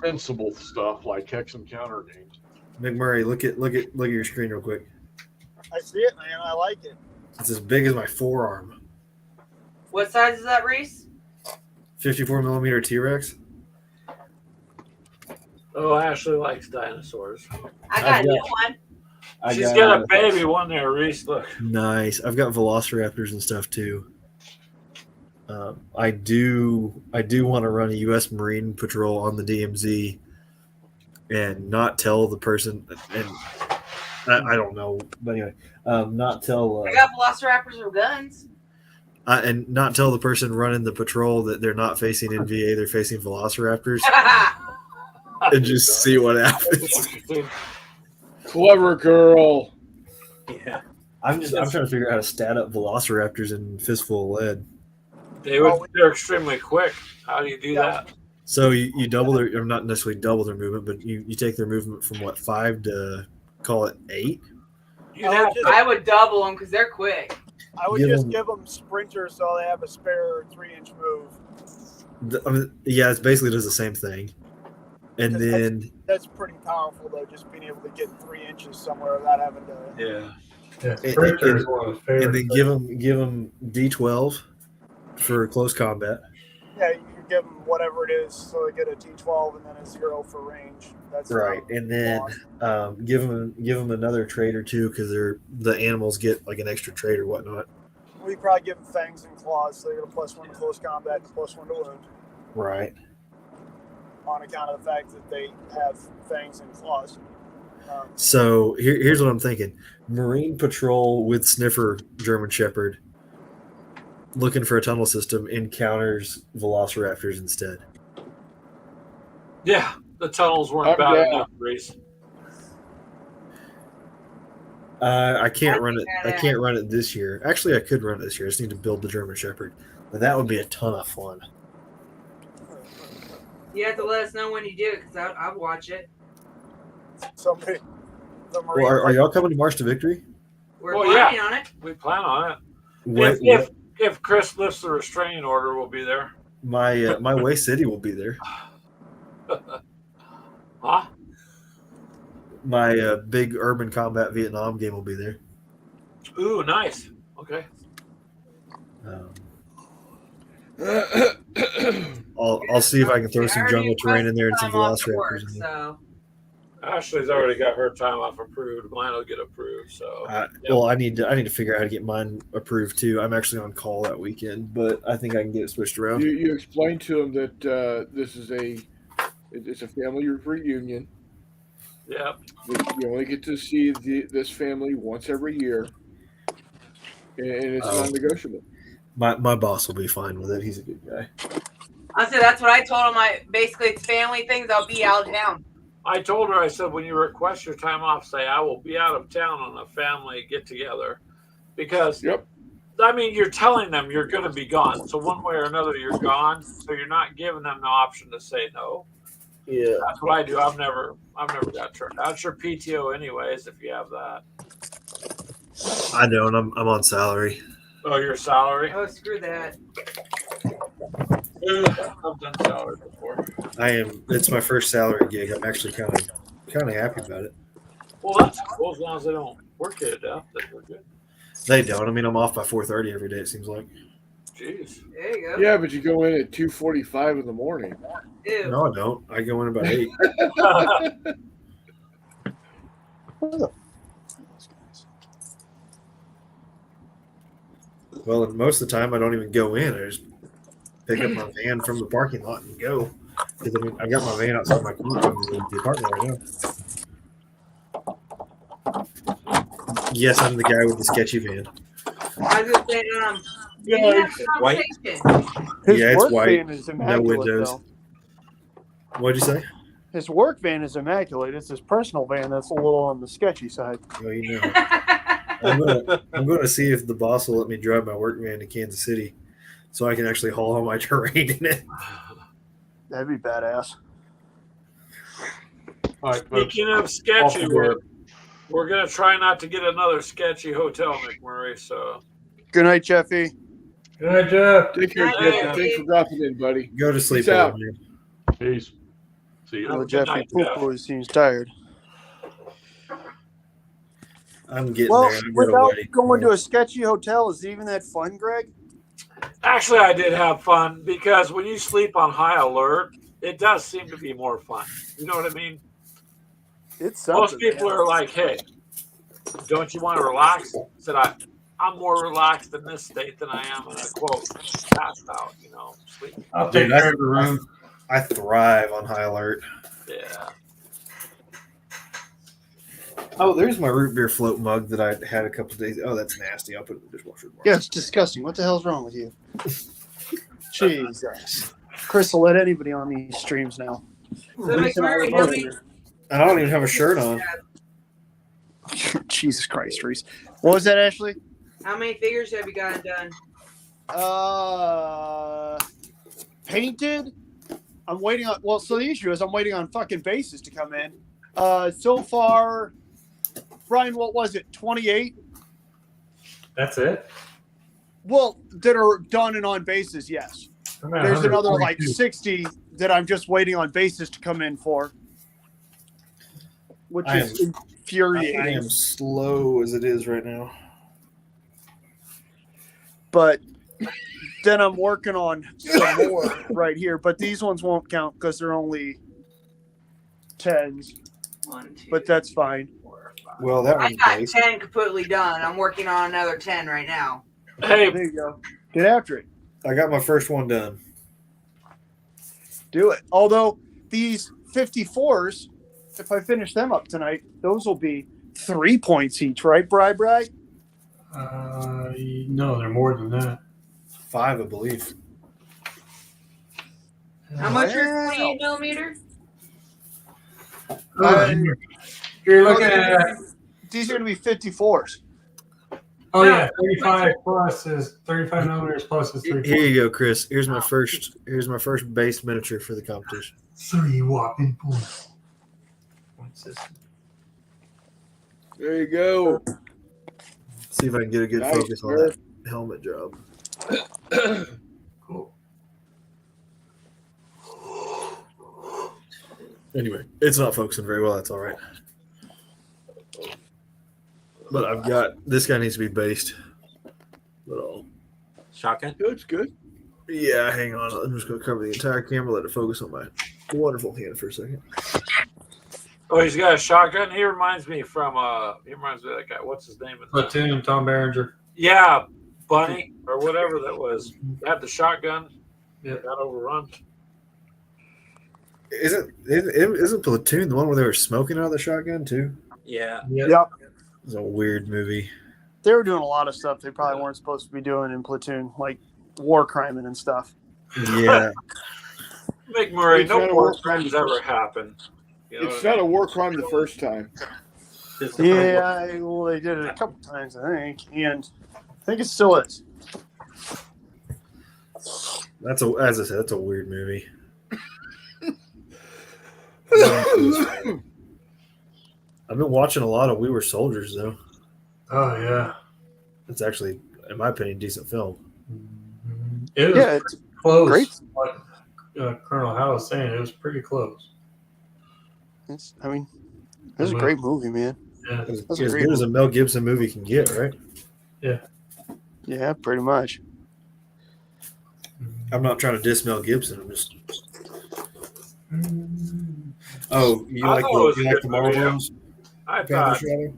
Sensible stuff like hex and counter games. McMurray, look at your screen real quick. I see it, man. I like it. It's as big as my forearm. What size is that, Reese? 54 millimeter T-Rex. Oh, Ashley likes dinosaurs. I got a new one. She's got a baby one there, Reese. Look. Nice. I've got velociraptors and stuff too. I do want to run a U.S. Marine patrol on the DMZ and not tell the person, and I don't know, but anyway, not tell. I got velociraptors with guns. And not tell the person running the patrol that they're not facing NVA, they're facing velociraptors, and just see what happens. Clever girl. Yeah. I'm trying to figure out how to stat up velociraptors in fistful of lead. They're extremely quick. How do you do that? So you double their, or not necessarily double their movement, but you take their movement from what, 5 to call it 8? I would double them because they're quick. I would give them sprinters so they have a spare 3-inch move. Yeah, it basically does the same thing. And then that's pretty powerful though, just being able to get 3 inches somewhere without having to. Yeah, sprinter is one of the favorites. And then give them D12 for close combat. Yeah, you can give them whatever it is, so they get a D12 and then a 0 for range. That's right. And then give them another trait or two because the animals get like an extra trait or whatnot. We probably give them fangs and claws, so they get a +1 to close combat and +1 to wound. Right. On account of the fact that they have fangs and claws. So here's what I'm thinking: Marine patrol with sniffer German Shepherd, looking for a tunnel system, encounters velociraptors instead. Yeah, the tunnels weren't bad enough, Reese. I can't run it. I can't run it this year. Actually, I could run it this year. I just need to build the German Shepherd, but that would be a ton of fun. You have to let us know when you do it because I'll watch it. Somebody, well, are y'all coming to March to Victory? We're planning on it. We plan on it. If Chris lifts the restraining order, we'll be there. My Way City will be there. Huh? My big urban combat Vietnam game will be there. Ooh, nice. Okay. I'll see if I can throw some jungle terrain in there and some velociraptors in there. So. Ashley's already got her time off approved. Mine will get approved. So well, I need to figure out how to get mine approved too. I'm actually on call that weekend, but I think I can get it switched around. You explain to them that this is it's a family reunion. Yeah. You only get to see this family once every year, and it's non-negotiable. My boss will be fine with it. He's a good guy. I said that's what I told him. Basically it's family things. I'll be out of town. I told her, I said, when you request your time off, say, I will be out of town on a family get-together. Because, I mean, you're telling them you're going to be gone. So one way or another, you're gone. So you're not giving them the option to say no. Yeah. That's what I do. I've never got turned out. It's your PTO anyways, if you have that. I know, and I'm on salary. Oh, your salary? Oh, screw that. I've done salary before. I am. It's my first salary gig. I'm actually kind of happy about it. Well, that's cool as long as they don't work you to death. Then we're good. They don't. I mean, I'm off by 4:30 every day. It seems like. Jeez. There you go. Yeah, but you go in at 2:45 in the morning. Ew. No, I don't. I go in about 8. Well, most of the time I don't even go in. I just pick up my van from the parking lot and go. Because I mean, I got my van outside my the apartment right now. Yes, I'm the guy with the sketchy van. I was just saying, White? It's white. Van is No immaculate, windows. though. What'd you say? His work van is immaculate. It's his personal van that's a little on the sketchy side. Well, you know. I'm going to see if the boss will let me drive my work van to Kansas City so I can actually haul all my terrain in it. That'd be badass. All right, folks. Speaking of sketchy, we're going to try not to get another sketchy hotel, McMurray. So, Good night, Jeffy. Good night, Jeff. Take care, Jeff. Thanks for dropping in, buddy. Go to sleep. Peace out. over here. Peace. See you. Well, Jeffy Poo seems tired. I'm getting Well, there. I'm without wedding. going to a sketchy hotel, is it even that fun, Greg? actually, I did have fun because when you sleep on high alert, it does seem to be more fun. You know what I mean? It's Most people are like, "Hey, don't you want to relax?" I said, "I I'm more relaxed in this state than I am in a quote passed out, sleep. I'll take care of the room. I thrive on high alert. Yeah. Oh, there's my root beer float mug that I had a couple of days. Oh, that's nasty. I'll put it in the dishwasher tomorrow. Yeah, it's disgusting. What the hell's wrong with you? Jesus. Chris will let anybody on these streams now. So McMurray, how many, And I don't even have a shirt on. Jesus Christ, Reese. What was that, Ashley? how many figures have you gotten done? Painted. I'm waiting on. Well, so the issue is I'm waiting on fucking bases to come in. So far, Brian, what was it? 28. That's it. Well, that are done and on bases. Yes. There's another like 60 that I'm just waiting on bases to come in for, which is infuriating. I am slow as it is right now. But then I'm working on some more right here. But these ones won't count because they're only 10s. 1, 2, But that's fine. 4, 5. Well, that I one's got base. 10 completely done. I'm working on another 10 right now. Hey, There you go. Get after it. I got my first one done. Do it. Although these 54s, if I finish them up tonight, those will be 3 points each, right, Bri? No, they're more than that. 5, I believe. How much Wow. are 28 millimeter? You're looking at. These are going to be 54s. Oh yeah, 35 plus is 35 millimeters plus is 3. Here you go, Chris. Here's my first base miniature for the competition. 3 whopping points. What's this? There you go. See if I can get a good Nice, focus on that helmet job. Cool. Anyway, it's not focusing very well. That's all right. But I've got this guy needs to be based. But Shotgun? Good, good. yeah, hang on. I'm just gonna cover the entire camera. Let it focus on my wonderful hand for a second. oh, he's got a shotgun. He reminds me of that guy. What's his name? Platoon, Tom Berenger. Yeah, Bunny or whatever that was. Had the shotgun. Yeah. Got overrun. Isn't Platoon the one where they were smoking out of the shotgun too? Yeah. Yep. It's a weird movie. They were doing a lot of stuff they probably weren't supposed to be doing in Platoon, like war criming and stuff. Yeah. McMurray, It's no not a war war crimes crime. ever happened. You know It's what I not a mean? war crime the first time. Yeah, well, they did it a couple times, I think, and I think it still is. As I said, that's a weird movie. I've been watching a lot of We Were Soldiers though. Oh yeah. It's actually, in my opinion, a decent film. It was Yeah, it's close. great. What Colonel Howe was saying, it was pretty close. it's. I mean, it was a great movie, man. Yeah. As That's a great good as a Mel Gibson movie can get, right? Yeah, pretty much. I'm not trying to diss Mel Gibson. I'm just. Oh, you I like thought it was the a you like good the movie, Marvels? I Panthers, thought rather?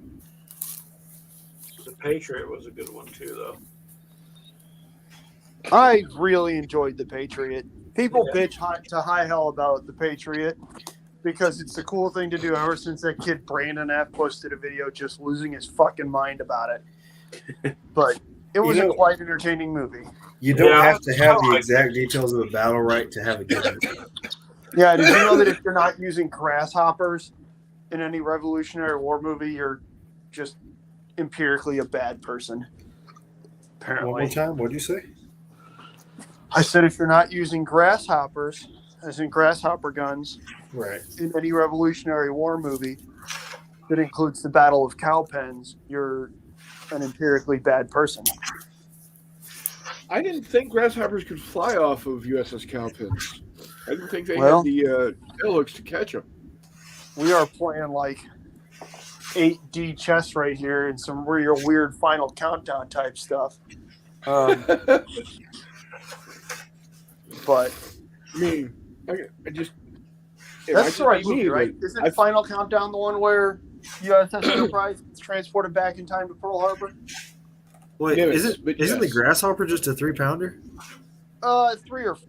The Patriot was a good one too, though. I really enjoyed The Patriot. People bitch to high hell about The Patriot because it's the cool thing to do ever since that kid Brandon F. posted a video just losing his fucking mind about it. But it was a quite entertaining movie. You don't Yeah, have to have I the like exact details of a battle right to have a good movie. Yeah, did you know that if you're not using grasshoppers in any Revolutionary War movie, you're just empirically a bad person? One more Apparently. time, what'd you say? I said if you're not using grasshoppers, as in grasshopper guns, Right. in any Revolutionary War movie that includes the Battle of Cowpens, you're an empirically bad person. I didn't think grasshoppers could fly off of USS Cowpens. I didn't think they Well- had the tail hooks to catch them. We are playing like 8D chess right here and some real weird Final Countdown type stuff. But I mean, I just. that's the right me, movie, right? but Isn't Final Countdown the one where USS Enterprise is transported back in time to Pearl Harbor? Wait, Nimitz, but isn't the yes. grasshopper just a 3-pounder?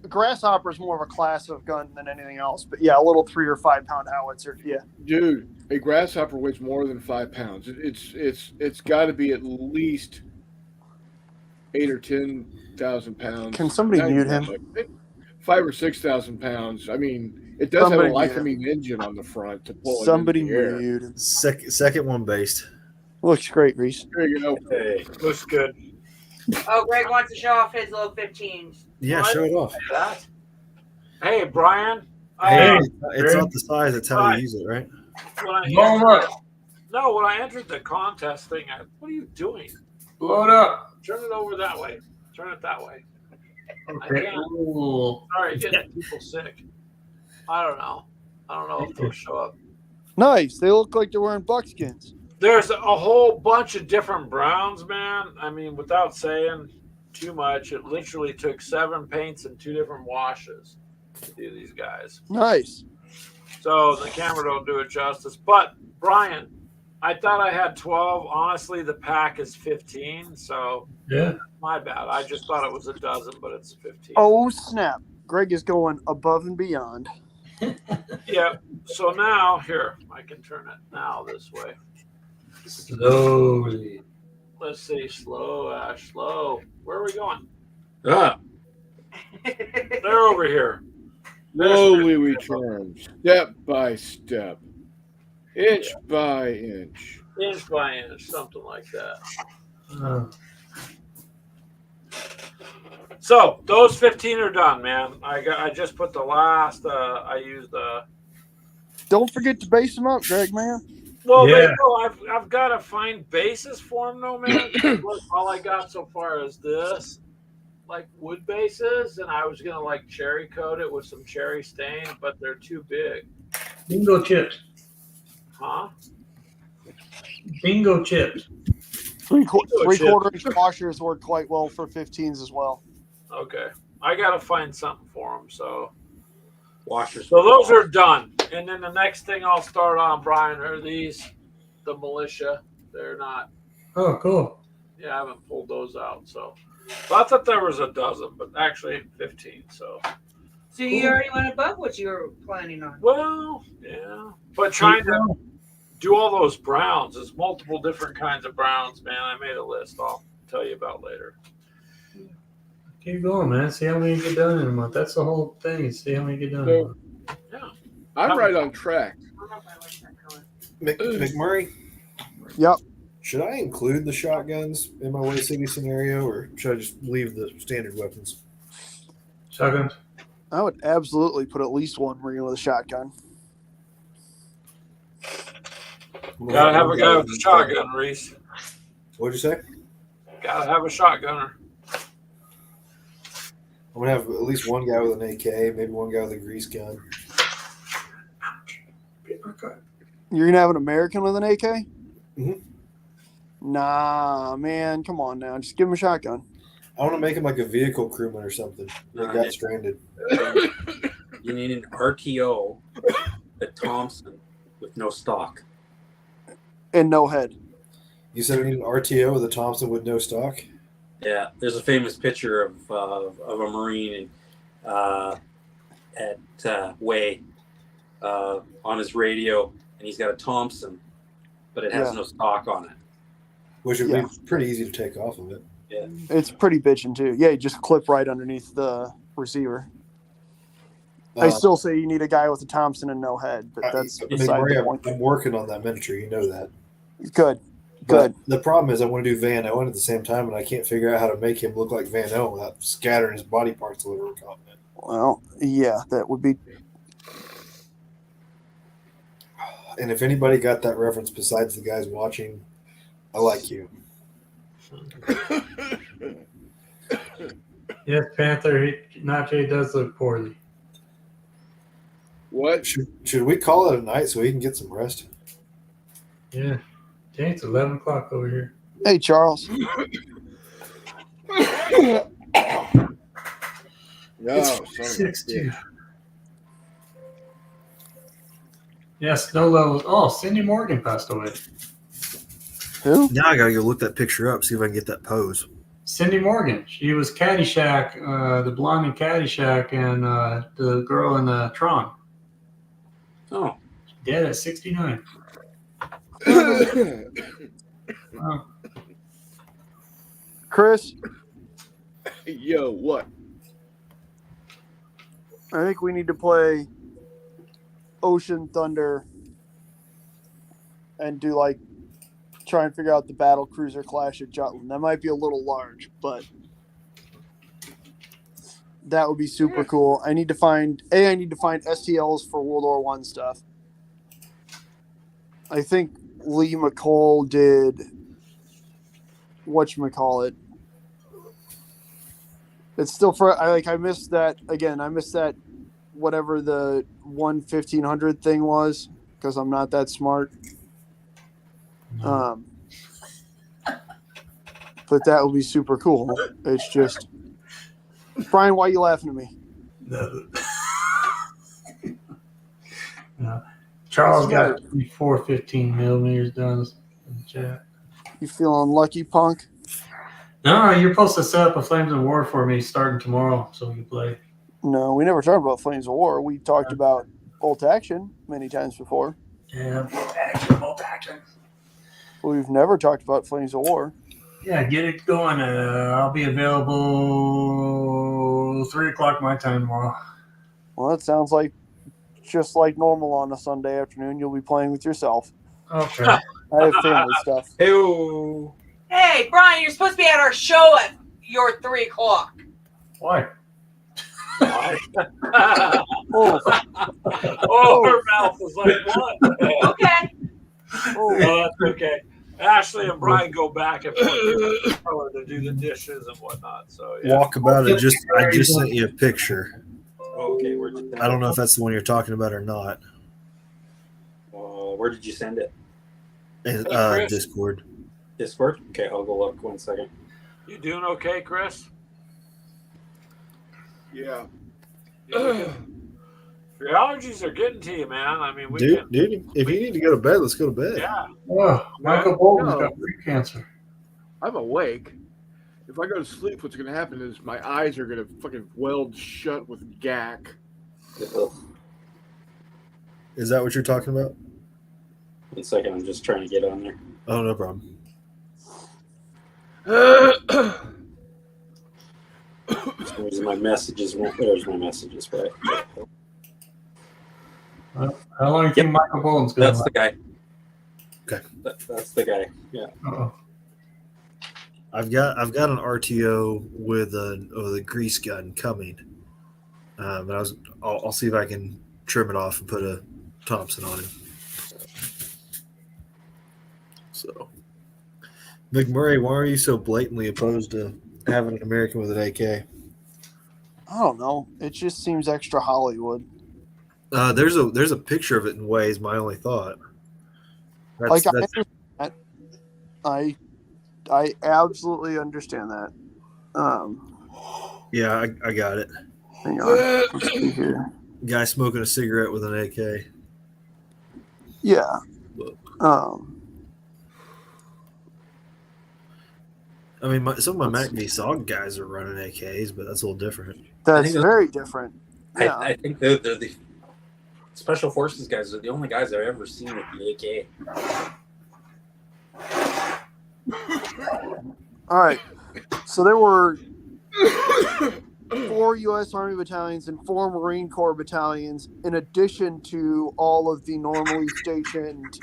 Grasshopper is more of a class of gun than anything else. But yeah, a little 3 or 5 pound howitzer. Yeah. Dude, a grasshopper weighs more than 5 pounds. It's got to be at least 8 or 10,000 pounds. Can somebody Not even mute that him? much. 5 or 6,000 pounds. I mean, it does Somebody have a mute him. Lycoming engine on the front to pull Somebody it into the air. mute him. Second one based. Looks great, Reese. There you go. Hey, looks good. Oh, Greg wants to show off his little 15s. Yeah, What? show it off. That. Hey, Brian. Hey, it's Greg. not the size; it's how you use it, right? When I Blow 'em up. when I entered the contest thing, what are you doing? Blow it up. Turn it over that way. Turn it that way. Okay. can't. Ooh. Sorry, getting people sick. I don't know if they'll show up. Nice. They look like they're wearing buckskins. There's a whole bunch of different browns, man. I mean, without saying too much, it literally took 7 paints and 2 different washes to do these guys. Nice. So the camera don't do it justice. But Brian, I thought I had 12. Honestly, the pack is 15. So Yeah. my bad. I just thought it was a dozen, but it's 15. Oh, snap. Greg is going above and beyond. Yeah. So now here, I can turn it now this way. Slowly. Let's see. Slow, Ash. Slow. Where are we going? Ah, They're over here. Slowly we turn, step by step, inch by inch. Inch by inch, something like that. So those 15 are done, man. I just put the last. I used the. Don't forget to base them up, Greg, man. Well, Yeah. I've got to find bases for them, though, man. Look, all I got so far is this, like wood bases, and I was gonna like cherry coat it with some cherry stain, but they're too big. Bingo chips. Huh? Bingo chips. Three-quarter inch washers work quite well for 15s as well. Okay. I got to find something for them. So washers. So those are done. And then the next thing I'll start on, Brian, are these, the militia. They're not, Oh, cool. yeah, I haven't pulled those out. So I thought there was a dozen, but actually 15. So, So you already went above what you were planning on. well, yeah. But trying to do all those browns, there's multiple different kinds of browns, man. I made a list I'll tell you about later. Keep going, man. See how many you get done in a month. That's the whole thing. See how many you get done in a month. Yeah. I'm right on track. I don't know if I like that color. McMurray, Yep. should I include the shotguns in my Way City scenario, or should I just leave the standard weapons? Shotguns. I would absolutely put at least one ring with a shotgun. Gotta have a guy with a shotgun, Reese. What'd you say? Gotta have a shotgunner. I'm gonna have at least one guy with an AK, maybe one guy with a grease gun. Paper cut. You're gonna have an American with an AK? Mhm. Nah, man, come on now. Just give him a shotgun. I want to make him like a vehicle crewman or something. That got Right. stranded. You need an RTO, a Thompson with no stock. And no head. You said I need an RTO with a Thompson with no stock? Yeah, there's a famous picture of a Marine at Way on his radio, and he's got a Thompson, but it has Yeah. no stock on it. Which would Yeah. be pretty easy to take off of it. Yeah, It's pretty bitchin' too. Yeah, you just clip right underneath the receiver. I still say you need a guy with a Thompson and no head, but that's beside McMurray, the point. I'm working on that miniature. You know that. Good. But the problem is I want to do Van Owen at the same time, and I can't figure out how to make him look like Van Owen without scattering his body parts all over the continent. Well, yeah, that would be. And if anybody got that reference besides the guys watching, I like you. Yes, Panther. Nacho does look poorly. What? Should we call it a night so he can get some rest? Yeah. Okay, it's 11 o'clock over here. Hey, Charles. No, son of a 6-2. bitch. Yeah, snow levels. Oh, Cindy Morgan passed away. Who? Now I gotta go look that picture up, see if I can get that pose. Cindy Morgan. She was Caddyshack, the blonde in Caddyshack, and the girl in Tron. Oh, Dead at 69. Wow. Chris, Yo, what? I think we need to play Ocean Thunder and do try and figure out the battle cruiser clash at Jutland. That might be a little large, but that would be super cool. I need to find STLs for World War I stuff. I think Lee McCall did whatchamacallit. It's still I missed that again. I missed that whatever the 1500 thing was because I'm not that smart. But that would be super cool. It's just Brian, why are you laughing at me? No. Charles got 415 millimeters done in the chat. You feeling lucky, punk? No, you're supposed to set up a Flames of War for me starting tomorrow so we can play. No, we never talked about Flames of War. We talked about Bolt Action many times before. Yeah, bolt action. We've never talked about Flames of War. Yeah, get it going. I'll be available 3 o'clock my time tomorrow. Well, that sounds like just like normal on a Sunday afternoon. You'll be playing with yourself. Okay. I have family stuff. Ew. Hey, Brian, you're supposed to be at our show at your 3 o'clock. Why? Oh, Her mouth was like, what? Okay. That's okay. Ashley and Brian go back and forth to do the dishes and whatnot. So yeah. Walkabout. I just sent you a picture. Okay, where'd you send I don't it? know if that's the one you're talking about or not. Where did you send it? Chris? Discord. Discord? Okay, I'll go look 1 second. You doing okay, Chris? Yeah. Your allergies are getting to you, man. I mean, Dude, if you need to go to bed, let's go to bed. Yeah. Oh, Michael Bolton's No. got breast cancer. I'm awake. If I go to sleep, what's going to happen is my eyes are going to fucking weld shut with gack. Ugh. Is that what you're talking about? 1 second, I'm just trying to get on there. Oh, no problem. There's my messages. There's my messages, right? How long do you think Michael Bolton's going That's to the guy. Okay. That's the guy. Yeah. Uh-oh. I've got an RTO with a grease gun coming, but I'll see if I can trim it off and put a Thompson on him. So, McMurray, why are you so blatantly opposed to having an American with an AK? I don't know. It just seems extra Hollywood. There's a picture of it in ways. My only thought. I absolutely understand that. Yeah, I got it. Hang on. Let's see here. Guy smoking a cigarette with an AK. Yeah. I mean, some of my MacV guys are running AKs, but that's a little different. That's very different. Yeah. I think they're the Special Forces guys are the only guys I've ever seen with the AK. All right. So there were 4 U.S. Army battalions and 4 Marine Corps battalions, in addition to all of the normally stationed,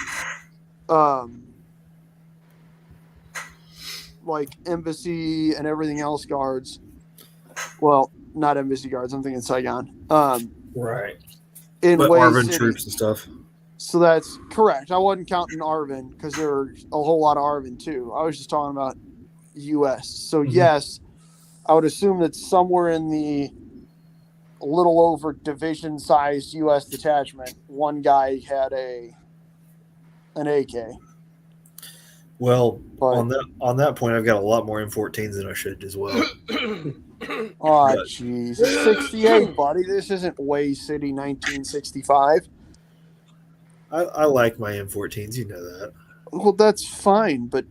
like embassy and everything else guards. Well, not embassy guards. I'm thinking Saigon. Right. In But Way Arvin City. troops and stuff. So that's correct. I wasn't counting Arvin because there were a whole lot of Arvin too. I was just talking about U.S. So yes, I would assume that somewhere in the a little over division-sized U.S. detachment, one guy had an AK. Well, But- on that point, I've got a lot more M14s than I should as well. Oh, jeez. It's 68, buddy. This isn't Way City 1965. I like my M14s, you know that. Well, that's fine, but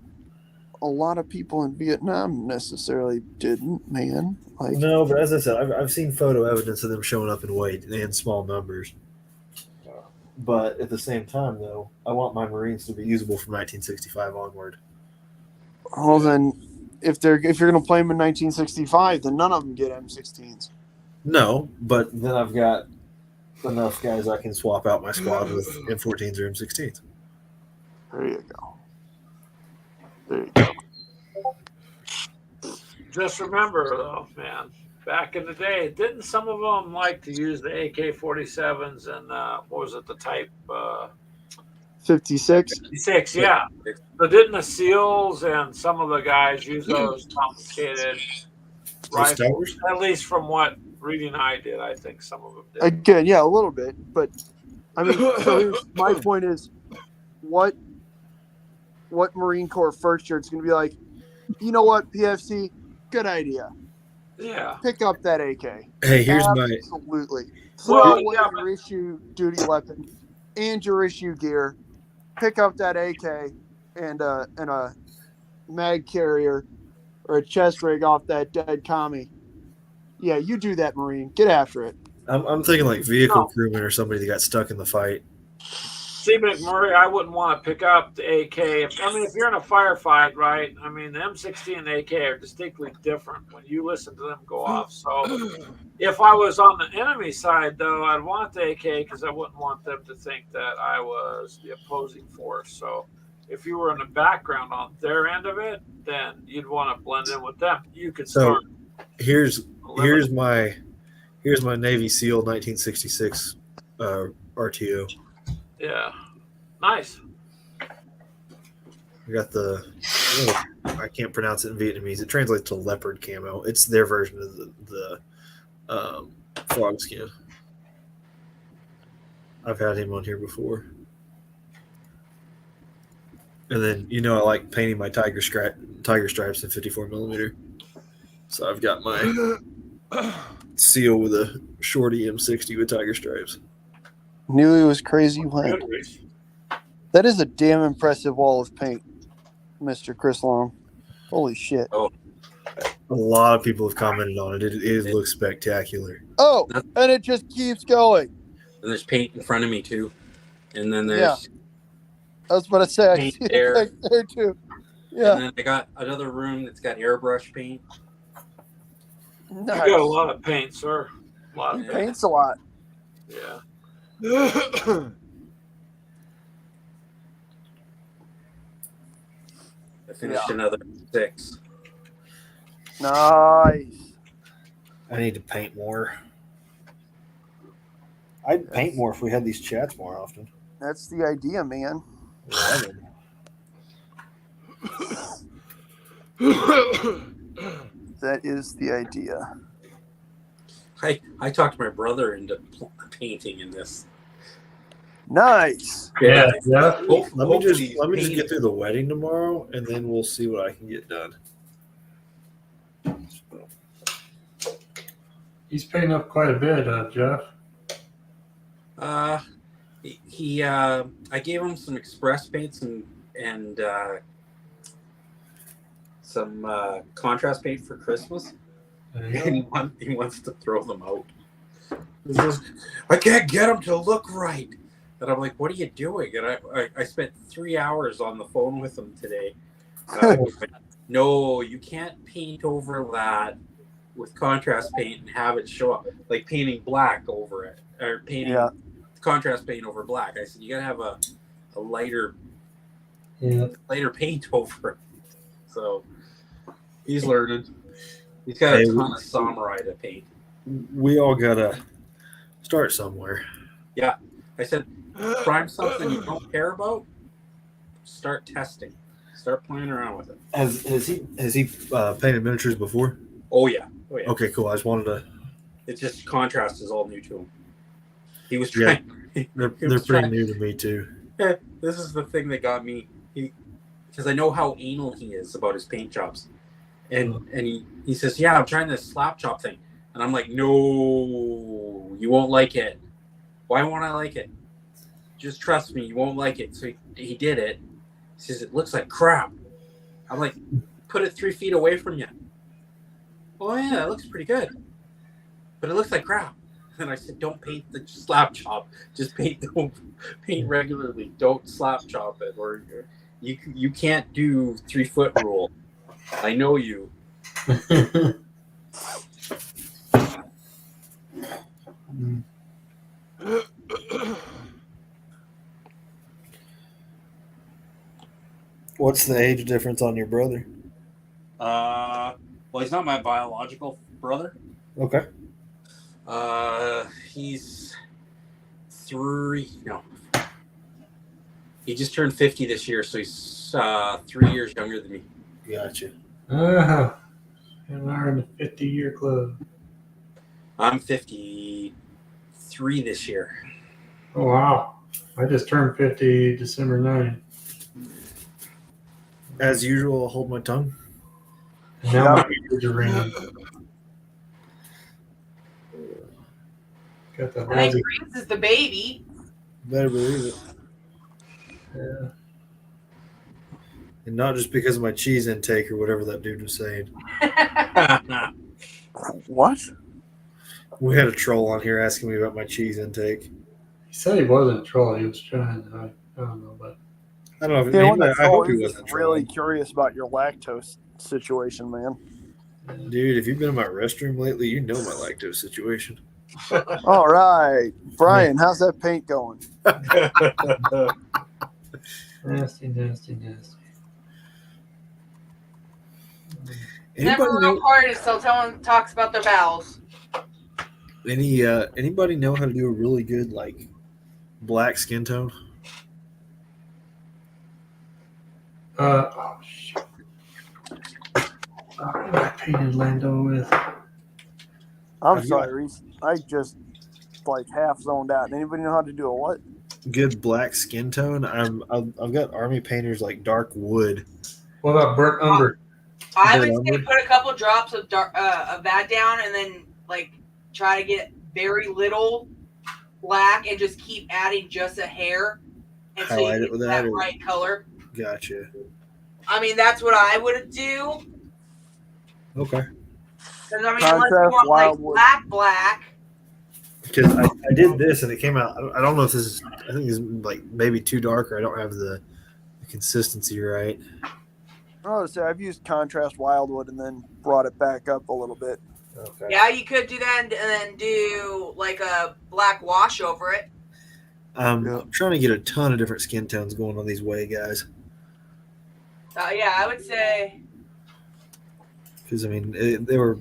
a lot of people in Vietnam necessarily didn't, man. Like, No, but as I said, I've seen photo evidence of them showing up in weight and in small numbers. But at the same time, though, I want my Marines to be usable from 1965 onward. well, then if you're going to play them in 1965, then none of them get M16s. No, but then I've got enough guys I can swap out my squad with M14s or M16s. There you go. There you go. Just remember, though, man, back in the day, didn't some of them like to use the AK-47s and what was it, the Type 56. 56? Yeah. So didn't the SEALs and some of the guys use those complicated rifles? Towers? At least from what reading I did, I think some of them did. Again, yeah, a little bit, but I mean, so here's my point is, what Marine Corps first year it's going to be like? You know what, PFC, good idea. Yeah. Pick up that AK. Hey, here's absolutely. Throw Well, away yeah, your issue duty weapon and your issue gear. Pick up that AK and a mag carrier or a chest rig off that dead commie. Yeah, you do that, Marine. Get after it. I'm thinking like vehicle crewman or somebody that got stuck in the fight. See, McMurray, I wouldn't want to pick up the AK. If you're in a firefight, right? I mean, the M16 and the AK are distinctly different when you listen to them go off. So if I was on the enemy side, though, I'd want the AK because I wouldn't want them to think that I was the opposing force. So if you were in the background on their end of it, then you'd want to blend in with them. You could start. Here's my Navy SEAL 1966 RTO. Yeah, nice. We got I can't pronounce it in Vietnamese. It translates to leopard camo. It's their version of the frog skin. I've had him on here before. And then I like painting my tiger stripes in 54 millimeter. So I've got my SEAL with a shorty M60 with tiger stripes. Knew he was crazy when. That is a damn impressive wall of paint, Mr. Chris Long. Holy shit. Oh. A lot of people have commented on it. It looks spectacular. Oh, and it just keeps going. And there's paint in front of me, too. And then there's... I was about to say, I paint see there. it back there, too. Yeah. And then I got another room that's got airbrush paint. Nice. You got a lot of paint, sir. A lot He of paints a lot. Yeah. I finished another 6. Nice. I need to paint more. I'd paint more if we had these chats more often. That's the idea, man. That is the idea. I talked my brother into painting in this. Nice. Yeah. Let me just get through the wedding tomorrow, and then we'll see what I can get done. He's paying up quite a bit, Jeff. I gave him some express paints and some contrast paint for Christmas, and he wants to throw them out. He says, I can't get them to look right. And I'm like, what are you doing? And I spent 3 hours on the phone with him today. No, you can't paint over that with contrast paint and have it show up, like painting black over it, or painting contrast paint over black. I said, you gotta have a lighter paint over it. So he's learning. He's got a ton of samurai to paint. We all gotta start somewhere. Yeah. I said, prime something you don't care about, start testing. Start playing around with it. Has he painted miniatures before? Oh yeah. Okay, cool. I just wanted to. It's just contrast is all new to him. He was trying. Yeah, they're pretty new to me too. This is the thing that got me. Because I know how anal he is about his paint jobs, and he says, "Yeah, I'm trying this slap chop thing," and I'm like, "No, you won't like it. Why won't I like it? Just trust me, you won't like it." So he did it, He says, it looks like crap. I'm like, put it 3 feet away from you. Oh, yeah, it looks pretty good. But it looks like crap. And I said, don't paint the slap chop. Just paint regularly. Don't slap chop it. Or you can't do 3 foot rule. I know you. What's the age difference on your brother? Well, he's not my biological brother. Okay. He's 3. No, he just turned 50 this year, so he's 3 years younger than me. Gotcha. And we're in the 50-year club. I'm 53 this year. Oh, wow. I just turned 50 December 9th. As usual, I'll hold my tongue. Now my ears are ringing. Got the I think Halsey. Reese is the baby. Better believe it. Yeah. And not just because of my cheese intake or whatever that dude was saying. What? We had a troll on here asking me about my cheese intake. He said he wasn't a troll. He was trying. I don't know, but I don't know. If Yeah, maybe, I hope he wasn't really trolling. curious about your lactose situation, man. Dude, if you've been in my restroom lately, you know my lactose situation. All right, Brian, how's that paint going? nasty. Never Anybody real know, part is till someone talks about their bowels. anybody know how to do a really good like black skin tone? Oh shit! What I painted Lando with. I'm Have you- sorry, Reese. I just like half zoned out. Anybody know how to do a what? Good black skin tone. I've got army painters like dark wood. What about burnt umber? I Burnt would say umber? put a couple drops of that down, and then like try to get very little black, and just keep adding just a hair until Highlight you it get with that that, or- right color. Gotcha. I mean, that's what I would do. Okay. Because I mean, unless you Contrast want like wildwood. black. Because I did this and it came out. I don't know if this is. I think it's like maybe too dark or I don't have the consistency right. I would say I've used contrast wildwood and then brought it back up a little bit. Okay. Yeah, you could do that and then do like a black wash over it. I'm trying to get a ton of different skin tones going on these way guys. Yeah, I would say. Because I mean they were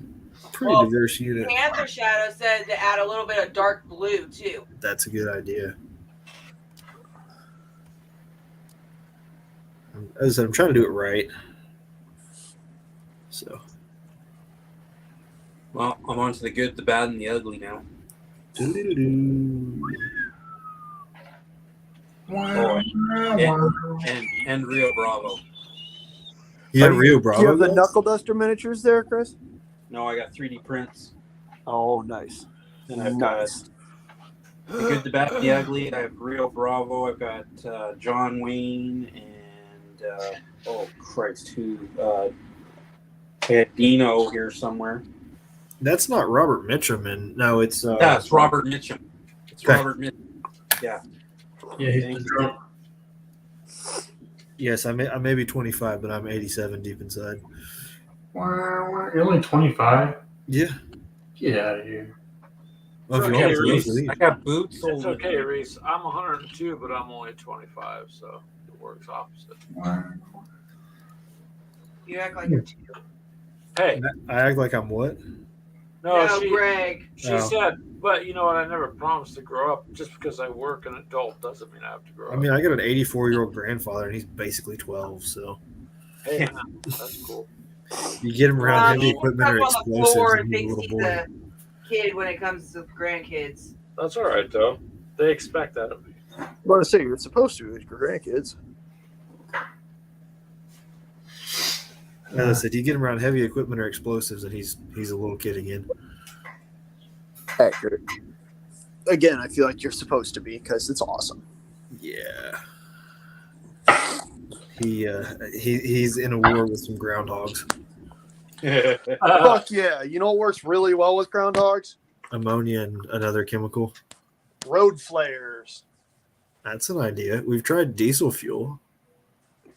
pretty Well, diverse unit. Panther Shadow said to add a little bit of dark blue too. That's a good idea. As I said, I'm trying to do it right. So. Well, I'm on to the good, the bad, and the ugly now. Doo-doo-doo. Oh, and Rio Bravo. You have Rio Bravo? Do you have the guys? knuckle duster miniatures there, Chris? No, I got 3D prints. Oh, nice. And I've Nice. got the good, the bad, and the ugly. I have Rio Bravo. I've got John Wayne and oh Christ, who? I had Dino here somewhere. That's not Robert Mitchum, and no, it's Yeah, it's Robert Mitchum. It's Okay. Robert Mitchum. Yeah. Yeah, he's Thank the you. drunk. Yes, I may be 25, but I'm 87 deep inside. You're only 25. Yeah. Get out of here. Well, if you Okay, want to Reese. leave. I got boots. It's okay, Reese. I'm 102, but I'm only 25, so it works opposite. You act like you're two. Hey, I act like I'm what? no, No, she Greg. said, but you know what? I never promised to grow up. Just because I work an adult doesn't mean I have to grow I up. mean, I got an 84-year-old grandfather, and he's basically 12. So Hey, man, that's cool. you get him around heavy You equipment or up on the floor explosives, and and he's a thinks little he's boy. a kid when it comes to grandkids. That's all right, though. They expect that of me. I'm going to say you're supposed to with your grandkids. As I said, you get him around heavy equipment or explosives, and he's a little kid again. Accurate. Again, I feel like you're supposed to be because it's awesome. Yeah. He's in a war with some groundhogs. Fuck yeah. You know what works really well with groundhogs? Ammonia and another chemical. Road flares. That's an idea. We've tried diesel fuel.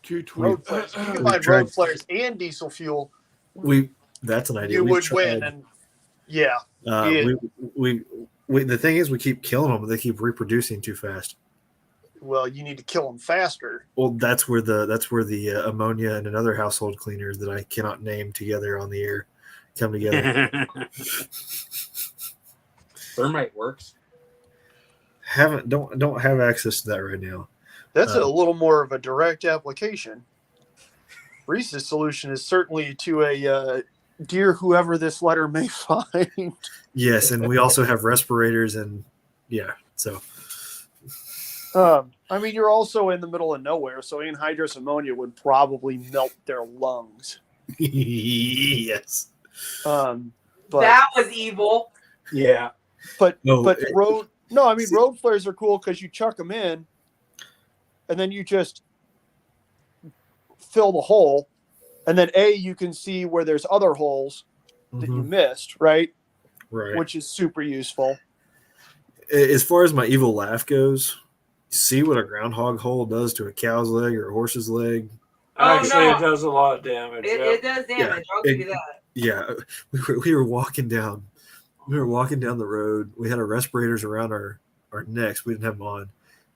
220. Road flares. If you can We've find tried- road flares and diesel fuel, That's an idea. you We've would win. tried- And yeah, we the thing is we keep killing them, but they keep reproducing too fast. well, you need to kill them faster. Well, that's where the ammonia and another household cleaner that I cannot name together on the air come together. Thermite works. Don't have access to that right now. That's a little more of a direct application. Reese's solution is certainly to a dear whoever this letter may find. Yes, and we also have respirators and yeah. So I mean, you're also in the middle of nowhere, so anhydrous ammonia would probably melt their lungs. yes. But That was evil. Yeah. but No, road flares are cool because you chuck them in, and then you just fill the hole, and then you can see where there's other holes that you missed, right? Right. Which is super useful. As far as my evil laugh goes, see what a groundhog hole does to a cow's leg or a horse's leg. Actually, no. it does a lot of damage. It does damage. I'll give you that. Yeah, we were walking down. We were walking down the road. We had our respirators around our necks. We didn't have them on.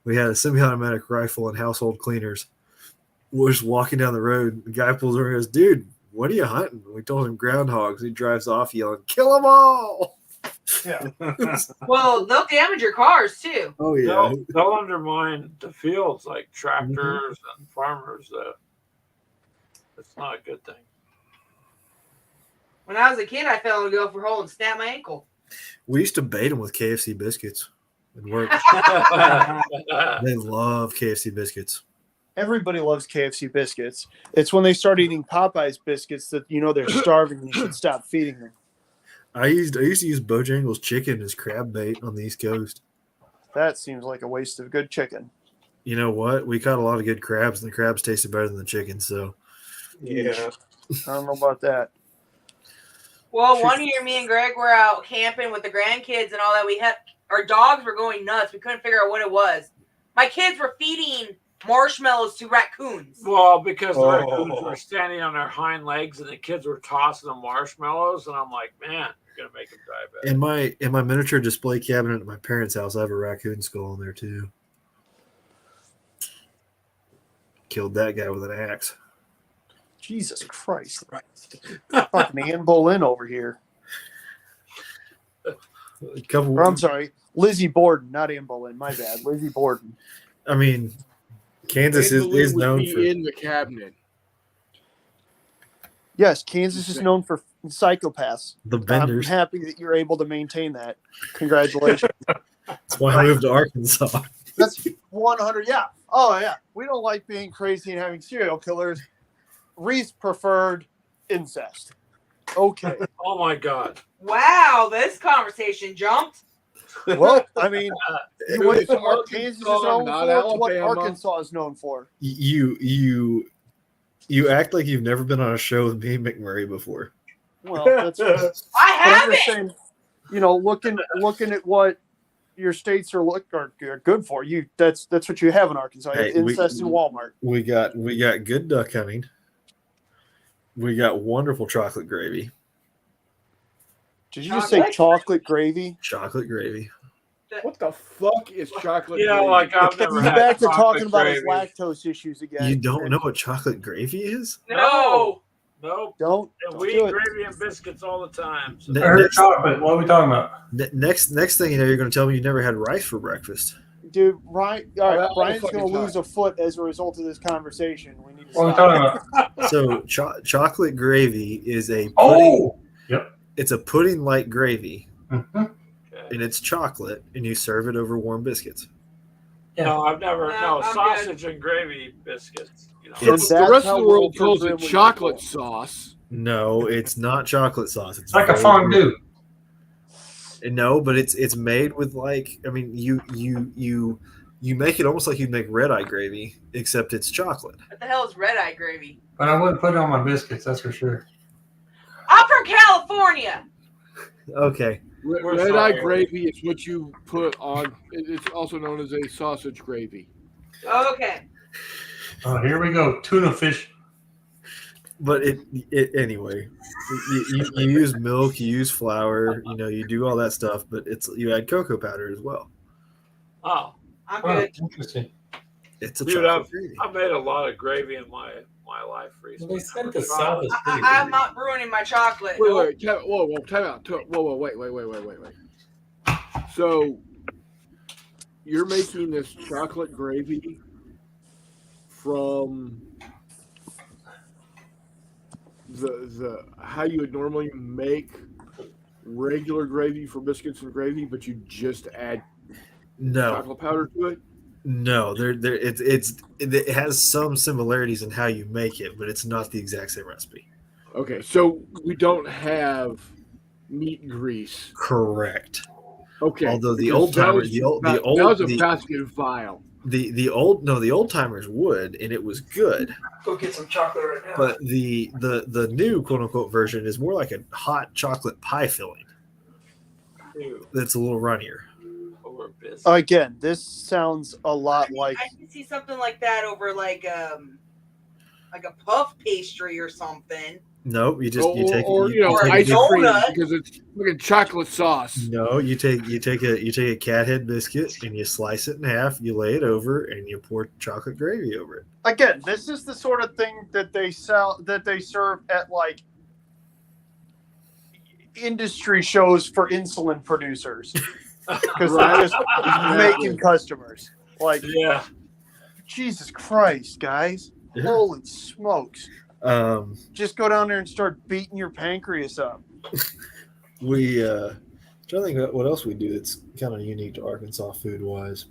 We had a semi-automatic rifle and household cleaners. We're just walking down the road. The guy pulls over and goes, "Dude, what are you hunting?" We told him groundhogs. He drives off yelling, "Kill them all!" Yeah. Well, they'll damage your cars too. Oh yeah. They'll undermine the fields like tractors and farmers. It's not a good thing. When I was a kid, I fell in a gopher hole and snapped my ankle. We used to bait them with KFC biscuits. It worked. They love KFC biscuits. Everybody loves KFC biscuits. It's when they start eating Popeye's biscuits that you know they're starving. You should stop feeding them. I used to use Bojangles chicken as crab bait on the East Coast. That seems like a waste of good chicken. You know what? We caught a lot of good crabs, and the crabs tasted better than the chicken. So Yeah. I don't know about that. Well, one year, me and Greg were out camping with the grandkids and all that. We had our dogs were going nuts. We couldn't figure out what it was. My kids were feeding marshmallows to raccoons. Well, because the raccoons were standing on their hind legs and the kids were tossing them marshmallows, and I'm like, man, you're gonna make them diabetic. in my miniature display cabinet at my parents' house, I have a raccoon skull in there too. Killed that guy with an axe. Jesus Christ. Fucking Ann Boleyn over here. I'm sorry. Lizzie Borden, not Ann Boleyn. My bad. Lizzie Borden. I mean, Kansas is known for in the cabinet. Yes, Kansas is known for psychopaths. the vendors. I'm happy that you're able to maintain that. Congratulations. That's why I moved to Arkansas. That's 100. Yeah. Oh, yeah. We don't like being crazy and having serial killers. Reese preferred incest. Okay. Oh my God. Wow, this conversation jumped. Well, I mean, you went It's from what Kansas is known not for to what Alabama. Arkansas is known for. You act like you've never been on a show with me, McMurray, before. Well, that's I but I'm haven't. just saying, you know, looking at what your states are good for you. That's what you have in Arkansas. Hey, Incest and Walmart. We got good duck hunting. We got wonderful chocolate gravy. Did you just say chocolate gravy? Chocolate gravy. What the fuck is chocolate? Yeah, gravy? like I've never He's had back to chocolate talking about gravy. his lactose issues again. You don't know what chocolate gravy is? No. Nope. Don't We do eat it. gravy and biscuits all the time. So. Ne- I heard next, chocolate. What are we talking about? next thing you know, you're going to tell me you never had rice for breakfast. Dude, Ryan, all that right, all Brian's fucking going to time. lose a foot as a result of this conversation. We need to What are we stop. talking about? So chocolate gravy is a pudding. Oh, yep. It's a pudding-like gravy, Mhm. and it's chocolate, and you serve it over warm biscuits. No, I've never. No, No, I'm sausage and gravy biscuits. You know. And It's- The that's rest how of the world Wilford calls it Brimley was chocolate born. sauce. No, it's not chocolate sauce. It's like a fondue. No, but it's made with like, I mean, you You make it almost like you'd make red eye gravy, except it's chocolate. What the hell is red eye gravy? But I wouldn't put it on my biscuits, that's for sure. I'm from California. Okay. Red eye gravy is what you put on. It's also known as a sausage gravy. Okay. Oh, here we go. Tuna fish. But it anyway, you use milk, you use flour, you do all that stuff, but you add cocoa powder as well. Oh, I'm good. Interesting. It's a dude, chocolate gravy. I've made a lot of gravy in my life recently. They said the South is pretty I'm not ruining my chocolate. Wait, whoa, time out. Whoa, wait. So, you're making this chocolate gravy from the how you would normally make regular gravy for biscuits and gravy, but you just add chocolate powder to it? No, it has some similarities in how you make it, but it's not the exact same recipe. Okay, so we don't have meat grease. Correct. Okay. Although the old timers, that was a basket vial. The old timers would, and it was good. Go get some chocolate right now. But the new quote unquote version is more like a hot chocolate pie filling. That's a little runnier. Again, this sounds a lot like. I can see something like that over like a puff pastry or something. No, you take ice cream because it's fucking chocolate sauce. No, you take a cat head biscuit and you slice it in half, you lay it over, and you pour chocolate gravy over it. Again, this is the sort of thing that they serve at like industry shows for insulin producers because they're just making customers. Like, yeah, Jesus Christ, guys! Yeah. Holy smokes! Just go down there and start beating your pancreas up. We trying to think about what else we do that's kind of unique to Arkansas food wise.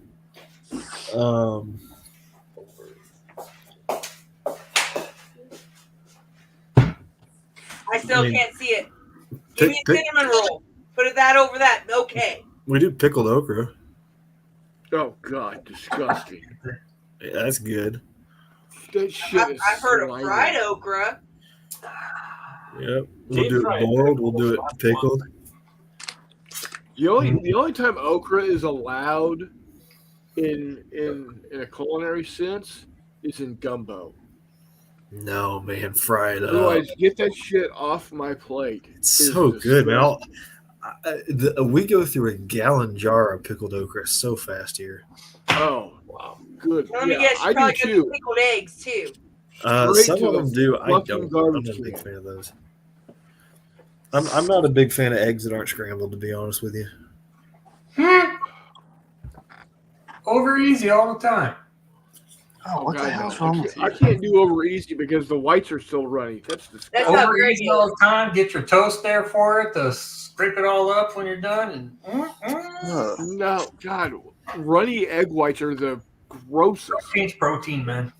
I still can't see it. Give me a cinnamon roll. Put that over that. Okay. We do pickled okra. Oh God, disgusting. Yeah, that's good. That shit is I've heard of fried okra. Yep. We'll do it boiled. We'll do it pickled. The only time okra is allowed in a culinary sense is in gumbo. No, man, fry it up. Otherwise, get that shit off my plate. It's so good, man. We go through a gallon jar of pickled okra so fast here. Oh, wow. Good. Let me guess, you probably get the pickled eggs, too. Some of them do. I don't. I'm not a big fan of those. I'm not a big fan of eggs that aren't scrambled, to be honest with you. Over easy all the time. Oh, what the hell's wrong with you? I can't do over easy because the whites are still runny. That's disgusting. Over easy all the time. Get your toast there for it to scrape it all up when you're done. And no, God, runny egg whites are the grossest. Protein's protein, man.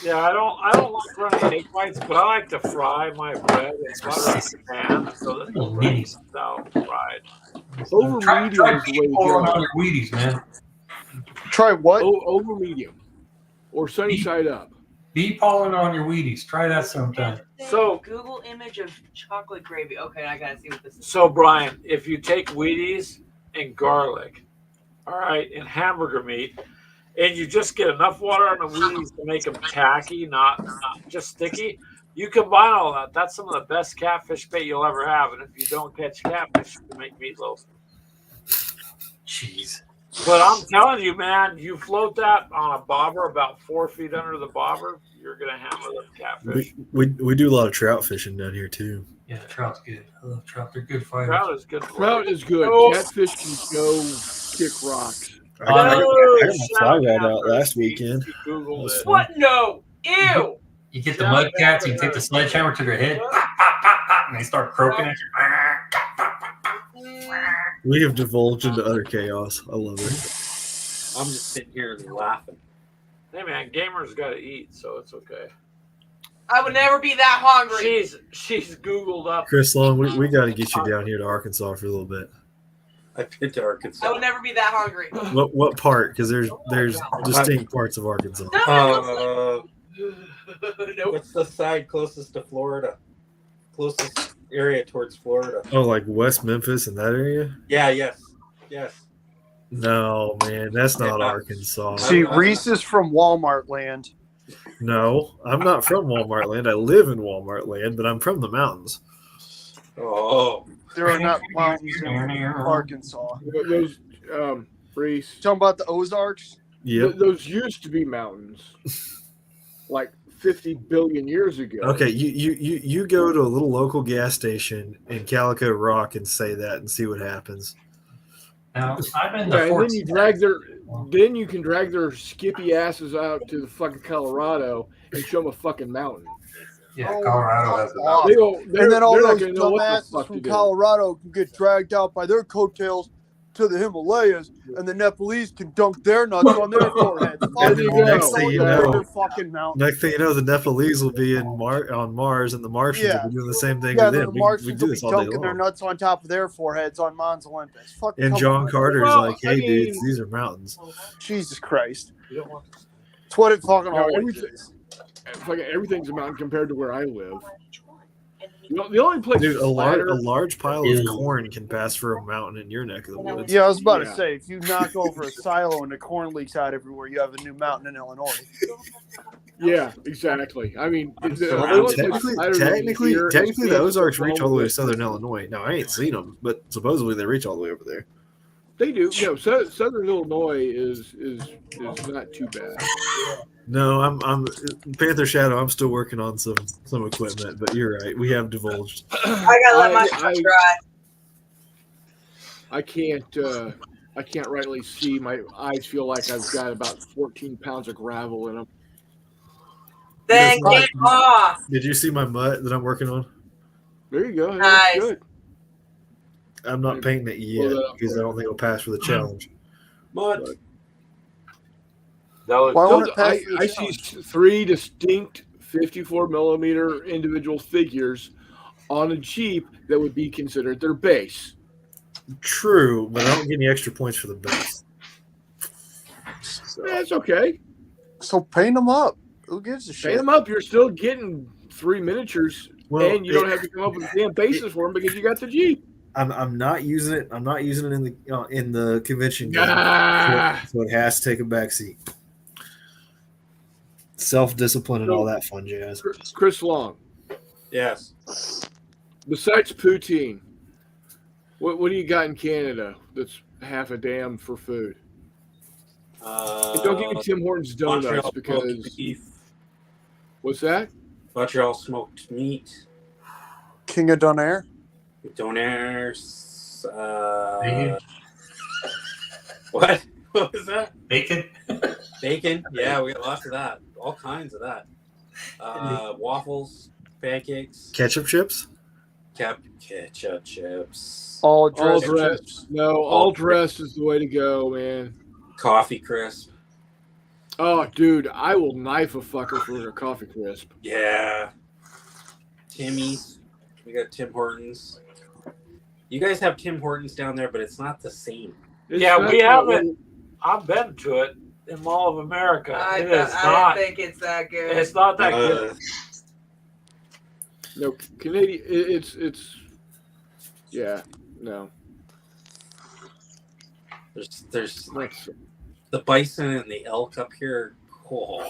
Yeah, I don't like running egg whites, but I like to fry my bread and butter in the pan so that the bread is out fried. Over medium is the way to go. On your Wheaties, man. Try what? Over medium. Or sunny side up. Bee pollen on your Wheaties. Try that sometime. So Google image of chocolate gravy. Okay, I gotta see what this is. So Brian, if you take Wheaties and garlic, all right, and hamburger meat, and you just get enough water on the Wheaties to make them tacky, not just sticky, you combine all that. That's some of the best catfish bait you'll ever have. And if you don't catch catfish, you can make meatloaf. Jeez. But I'm telling you, man, you float that on a bobber about 4 feet under the bobber, you're gonna hammer the catfish. We do a lot of trout fishing down here too. Yeah, trout's good. I love trout. They're good fighters. Trout is good. Trout is good. Oh. Catfish can go kick rocks. I got my fly rod out last weekend. What? No. Ew. You get the mud cats, you take the sledgehammer to their head, and they start croaking at you. We have divulged into utter chaos. I love it. I'm just sitting here laughing. Hey man, gamers got to eat, so it's okay. I would never be that hungry. She's Googled up. Chris Long, we got to get you down here to Arkansas for a little bit. I've been to Arkansas. I would never be that hungry. What part? Because there's distinct parts of Arkansas. What's the side closest to Florida? Closest area towards Florida. Oh, like West Memphis and that area? Yeah, yes. No, man, that's not Arkansas. See, Reese is from Walmart land. No, I'm not from Walmart land. I live in Walmart land, but I'm from the mountains. Oh. There are not mountains in Arkansas. Those, Reese. Talking about the Ozarks? Yeah. Those used to be mountains, like 50 billion years ago. Okay, you go to a little local gas station in Calico Rock and say that and see what happens. Now, I've been Yeah, to and Fort then you can drag their skippy asses out to the fucking Colorado and show them a fucking mountain. Yeah, Oh, Colorado has a fuck mountain. They go, And then all they're not those gonna know what the dumbasses fuck from to do. Colorado can get dragged out by their coattails to the Himalayas, and the Nepalese can dunk their nuts on their foreheads. There you go. Next thing you know, their fucking mountain. Next thing you know, the Nepalese will be on Mars, and the Martians will be doing the same thing Yeah, to the them. We Martians do will be this all day dunking their long. nuts on top of their foreheads on Mons Olympus. Fucking And come John on. Carter's Well, like, I "Hey, mean- dudes, these are mountains." Jesus Christ. It's what it fucking No, always is. Fucking everything's a mountain compared to where I live. The only place Dude, that's a flatter- large pile of Ew. corn can pass for a mountain in your neck of the woods. Yeah, I was about Yeah. to say, if you knock over a silo and the corn leaks out everywhere, you have a new mountain in Illinois. Yeah, exactly. I mean, I'm the surrounded. only place Technically, flatter than technically, here is technically, the Kansas, Ozarks reach all the way to Oklahoma, southern Texas. Illinois. Now, I ain't seen them, but supposedly they reach all the way over there. They do. You know, southern Illinois is not too bad. No, I'm Panther Shadow. I'm still working on some equipment, but you're right. We have divulged. I gotta let my I- truck dry. I can't rightly see. My eyes feel like I've got about 14 pounds of gravel in them. Then That's get off. Did you see my mutt that I'm working on? There you go. Nice. That's good. I'm not painting it yet Well, because I don't think it'll pass for the challenge. Mud. That was Why So won't it pass for the I see challenge? 3 distinct 54 millimeter individual figures on a Jeep that would be considered their base. True, but I don't get any extra points for the base. So, That's okay. So paint them up. Who gives a Paint shit? them up. You're still getting 3 miniatures, well, and you don't have to come up with a damn basis for them because you got the Jeep. I'm not using it. I'm not using it in the convention game, Ah. so it has to take a backseat. Self-discipline and all that fun jazz. Chris Long, Yes. besides poutine, what do you got in Canada that's half a damn for food? And don't give me Tim Hortons donuts Montreal because smoked beef, what's that? Montreal smoked meat, King of Donair? Donairs. Bacon. What? What was that? Bacon. Bacon. Yeah, we got lots of that. All kinds of that. Waffles, pancakes, Ketchup chips. ketchup chips, All All dressed dressed. chips. No, all dressed is the way to go, man. coffee crisp. Oh, dude, I will knife a fucker for a coffee crisp. Yeah. Timmy's. We got Tim Hortons. You guys have Tim Hortons down there, but it's not the same. It's Yeah, not- we haven't. I've been to it in Mall of America. I It is don't not. think it's that good. It's not that good. No, Canadian. It's. Yeah, no. There's That's, the bison and the elk up here. Oh.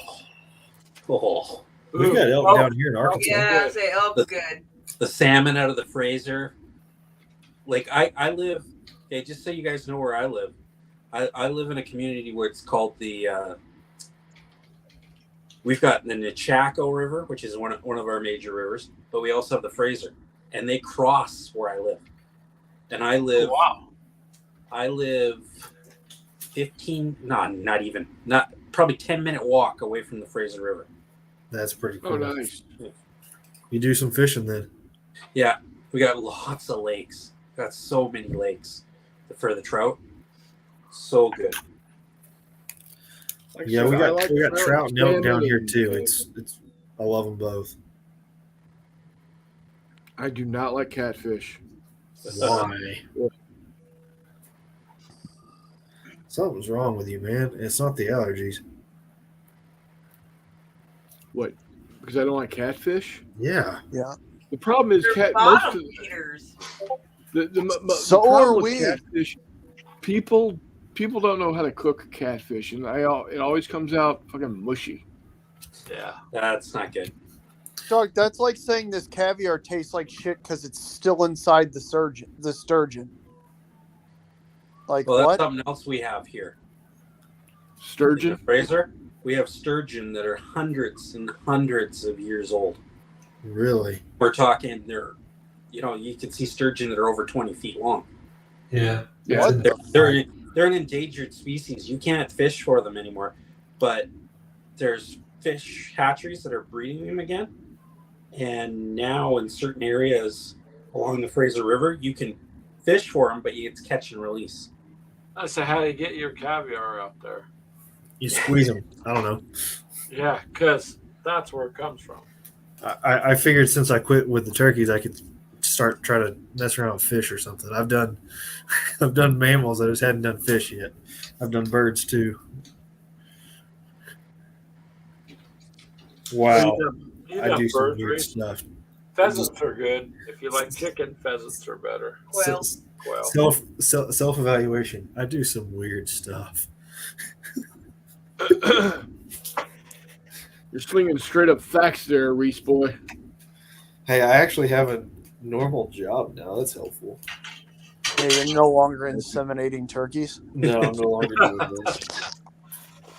We've got elk Oh, down here in Arkansas. Yeah, I say elk's good. The salmon out of the Fraser. Like I live. Okay, just so you guys know where I live. I live in a community where it's called the. We've got the Nechako River, which is one of our major rivers, but we also have the Fraser, and they cross where I live. And I live. Wow. I live probably 10-minute walk away from the Fraser River. That's pretty cool. oh, nice. You do some fishing then. Yeah, we got lots of lakes. Got so many lakes for the trout. So good. Like I Yeah, said, we I got like we got trout and elk salmon down here and- too. It's I love them both. I do not like catfish. Why? Something's wrong with you, man. It's not the allergies. What? Because I don't like catfish. Yeah. Yeah. The problem is They're most bottom of feeders. the So problem are with we. catfish. People don't know how to cook catfish, and it always comes out fucking mushy. Yeah. That's not good. Doug, that's like saying this caviar tastes like shit because it's still inside the sturgeon. Like Well, that's what? something else we have here. In the Sturgeon. Fraser, we have sturgeon that are hundreds and hundreds of years old. Really? We're talking you can see sturgeon that are over 20 feet long. Yeah. Yeah. They're an endangered species. You can't fish for them anymore. But there's fish hatcheries that are breeding them again. And now in certain areas along the Fraser River, you can fish for them, but it's catch and release. I say, how do you get your caviar out there? You squeeze them. I don't know. Yeah, because that's where it comes from. I figured since I quit with the turkeys, I could start trying to mess around with fish or something. I've done mammals. I just hadn't done fish yet. I've done birds too. Wow. You I done do some birds weird race. stuff. Pheasants are good. If you like chicken, pheasants are better. Well, Quail. Self evaluation. I do some weird stuff. You're slinging straight up facts there, Reese boy. Hey, I actually have a normal job now. That's helpful. Yeah, you're no longer inseminating turkeys. No, I'm no longer doing this.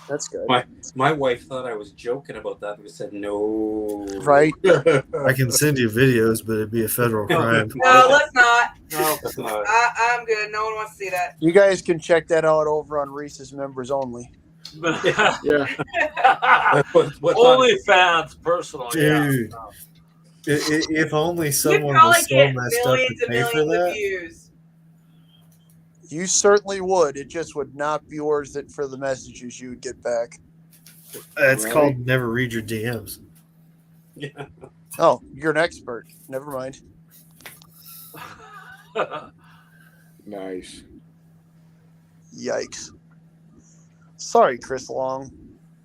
That's good. My wife thought I was joking about that. We said no. Right? I can send you videos, but it'd be a federal crime. no, let's not. No, it's not. I'm good. No one wants to see that. You guys can check that out over on Reese's members only. Yeah. What's Only fans, personal. Dude. Yeah. If only You'd someone probably was so get messed up millions to and pay for millions of that. views. You certainly would. It just would not be worth it for the messages you would get back. It's Right. called never read your DMs. Yeah. Oh, you're an expert. Never mind. Nice. Yikes. Sorry, Chris Long.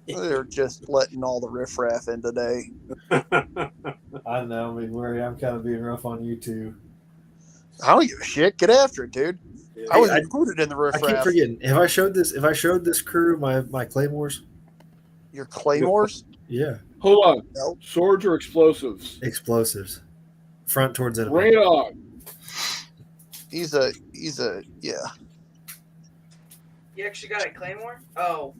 They're just letting all the riffraff in today. I know, Big Worry. I'm kind of being rough on you too. I don't give a shit. Get after it, dude. I was included in the I keep riffraff. forgetting. Have I showed this crew my claymores? Your claymores? Yeah, Hold on. Nope. Swords or explosives? explosives. Front towards enemy. Right on. He's a yeah. You actually got a claymore? Oh.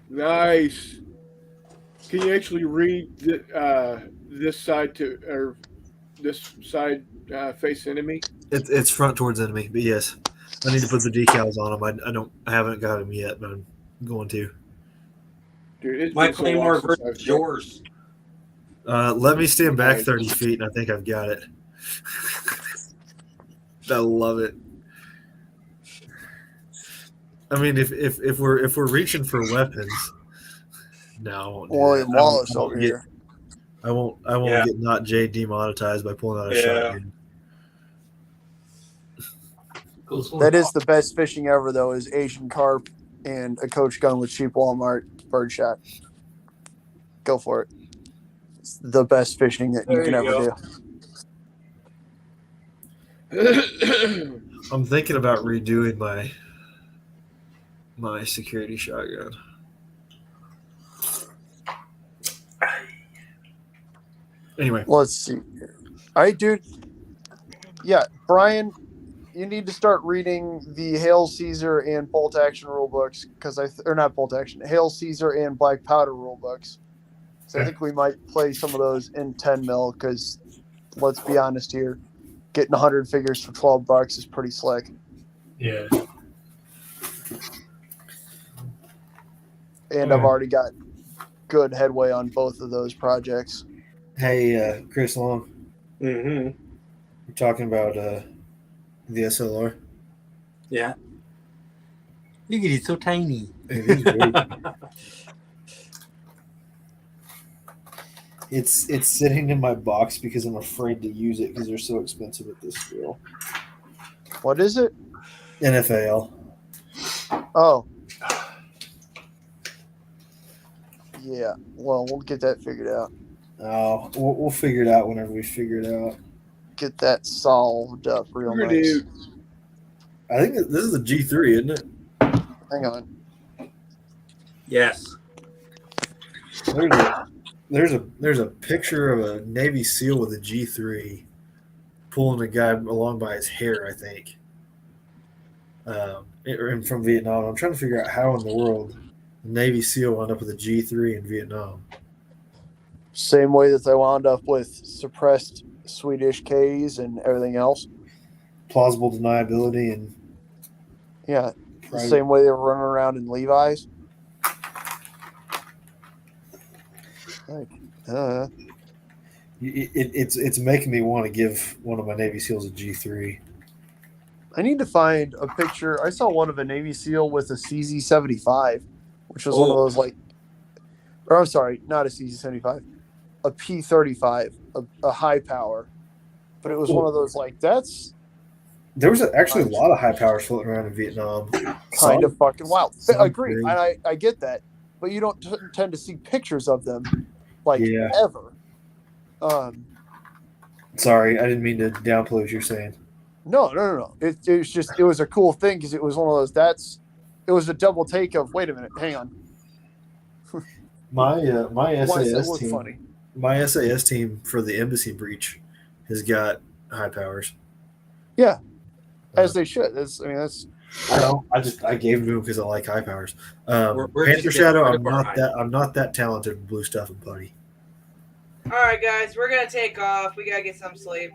Nice. Can you actually read this side face enemy? It's front towards enemy, but yes, I need to put the decals on them. I haven't got them yet, but I'm going to. Dude, it's My been so claymore long since versus I've- yours. Let me stand back 30 feet, and I think I've got it. I love it. I mean, if we're reaching for weapons, no, I won't do William that. Wallace I won't over get, here. I won't Yeah. get not Jay demonetized by pulling out a shotgun. That is the best fishing ever, though, is Asian carp and a coach gun with cheap Walmart birdshot. Go for it. It's the best fishing that you There can you ever go. do. I'm thinking about redoing my security shotgun. Anyway, Let's see. All right, dude. Yeah, Brian, you need to start reading the Hail Caesar and Bolt Action rule books because or not Bolt Action, Hail Caesar and Black Powder rule books. So I think we might play some of those in 10 mil because let's be honest here, getting 100 figures for $12 is pretty slick. Yeah. And I've already got good headway on both of those projects. hey, Chris Long, Mm-hmm. we're talking about the SLR. Yeah. Look at it, so tiny. It is big. It's sitting in my box because I'm afraid to use it because they're so expensive at this scale. What is it? NFL. Oh. Yeah. Well, we'll get that figured out. Oh, we'll figure it out whenever we figure it out. Get that solved up real We're nice. gonna do- I think this is a G3, isn't it? Hang on. Yes. There's a picture of a Navy SEAL with a G3 pulling a guy along by his hair, I think. And from Vietnam. I'm trying to figure out how in the world the Navy SEAL wound up with a G3 in Vietnam. Same way that they wound up with suppressed Swedish Ks and everything else. Plausible deniability and Yeah. The private. same way they were running around in Levi's. Like, It's making me want to give one of my Navy SEALs a G3. I need to find a picture. I saw one of a Navy SEAL with a CZ-75, which was one of those or I'm sorry, not a CZ-75, a P-35, a high power. But it was one of those that's There was actually a lot of high powers floating around in Vietnam. kind of fucking wild. I Some agree. crazy. And I get that. But you don't tend to see pictures of them Yeah. ever. Sorry, I didn't mean to downplay what you're saying. No. It was just, it was a cool thing because it was one of those, it was a double take of, wait a minute, hang on. My Why does that SAS look team, funny? my SAS team for the embassy breach has got high powers. Yeah, as they should. That's. I know. I gave them to him because I like high powers. We're Panther just Shadow. getting rid I'm of our not high that. I'm not that talented with blue stuff and putty. All right, guys, we're gonna take off. We gotta get some sleep.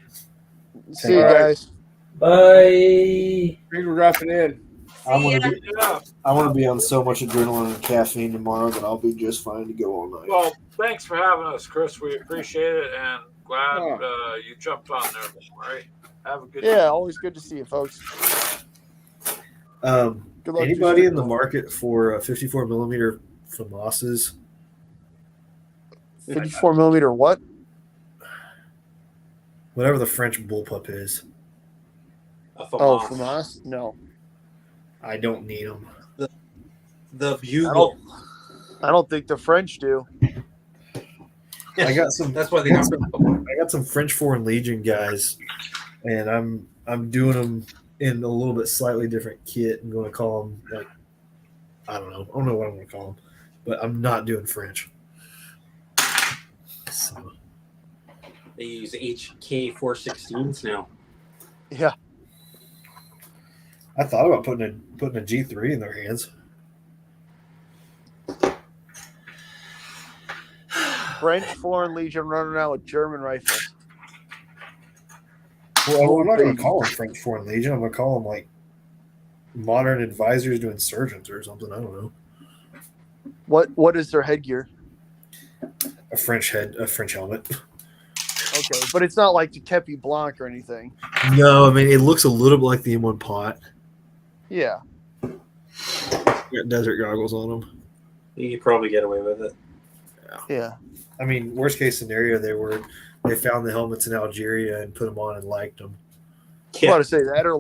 See you guys. Bye. Thanks for dropping in. I See want ya. to be. I want to be on so much adrenaline and caffeine tomorrow that I'll be just fine to go all night. Well, thanks for having us, Chris. We appreciate it, and glad Oh. you jumped on there. All right. Have a good Yeah, always good to see you, folks. Good luck Anybody to in the market for 54 millimeter FAMASs? 54 millimeter what? Whatever the French bullpup is. Oh, FAMAS? No. I don't need them. The bugle. I don't think the French do. I got some. That's why they got I got some French Foreign Legion guys, and I'm doing them in a little bit slightly different kit. I'm going to call them I don't know what I'm going to call them, but I'm not doing French. So. They use HK 416s now. Yeah. I thought about putting a G3 in their hands. French Foreign Legion running around with German rifles. Well, I'm not going to call them French Foreign Legion. I'm going to call them modern advisors to insurgents or something. I don't know. What is their headgear? A French helmet. Okay, but it's not like the Kepi Blanc or anything. No, I mean it looks a little bit like the M1 pot. Yeah. Got desert goggles on them. You could probably get away with it. Yeah. I mean, worst case scenario, they found the helmets in Algeria and put them on and liked them. I want to say that, or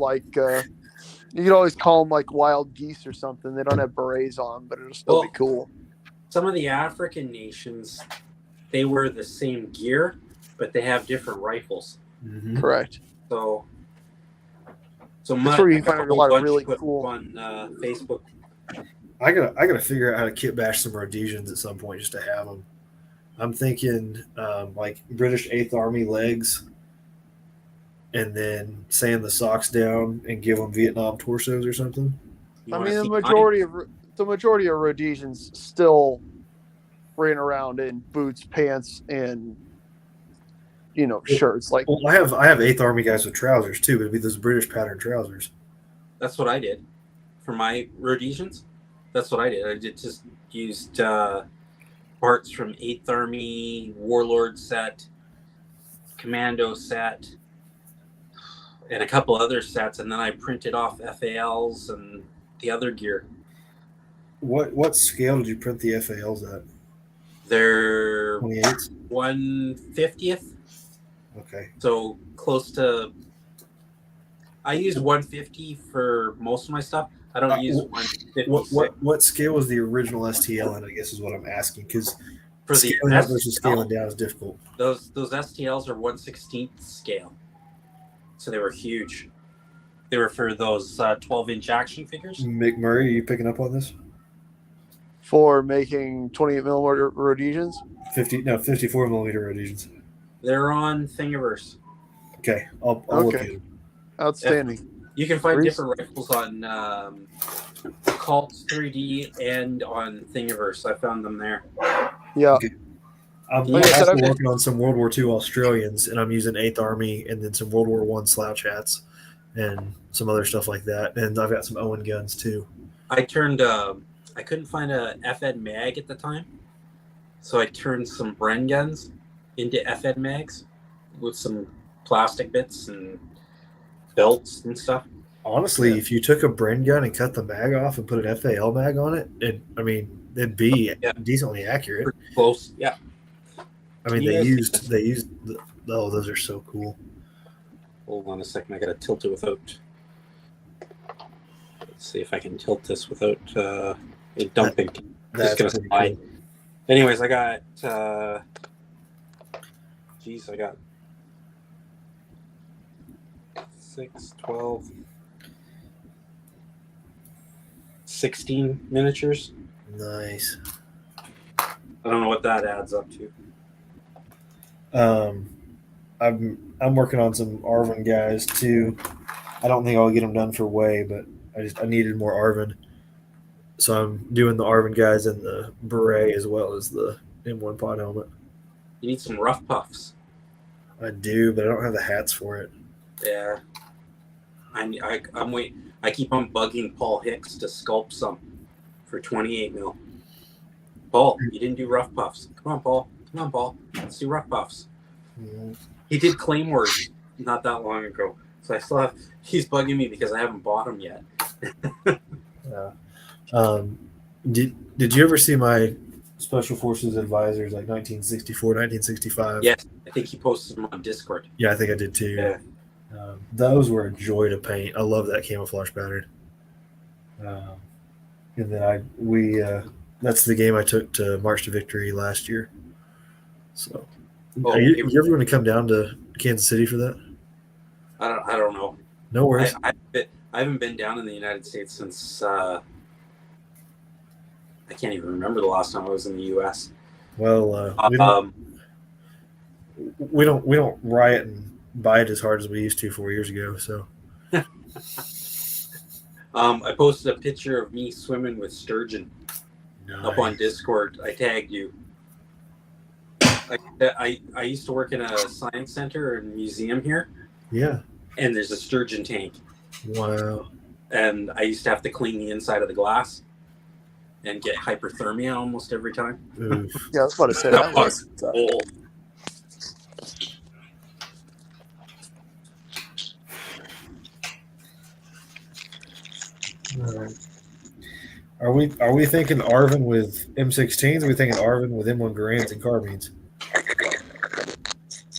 you could always call them wild geese or something. They don't have berets on, but it'll still be cool. Some of the African nations, they wear the same gear, but they have different rifles. Mm-hmm. Correct. So that's where you can find a lot of really cool on Facebook. I gotta figure out how to kit bash some Rhodesians at some point just to have them. I'm thinking British 8th Army legs, and then sand the socks down and give them Vietnam torsos or something. I mean, the majority of Rhodesians still ran around in boots, pants, and shirts. Well, I have 8th Army guys with trousers too, but it'd be those British pattern trousers. That's what I did for my Rhodesians. That's what I did. I just used parts from 8th Army, Warlord set, Commando set, and a couple other sets, and then I printed off FALs and the other gear. What scale did you print the FALs at? They're 28s? 1/50th. Okay. So close to I use 150 for most of my stuff. I don't use 156 What scale was the original STL in? I guess is what I'm asking, because for the scaling up versus STL. scaling down is difficult. Those STLs are 1/16th scale, so they were huge. They were for those 12-inch action figures. McMurray, are you picking up on this? For making 28 millimeter Rhodesians? 54 millimeter Rhodesians. They're on Thingiverse. Okay, I'll look at them. Outstanding. You can find Reese? different rifles on Cults 3D and on Thingiverse. I found them there. Yeah. Okay. I'm Like I said, also I've- working on some World War II Australians, and I'm using 8th Army and then some World War I slouch hats and some other stuff like that. And I've got some Owen guns too. I couldn't find a FN mag at the time, so I turned some Bren guns into FN mags with some plastic bits and belts and stuff. Honestly, if you took a Bren gun and cut the mag off and put an FAL mag on it, it'd be decently accurate. Pretty close, yeah. I mean, You they guys- used. Oh, those are so cool. Hold on a second, I gotta tilt it without. Let's see if I can tilt this without it dumping. That's Just gonna pretty slide. cool. Anyways, I got. I got 6, 12, 16 miniatures. Nice. I don't know what that adds up to. I'm working on some Arvin guys too. I don't think I'll get them done for Way, but I needed more Arvin, so I'm doing the Arvin guys and the beret as well as the M1 pod helmet. You need some rough puffs. I do, but I don't have the hats for it. Yeah. I'm waiting. I keep on bugging Paul Hicks to sculpt some for 28 mil. Paul, you didn't do rough puffs. Come on, Paul. Let's do rough puffs. Mhm. He did Claymores not that long ago, so I still have. He's bugging me because I haven't bought them yet. Did you ever see my Special Forces advisors like 1964, 1965? Yes, I think he posted them on Discord. Yeah, I think I did too. Yeah. Those were a joy to paint. I love that camouflage pattern. And then that's the game I took to March to Victory last year. So, Oh, are you ever going to come down to Kansas City for that? I don't know. No worries. I haven't been down in the United States since I can't even remember the last time I was in the U.S. Well, we don't riot and bite as hard as we used to 4 years ago. So, I posted a picture of me swimming with sturgeon up on Discord. I tagged you. I used to work in a science center and museum here. Yeah. And there's a sturgeon tank. Wow. And I used to have to clean the inside of the glass and get hyperthermia almost every time. Oof. Yeah, I was about to say that was old. Are we thinking Arvin with M16s? Or are we thinking Arvin with M1 Garands and carbines?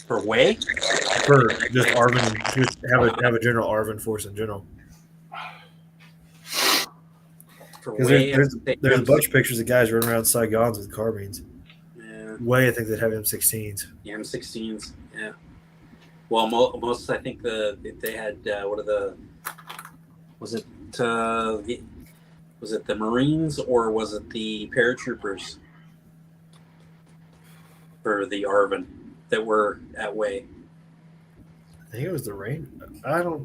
For Way? For just Arvin, just have a general Arvin force in general. For Because Way, there's a bunch of pictures of guys running around Saigons with carbines. Yeah. Way, I think they'd have M16s. Yeah, M16s. Yeah. Well, most I think they had was it the Marines or was it the paratroopers for the Arvin that were at Way? I think it was the rain.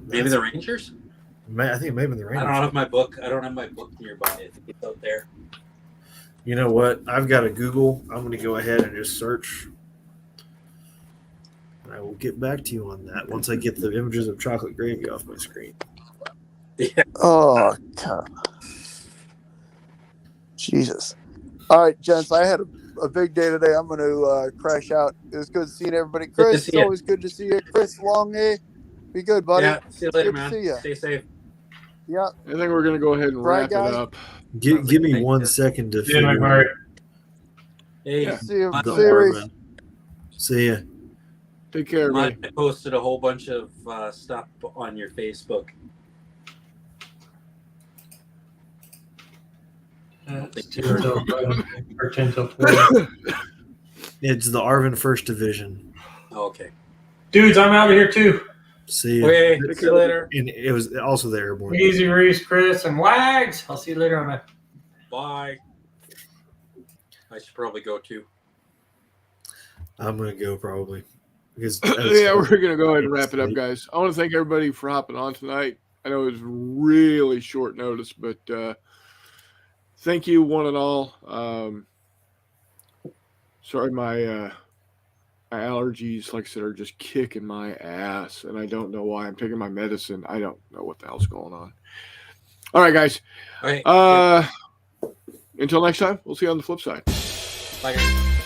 Maybe the Rangers. I think it may have been the Rangers. I don't have my book. I don't have my book nearby. I think it's out there. You know what? I've got a Google. I'm going to go ahead and just search. And I will get back to you on that once I get the images of chocolate gravy off my screen. Yeah. Oh, God. Jesus. All right, gents, I had a big day today. I'm going to crash out. It was good seeing everybody. Good to Chris, see it's you. always good to see you. Chris Longley, be good, buddy. Yeah. See you later, Good to man. see ya. Stay safe. Yeah. I think we're gonna go ahead and Right, wrap guys? it up. Give me 1 second to Yeah, figure McMurray. Hey, Yeah. See you. the See you, Reese. Arvin. See ya. Take care, Mutt, everybody. I posted a whole bunch of stuff on your Facebook. It's 10 till 11, or 10 till 12. It's the Arvin First Division. Okay. Dudes, I'm out of here too. See ya. Okay. See you later. And it was also the airborne. Easy, Reese, Chris, and Wags. I'll see you later on that. Bye. I should probably go too. I'm gonna go probably because Yeah, we're going to go ahead and wrap it up, guys. I want to thank everybody for hopping on tonight. I know it was really short notice, but thank you, one and all. Sorry, my allergies, like I said, are just kicking my ass, and I don't know why. I'm taking my medicine. I don't know what the hell's going on. All right, guys. All right. Until next time, we'll see you on the flip side. Bye, guys.